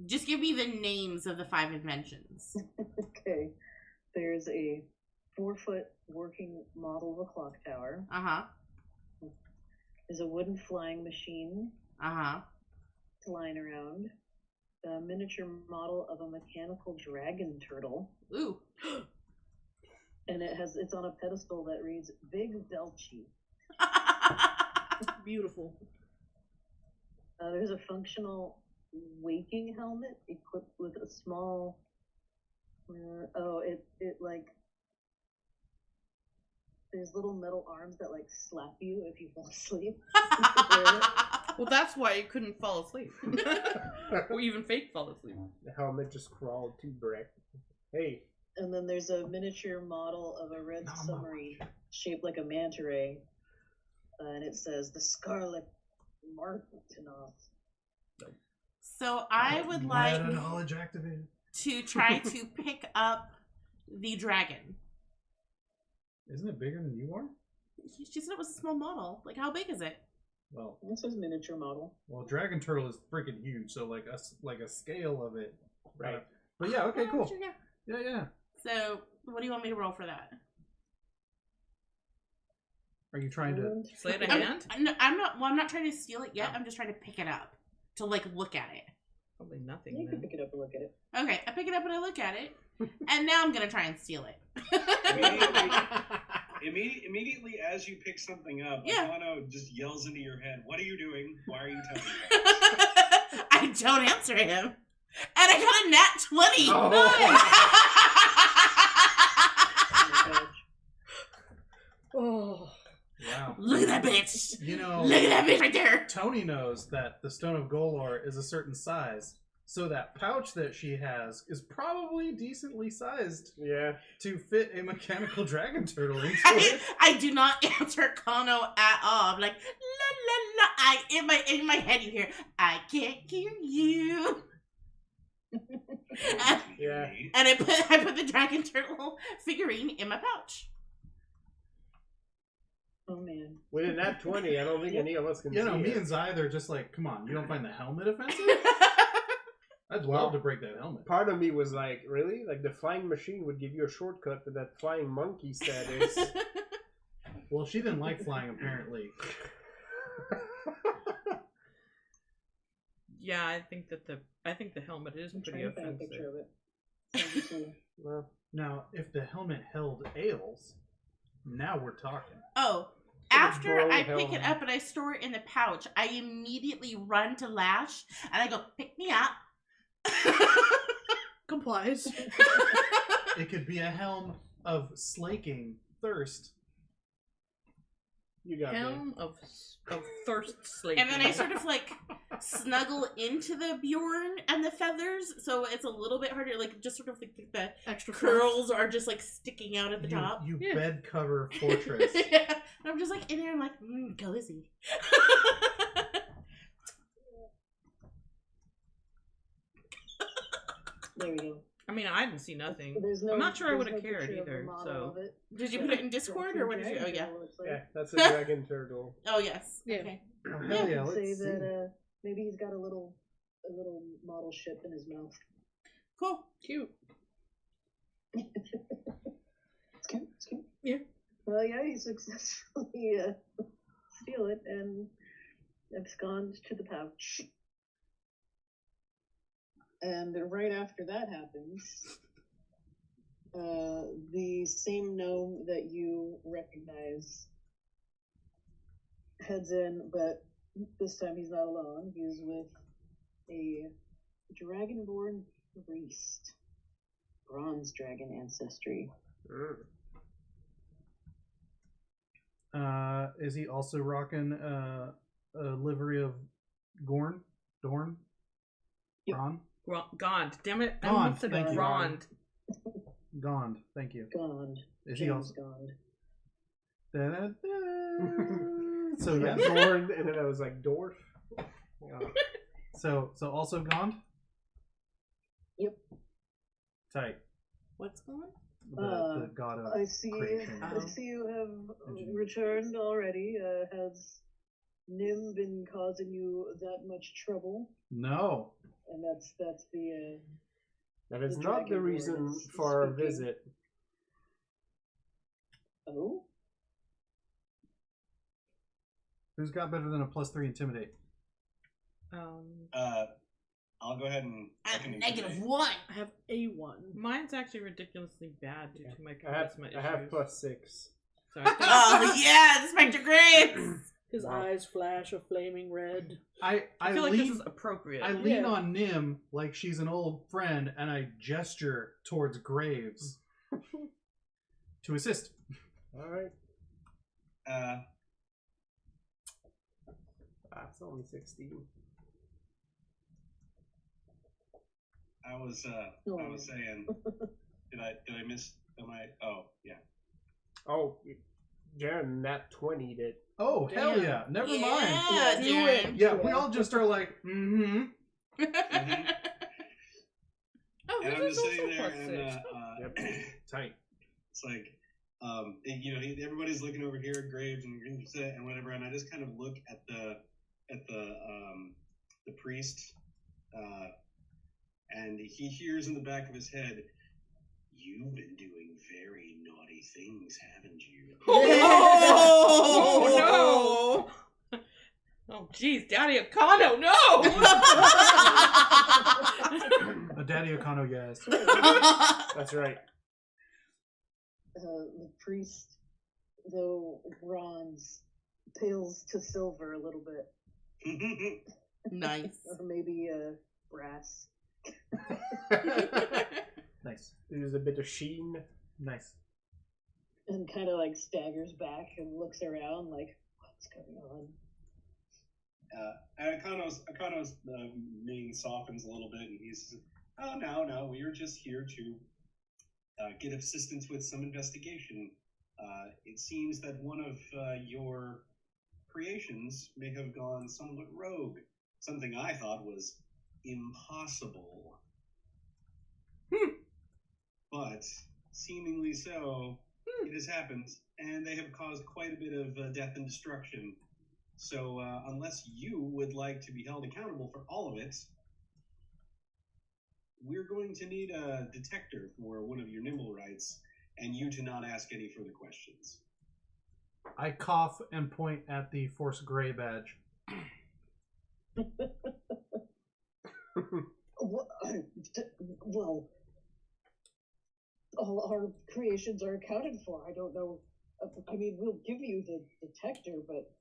Just give me the names of the 5 inventions. Okay. There's a 4-foot working model of a clock tower. Uh huh. There's a wooden flying machine Uh huh. flying around. A miniature model of a mechanical dragon turtle. Ooh. And it's on a pedestal that reads Big Belchy. Beautiful. There's a functional waking helmet equipped with a small. There's little metal arms that like slap you if you fall asleep. Well, that's why you couldn't fall asleep, or even fake fall asleep. The helmet just crawled to Breck. Hey, And then there's a miniature model of a red submarine shaped like a manta ray, and it says the Scarlet Martinoth. So I would Meta like knowledge activated. to try to pick up the dragon. Isn't it bigger than you are? She said it was a small model. Like, how big is it? Well, This is miniature model. dragon turtle is freaking huge, so like a scale of it. right. But yeah, okay, Oh, cool. sure, yeah. Yeah. So, what do you want me to roll for that? Are you trying to? Sleight of hand? I'm not. Well, I'm not trying to steal it yet. I'm just trying to pick it up to like look at it. Probably nothing. You can Then. pick it up and look at it. Okay, I pick it up and I look at it, and now I'm gonna try and steal it. Immediately as you pick something up, Yeah. Alano just yells into your head, "What are you doing? Why are you touching it?" I don't answer him, and I got a nat 20. Oh. Wow. Look at You know, Look at that bitch right there. Tony knows that the Stone of Golor is a certain size, so that pouch that she has is probably decently sized Yeah. to fit a mechanical dragon turtle into it. I do not answer Kano at all. I'm like, la la la. In my head you hear, I can't hear you. and, Yeah. and I put the dragon turtle figurine in my pouch. Oh man. Within that 20, I don't think any of us can You know, see me it. and Zai, they're just like, come on, you don't find the helmet offensive? I'd love to break that helmet. Part of me was like, really? Like, the flying machine would give you a shortcut to that flying monkey status. Well, she didn't like flying, apparently. Yeah, I think the helmet is I'm pretty trying to find a picture offensive. of it. Well, Now, if the helmet held ales, now we're talking. Oh, Sort of after bro I pick it helmet. up and I store it in the pouch, I immediately run to Lash and I go, pick me up. Complies. It could be a helm of slaking thirst. you got me. Helm of thirst slaking. And then I sort of like snuggle into the Bjorn and the feathers, so it's a little bit harder. Like just sort of like the Extra curls are just like sticking out at the You, top. you Yeah. bed cover fortress. Yeah. And I'm just like in there. I'm like, cozy. There we go. I mean, I didn't see nothing. There's no, I'm not sure I there's would have no cared picture of the either. model So of it. Did you put it in Discord or what did you? Oh yeah. Yeah, that's a dragon turtle. Oh yes. Yeah. Okay. Oh, hell yeah, let's Say see. that maybe he's got a little model ship in his mouth. Cool. Cute. It's cute. It's cute. Yeah. Well, yeah, he successfully steal it and abscond to the pouch. And right after that happens, the same gnome that you recognize heads in, but this time he's not alone. He's with a dragonborn priest, bronze dragon ancestry. Mm. Is he also rocking a livery of Gorn? Dorn? Yep. Ron? Gond. Damn it! I Gond, almost said thank you. Grond. Gond, thank you. Gond. Is he James also... Gond. Da-da-da. So yeah. Dorn, and then I was like, Dorf? Yeah. So also Gond? Yep. Tight. What's going on? The god of I see. creation. I see you have Engineer. returned already. Has Nim been causing you that much trouble? No. And that's the. That is The not the dragonborn reason is for our speaking. visit. Oh. Who's got better than a +3 intimidate? I'll go ahead and. I At can -1. I have A1. Mine's actually ridiculously bad due to my I have charisma I have issues. +6. So I think Oh yeah, the Spectre Graves. His Wow. eyes flash a flaming red. I feel like lean, this is appropriate. I lean Yeah. on Nim like she's an old friend, and I gesture towards Graves to assist. Alright. Uh, It's only 16. I was saying, did I miss? Oh yeah. Oh, Jaren, that 20 did. Oh hell Damn. yeah! Never mind. Yeah, Do Jaren. Yeah, we all just are like, mm-hmm. Oh, And I'm this is just also sitting there, +6. and Tight. it's like, everybody's looking over here at Graves and whatever, and I just kind of look at the priest, and he hears in the back of his head, "You've been doing very naughty things, haven't you?" Oh, no! Oh, jeez, Daddy Akano, no! A Daddy Okano, yes. That's right. The priest, though bronze, pales to silver a little bit, Nice. or maybe brass. Nice. There's a bit of sheen. Nice. And kind of like staggers back and looks around like, what what's going on. And Akano's mane softens a little bit, and he says, "Oh, no, we are just here to get assistance with some investigation. It seems that one of your creations may have gone somewhat rogue. Something I thought was impossible. But seemingly so, it has happened, and they have caused quite a bit of death and destruction. So unless you would like to be held accountable for all of it, we're going to need a detector for one of your nimble rights, and you to not ask any further questions." I cough and point at the Force Grey badge. Well, all our creations are accounted for. I don't know. I mean, we'll give you the detector, but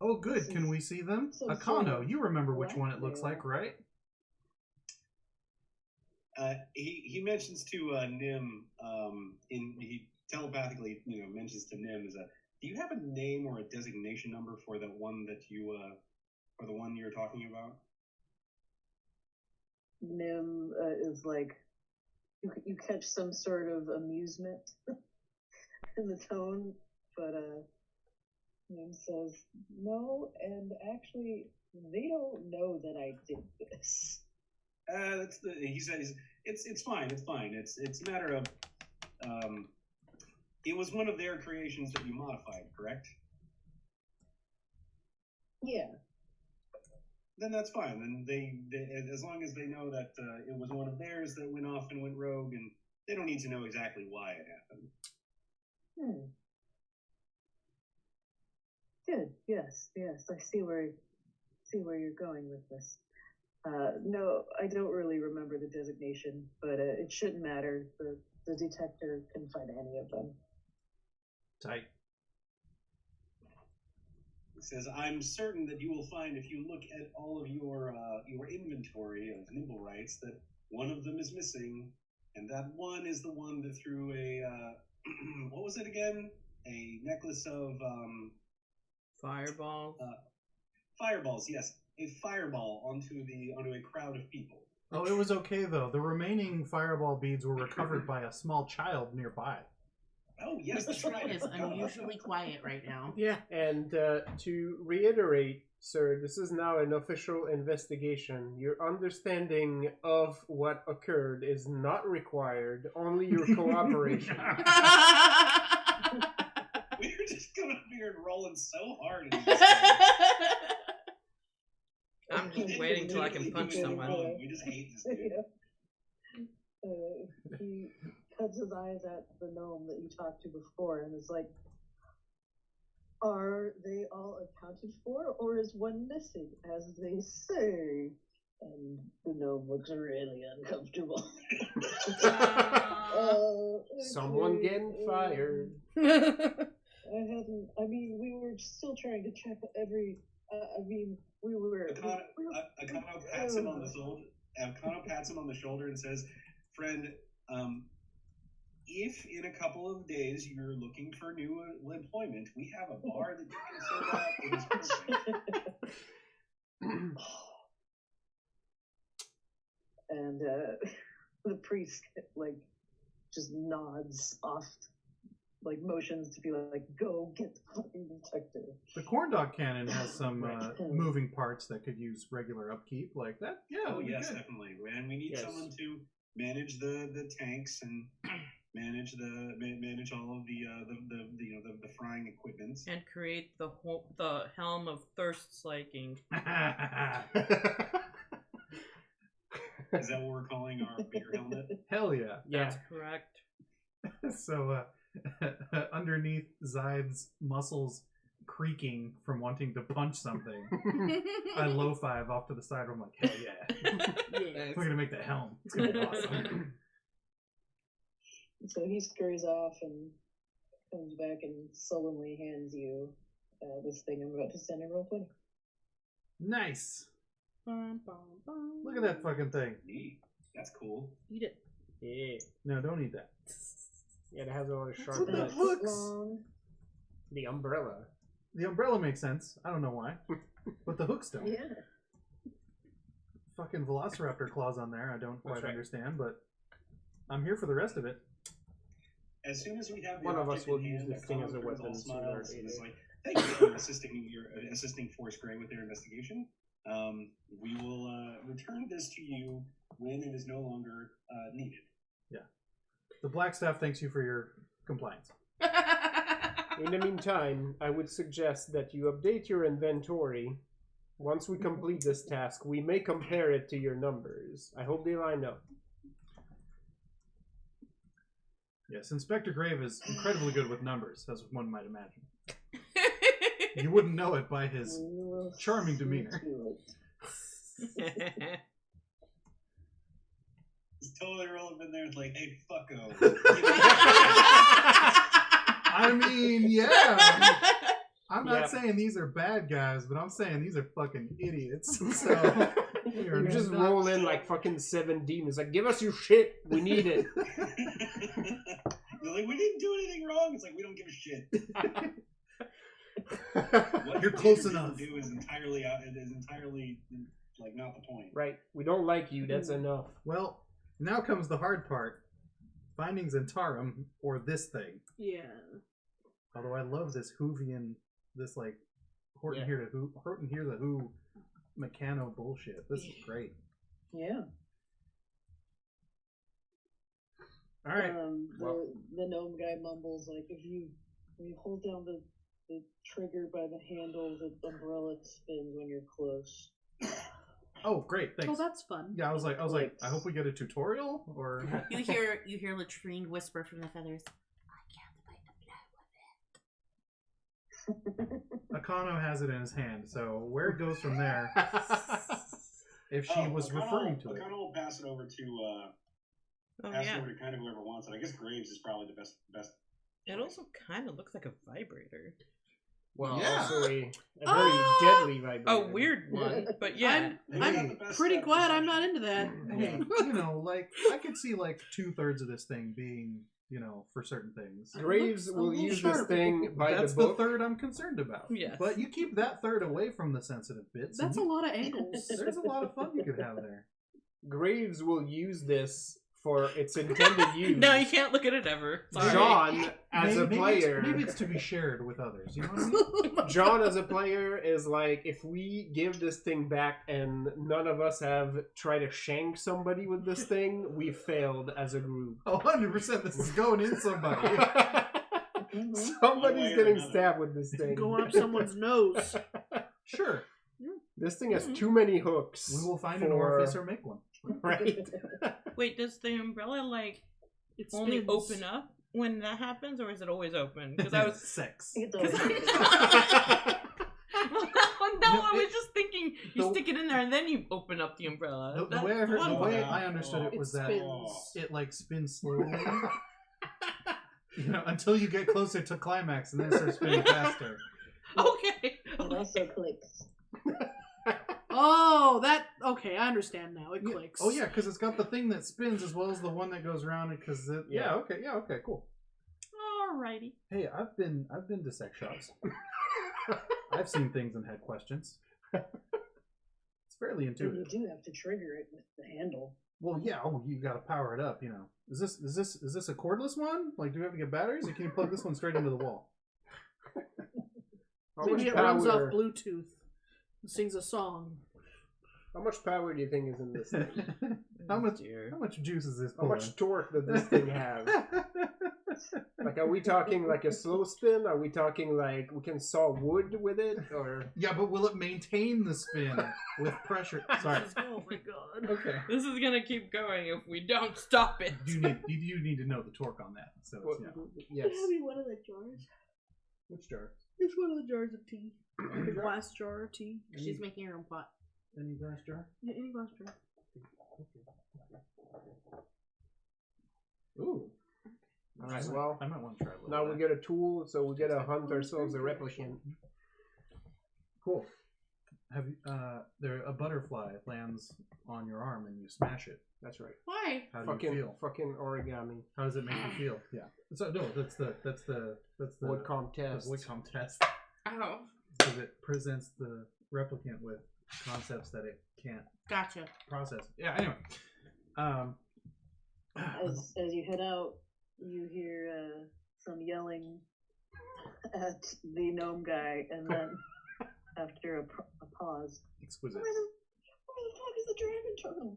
Oh, good. Can we see them? some Akano, sort of you remember which one it looks blackmail. like, right? He mentions to Nim, he telepathically, mentions to Nim, do you have a name or a designation number for the one that for the one you're talking about? Nim is like, you catch some sort of amusement in the tone, but Nim says, "No, and actually, they don't know that I did this." He says it's fine. It's fine. It's a matter of it was one of their creations that you modified, correct? Yeah. Then that's fine. Then they as long as they know that it was one of theirs that went off and went rogue, and they don't need to know exactly why it happened. Good. Yes. I see where you're going with this. No, I don't really remember the designation, but it shouldn't matter. The detector can find any of them. Tight. It says, "I'm certain that you will find, if you look at all of your inventory of nimble rights, that one of them is missing, and that one is the one that threw a what was it again? A necklace of Fireball. fireballs. Yes, a fireball onto a crowd of people." Oh, it was okay, though. The remaining fireball beads were recovered by a small child nearby. Oh yes, that's right. It is unusually quiet right now. Yeah. And to reiterate, sir, this is now an official investigation. Your understanding of what occurred is not required, only your cooperation. We were just coming up here and rolling so hard. In I'm just waiting till I can punch someone. We just hate this dude. He cuts his eyes at the gnome that you talked to before and is like, "Are they all accounted for, or is one missing, as they say?" And the gnome looks really uncomfortable. Someone getting fired. I mean, we were still trying to check every. We were. Akano pats him on the shoulder. Akano pats him on the shoulder and says, "Friend, if in a couple of days you're looking for new employment, we have a bar that you can serve at. It is perfect." And the priest just nods off, motions to be like, "Go get the fucking detective." The corn dog cannon has some moving parts that could use regular upkeep, like that. Yeah. Oh that'd be yes, good. definitely. And we need Yes. someone to manage the tanks and manage all of the frying equipment. And create the helm of thirst slaking. Is that what we're calling our beer helmet? Hell yeah. That's correct. So underneath Zyde's muscles creaking from wanting to punch something, I low five off to the side. I'm like, hell yeah. Yes. We're gonna make the helm. It's gonna be awesome. So he scurries off and comes back and sullenly hands you this thing I'm about to send in Roll20. Nice. Bum, bum, bum. Look at that fucking thing. Neat. That's cool. Eat it. Yeah. No, don't eat that. Yeah, it has a lot of That's sharp what that edges. looks. Long. The umbrella. The umbrella makes sense. I don't know why, but the hooks don't. Yeah. Fucking velociraptor claws on there. I don't quite right. understand, but I'm here for the rest of it. As soon as we have the One of us object will in use hand, this thing as a Akana turns all weapon sooner or smiles and is later. like, "Thank you for assisting Forrest Gray with their investigation. We will return this to you when it is no longer needed." The Black Staff thanks you for your compliance. In the meantime, I would suggest that you update your inventory. Once we complete this task, we may compare it to your numbers. I hope they line up. Yes, Inspector Grave is incredibly good with numbers, as one might imagine. You wouldn't know it by his charming demeanor. He's totally rolling in there. It's like, "Hey, fucko." I mean, yeah. I'm not Yeah. saying these are bad guys, but I'm saying these are fucking idiots. So You just roll in like fucking 7 demons. Like, give us your shit. We need it. They're like, "We didn't do anything wrong." It's like, we don't give a shit. What You're you close did or enough. didn't do is entirely like not the point. Right. We don't like you. That's enough. Well, now comes the hard part. Finding Zentarum, or this thing. Yeah. Although I love this Whovian, this like Horton Yeah. Hear the Who Meccano bullshit. This is great. Yeah. All right. The gnome guy mumbles like, when you hold down the trigger by the handle, the umbrella spins when you're close. Oh, great. Oh, Thanks. that's fun. Yeah, I was like, I hope we get a tutorial or. You hear Latrine whisper from the feathers. I can't fight the blow of it. Akano has it in his hand, so where it goes from there, if she was referring to it. Akana will pass it over to Oh pass it yeah. over to kind of whoever wants it. I guess Graves is probably the best. It also kind of looks like a vibrator. Well, Yeah. also a very deadly vibrator. A weird one, but yeah. I'm pretty glad I'm not into that. Hey, like I could see like 2/3 of this thing being, for certain things. Graves will little use sharp. this thing by That's the book. third I'm concerned about. Yes. But you keep that third away from the sensitive bits. That's a and lot of angles. There's a lot of fun you could have there. Graves will use this for its intended use. No, you can't look at it ever. Sorry. John, as a player, maybe it's to be shared with others. You know what I mean? John as a player is like, if we give this thing back and none of us have tried to shank somebody with this thing, we failed as a group. 100%. This is going in somebody. Somebody's getting stabbed with this thing. Going up someone's nose. Sure. This thing has too many hooks. We will find an orifice or make one. Right. Wait, does the umbrella It only spins. open up when that happens, or is it always open? Because I was sex. It's Well, always- I was just thinking you stick it in there and then you open up the umbrella. The That's way I heard, the one way way. I understood it It was that spins. it like spins slowly, until you get closer to climax, and then it starts spinning faster. Okay. It also clicks. Oh, okay, I understand now. It Yeah. clicks. Oh yeah, because it's got the thing that spins as well as the one that goes around. Because Yeah. okay, cool. Alrighty. Hey, I've been to sex shops. I've seen things and had questions. It's fairly And you intuitive. do have to trigger it with the handle. Well, yeah. Oh, you got to power it up. Is this a cordless one? Like, do we have to get batteries, or can you plug this one straight into the wall? How Maybe much it runs off power? Bluetooth. It sings a song. How much power do you think is in this thing? How much? Dear. How much juice is this? How much torque does this thing have? Like, are we talking like a slow spin? Are we talking like we can saw wood with it? Or Yeah, but will it maintain the spin with pressure? Sorry. Oh my god. Okay. This is gonna keep going if we don't stop it. You need to know the torque on that. So what, it's, yes. Maybe one of the jars. Which jar? It's one of the jars of tea. The glass jar of tea. She's making her own pot. Any glass jar? Yeah, any glass jar. Ooh. All right. Well, I might want to try a little. now of we that. get a tool, so we gotta hunt ourselves a replicant. Cool. Have you, a butterfly lands on your arm and you smash it. That's right. Why? How do you feel? Fucking origami. How does it make you feel? Yeah. So no, that's the Wood comp the test. Woodcomb test. Oh. because it presents the replicant with concepts that it can't Gotcha. process. Yeah. Anyway, As you head out, you hear some yelling at the gnome guy, and then after a pause, exquisite. where the fuck is the dragon turtle?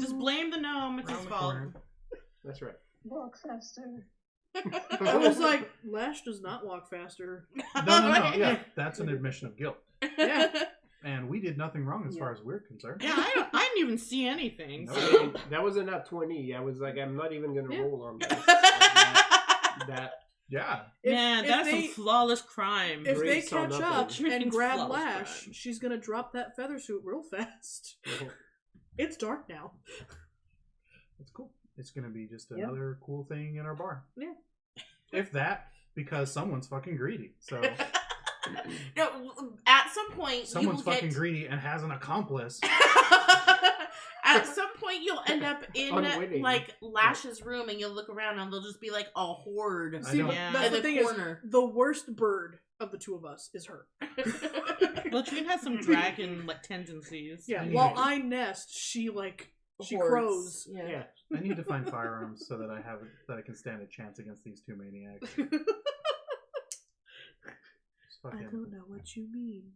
Just blame the gnome. It's his Around the fault. corner. That's right. Walk faster. I was like, Lash does not walk faster. No. Yeah, that's an admission of guilt, Yeah. and we did nothing wrong as Yeah. far as we're concerned. Yeah, I didn't even see anything. That So. was, that was a nat 20. I was like, I'm not even gonna Yeah. roll on this. That Yeah. Man, if that's they- some flawless crime. If they Grace on catch nothing. up Treating and grab flawless Lash, crime. she's gonna drop that feather suit real fast. It's dark now. It's cool. It's gonna be just Yeah. another cool thing in our bar. Yeah. If that, because someone's fucking greedy. So No, at some point someone's you will fucking get. greedy and has an accomplice. At some point, you'll end up in Unwitting. like Lash's room, and you'll look around, and there'll just be like a horde. I See, don't- but Yeah. that's In the the thing corner. is, the worst bird of the two of us is her. Latrine has some dragon like tendencies. Yeah, Yeah. while I nest, she Hordes. crows. Yeah. yeah. I need to find firearms so that I can stand a chance against these two maniacs. Just I fucking. don't know what you mean.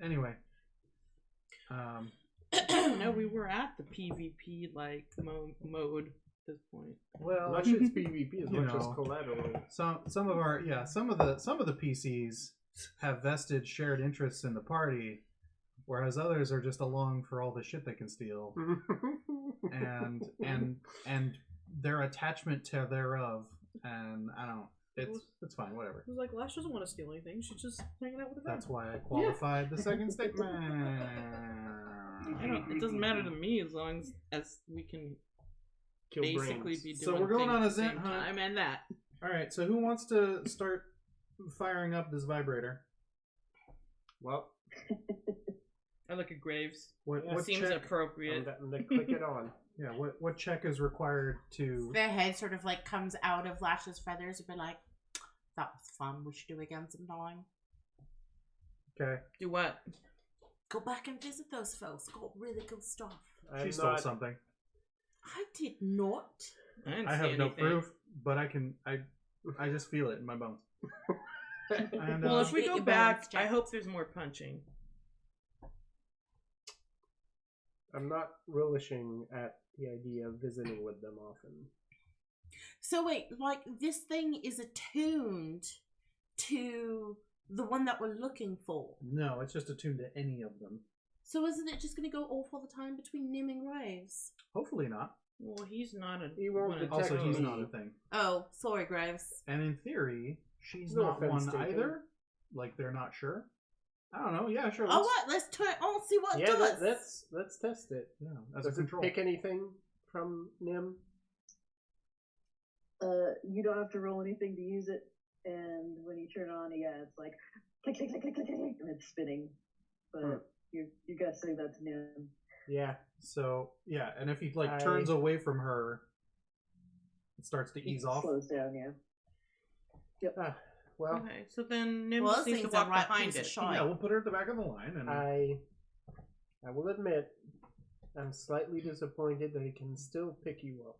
Anyway, No, we were at the PvP like mode at this point. well, Much as PvP as You much as know. collateral. some of the PCs have vested shared interests in the party, whereas others are just along for all the shit they can steal, and their attachment to thereof, and I don't. It's fine, whatever. It was like, Lash doesn't want to steal anything. She's just hanging out with her That's friends. why I qualified the second statement. It doesn't matter to me as long as we can Kill basically brains. be doing So we're going things on a at the Zent same hunt. time and that. All right, so who wants to start firing up this vibrator? Well, I look at Graves. What Seems check? appropriate. I'm gonna click it on. Yeah, what check is required to? Their head sort of like comes out of Lash's feathers and be like, "That was fun. We should do it again sometime. Okay, Do what? Go back and visit those folks. Got really good stuff." I'm she stole not- something. I did not. I didn't I see have no anything. proof, but I just feel it in my bones. And Well, if we Get go your back, bones I checked. hope there's more punching. I'm not relishing at the idea of visiting with them often. So wait, like this thing is attuned to the one that we're looking for. no, it's just attuned to any of them. So isn't it just going to go off all the time between Nim and Graves? Hopefully not. Well, he's not a. He won't one of detect Also, those. he's not a thing. Oh, sorry, Graves. And in theory, she's No not offense one taken. either. Like they're not sure. I don't know. Yeah, sure. Oh, what? Let's turn it on, see what it Yeah, does. let's test it. Yeah, as Does a it control. pick anything from Nim? You don't have to roll anything to use it, and when you turn it on, yeah, it's like click, click, click, click, click, click, and it's spinning. But you gotta say that to Nim. Yeah. So yeah, and if he like I- turns away from her, it starts to ease off. Slows down, yeah. Well, Okay, so then Nim Well, just this needs to thing's a walk right behind piece of it. shite. Yeah, we'll put her at the back of the line, and I will admit, I'm slightly disappointed that it can still pick you up.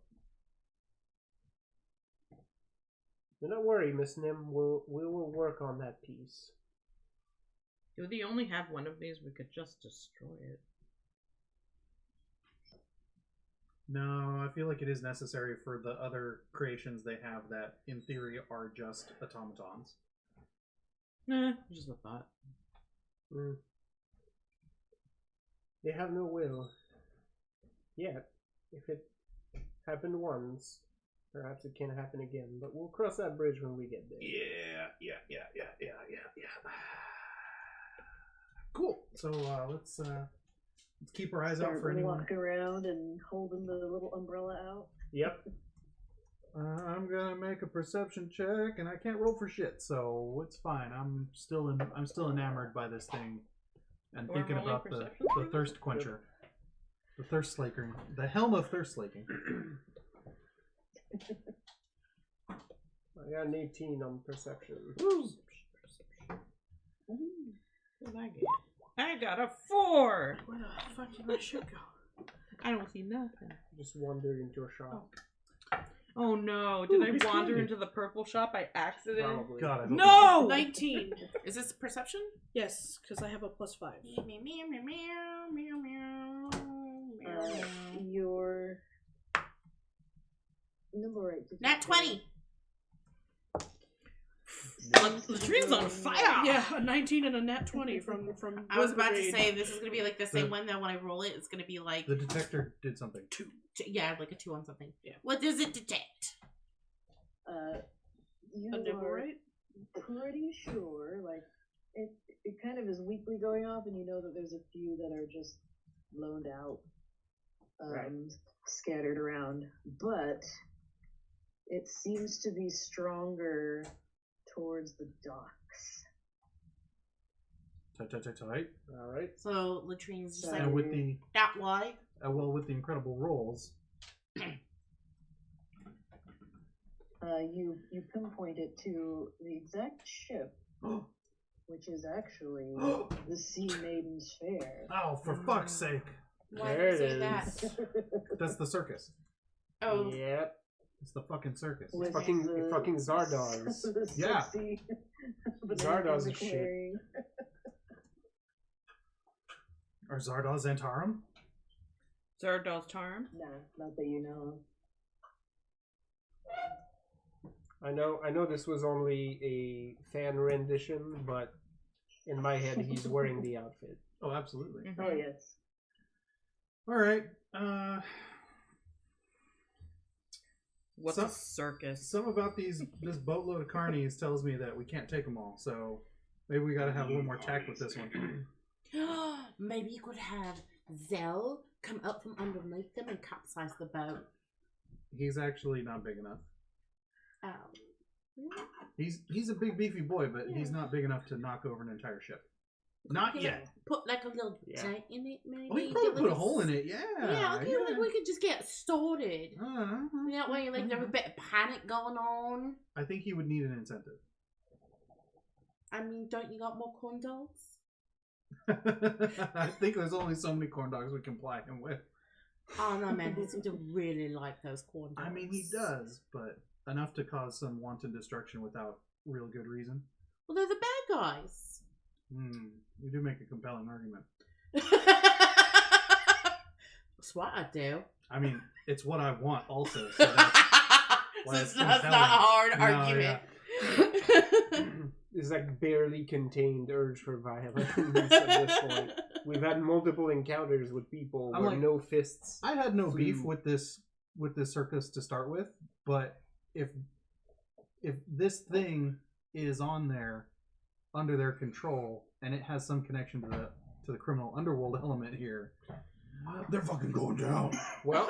Do not worry, Miss Nim. We will work on that piece. If they only have one of these, we could just destroy it. no, I feel like it is necessary for the other creations they have that, in theory, are just automatons. Nah, just a thought. Mm. They have no will. Yet, if it happened once, perhaps it can happen again. But we'll cross that bridge when we get there. Yeah. Cool. So let's keep our eyes out Start for anyone. walking around and holding the little umbrella out. Yep. I'm gonna make a perception check, and I can't roll for shit, so it's fine. I'm still enamored by this thing, and We're thinking rolling about the perception for this? thirst quencher, the thirst slaking, the helm of thirst slaking. I got an 18 on perception. What did I get? I got a 4! Where the fuck did my shit go? I don't see nothing. Just wandered into a shop. Oh no, did I he's wander killing into the purple shop by accident? Probably. God, I hope No! 19. Is this perception? Yes, because I have a +5. Your number 8. Nat 20. Latrine's on fire! Yeah, a 19 and a nat 20 from I was about to Brigade. say this is gonna be like the same one that when I roll it, it's gonna be like the detector did something. 2. Yeah, like a 2 on something. Yeah. What does it detect? You a nibble are rate? pretty sure, like, it kind of is weekly going off, and you know that there's a few that are just loaned out, Right. scattered around, but it seems to be stronger towards the docks. Tight. All right. So Latrine's just So- like And with the that why? with the incredible rolls, You pinpoint it to the exact ship, which is actually the Sea Maiden's Fair. oh, for fuck's sake, Why There did you it say that? is. that's the circus. Oh, Yep. It's the fucking circus. With Fucking the- Zardoz. the Yeah. sexy Zardoz banana is shit. wearing. Or Zardoz Antarum? Zardal's charm. Nah, not that you know of. I know this was only a fan rendition, but in my head he's wearing the outfit. Oh, absolutely. Mhm. Oh yes. All right. What's So- a circus? Some about this boatload of carnies tells me that we can't take them all, so maybe we got to have a little more tact with this one. maybe you could have Zell come up from underneath them and capsize the boat. He's actually not big enough. Oh. He's a big beefy boy, but he's not big enough to knock over an entire ship. Not Yeah. yet. Put like a little Yeah. dent in it, maybe. We can probably Get, like, put a hole in it. Yeah. Yeah, okay, like we could just get started. Uh-huh. That way, like, there's a bit of panic going on. I think he would need an incentive. I mean, don't you got more corn dogs? I think there's only so many corn dogs we can ply him with. Oh no, man, he seems to really like those corn dogs. I mean, he does, but enough to cause some wanton destruction without real good reason. Well, they're the bad guys. You do make a compelling argument. That's what I do. I mean, it's what I want also. So that's So why it's it's not a compelling. hard No, argument. It's like barely contained urge for violence at this point. We've had multiple encounters with people I'm where like- no fists. I had no beef Flew. with this circus to start with, but if this thing is on there under their control and it has some connection to the criminal underworld element here, they're fucking going down. Well,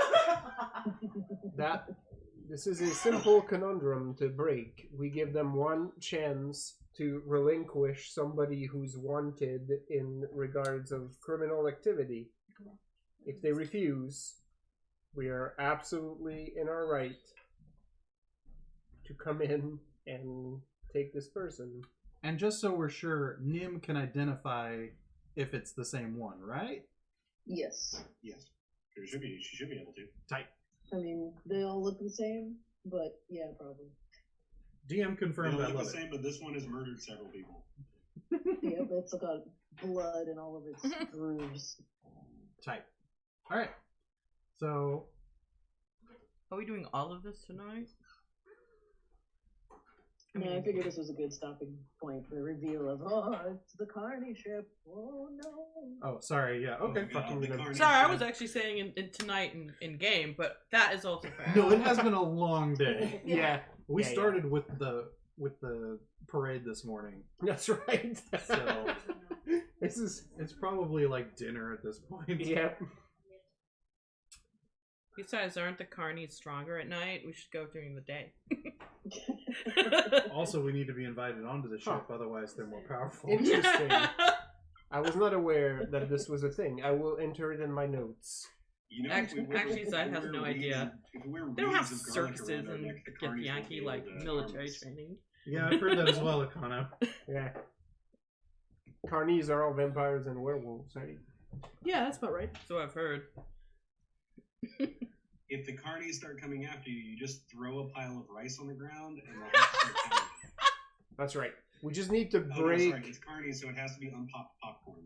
this is a simple conundrum to break. We give them one chance to relinquish somebody who's wanted in regards of criminal activity. If they refuse, we are absolutely in our right to come in and take this person. And just so we're sure, Nim can identify if it's the same one, right? Yes. Yes. She should be able to. Tight. I mean, they all look the same, but yeah, probably. DM They confirmed. don't I look love the it. same, but this one has murdered several people. Yeah, that's got blood in all of its grooves. Tight. All right. So Are we doing all of this tonight? I mean, I figured this was a good stopping point for the reveal of, oh, it's the Carney ship. Oh no. oh, sorry. Yeah. Okay. fucking the gonna- Carnage Sorry, I ship. was actually saying in tonight in game, but that is also fair. No, it has been a long day. Yeah, We Yeah, started with the parade this morning. that's right. So This is it's probably like dinner at this point. yep. Besides, aren't the carnies stronger at night? We should go during the day. Also, we need to be invited onto the ship, otherwise they're more powerful. Interesting. I was not aware that this was a thing. I will enter it in my notes. You know, if we were- Actually, Zai if we has were no reeds idea. of- if we were They don't have reeds of garlic circuses around our and neck, the carnies would Githyanki be like able to military harm us. training. Yeah, I've heard that as well, Akana. Yeah. Carnies are all vampires and werewolves, right? Yeah, that's about right. So I've heard. If the carnies start coming after you, you just throw a pile of rice on the ground and they'll have to start counting. That's right. We just need to Oh, no, break. sorry, it's carnies, so it has to be unpopped popcorn.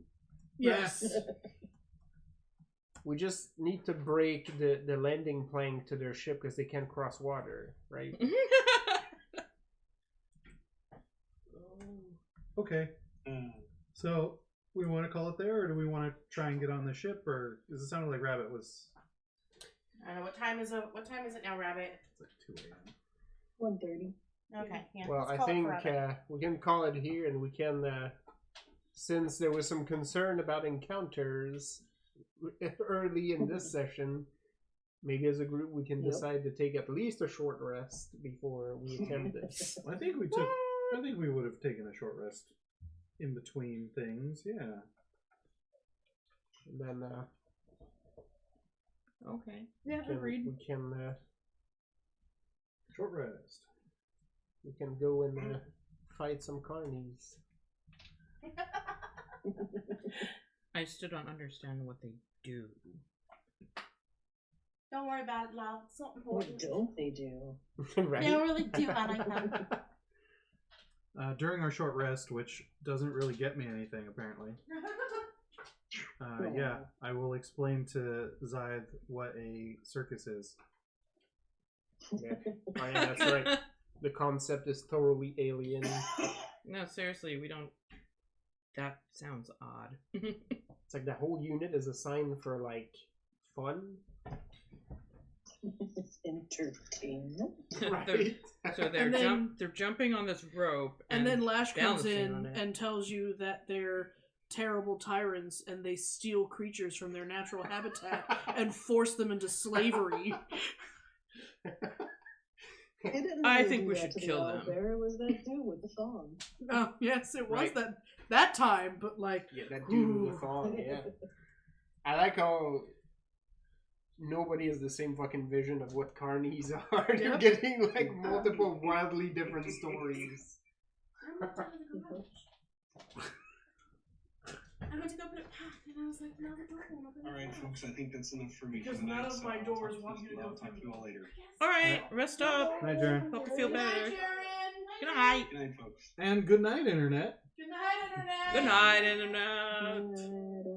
Yes. We just need to break the landing plank to their ship because they can't cross water, right? Okay, Uh, so we want to call it there, or do we want to try and get on the ship, or does it sound like Rabbit was I don't know what time is it now, Rabbit? it's like 2 a.m.? 1:30. Okay, yeah. Well, let's I call it think for Rabbit. we can call it here, and we can, since there was some concern about encounters early in this session, maybe as a group we can Yep. decide to take at least a short rest before we attempt this. I think we would have taken a short rest in between things. Yeah. And then Okay. Yeah, agreed. we can Short rest. we can go and fight some carnies. I still don't understand what they do. Don't worry about it, love. It's not What important. don't they do? Right? They don't really do. I like them. During our short rest, which doesn't really get me anything apparently. Yeah, I will explain to Zayed what a circus is. Yeah. Oh, yeah, that's right. The concept is totally alien. No, seriously, we don't. That sounds odd. It's like the whole unit is assigned for like fun. Entertainment. So they're And then- they're jumping on this rope, And then Lash comes balancing on in it. and tells you that they're terrible tyrants and they steal creatures from their natural habitat and force them into slavery. They didn't I really think do we that should to the kill them. owlbear. It was that dude with the thong. Oh, yes, it was Right. that time, but like, Yeah, that dude with the Ooh. thong, yeah. I like how nobody has the same fucking vision of what carnies are. They're Yep. getting like multiple wildly different stories. I went to go put it back, and I was like, no, I don't want to. all right, folks, I think that's enough for me. Because for the none night, of so my I'll doors talk want you to go I'll talk to through you all later. Alright, rest up. Night, Jaren. Hope you feel better. Good Good night. Good night, folks. And good night, Internet. night, Internet. Good night, Internet.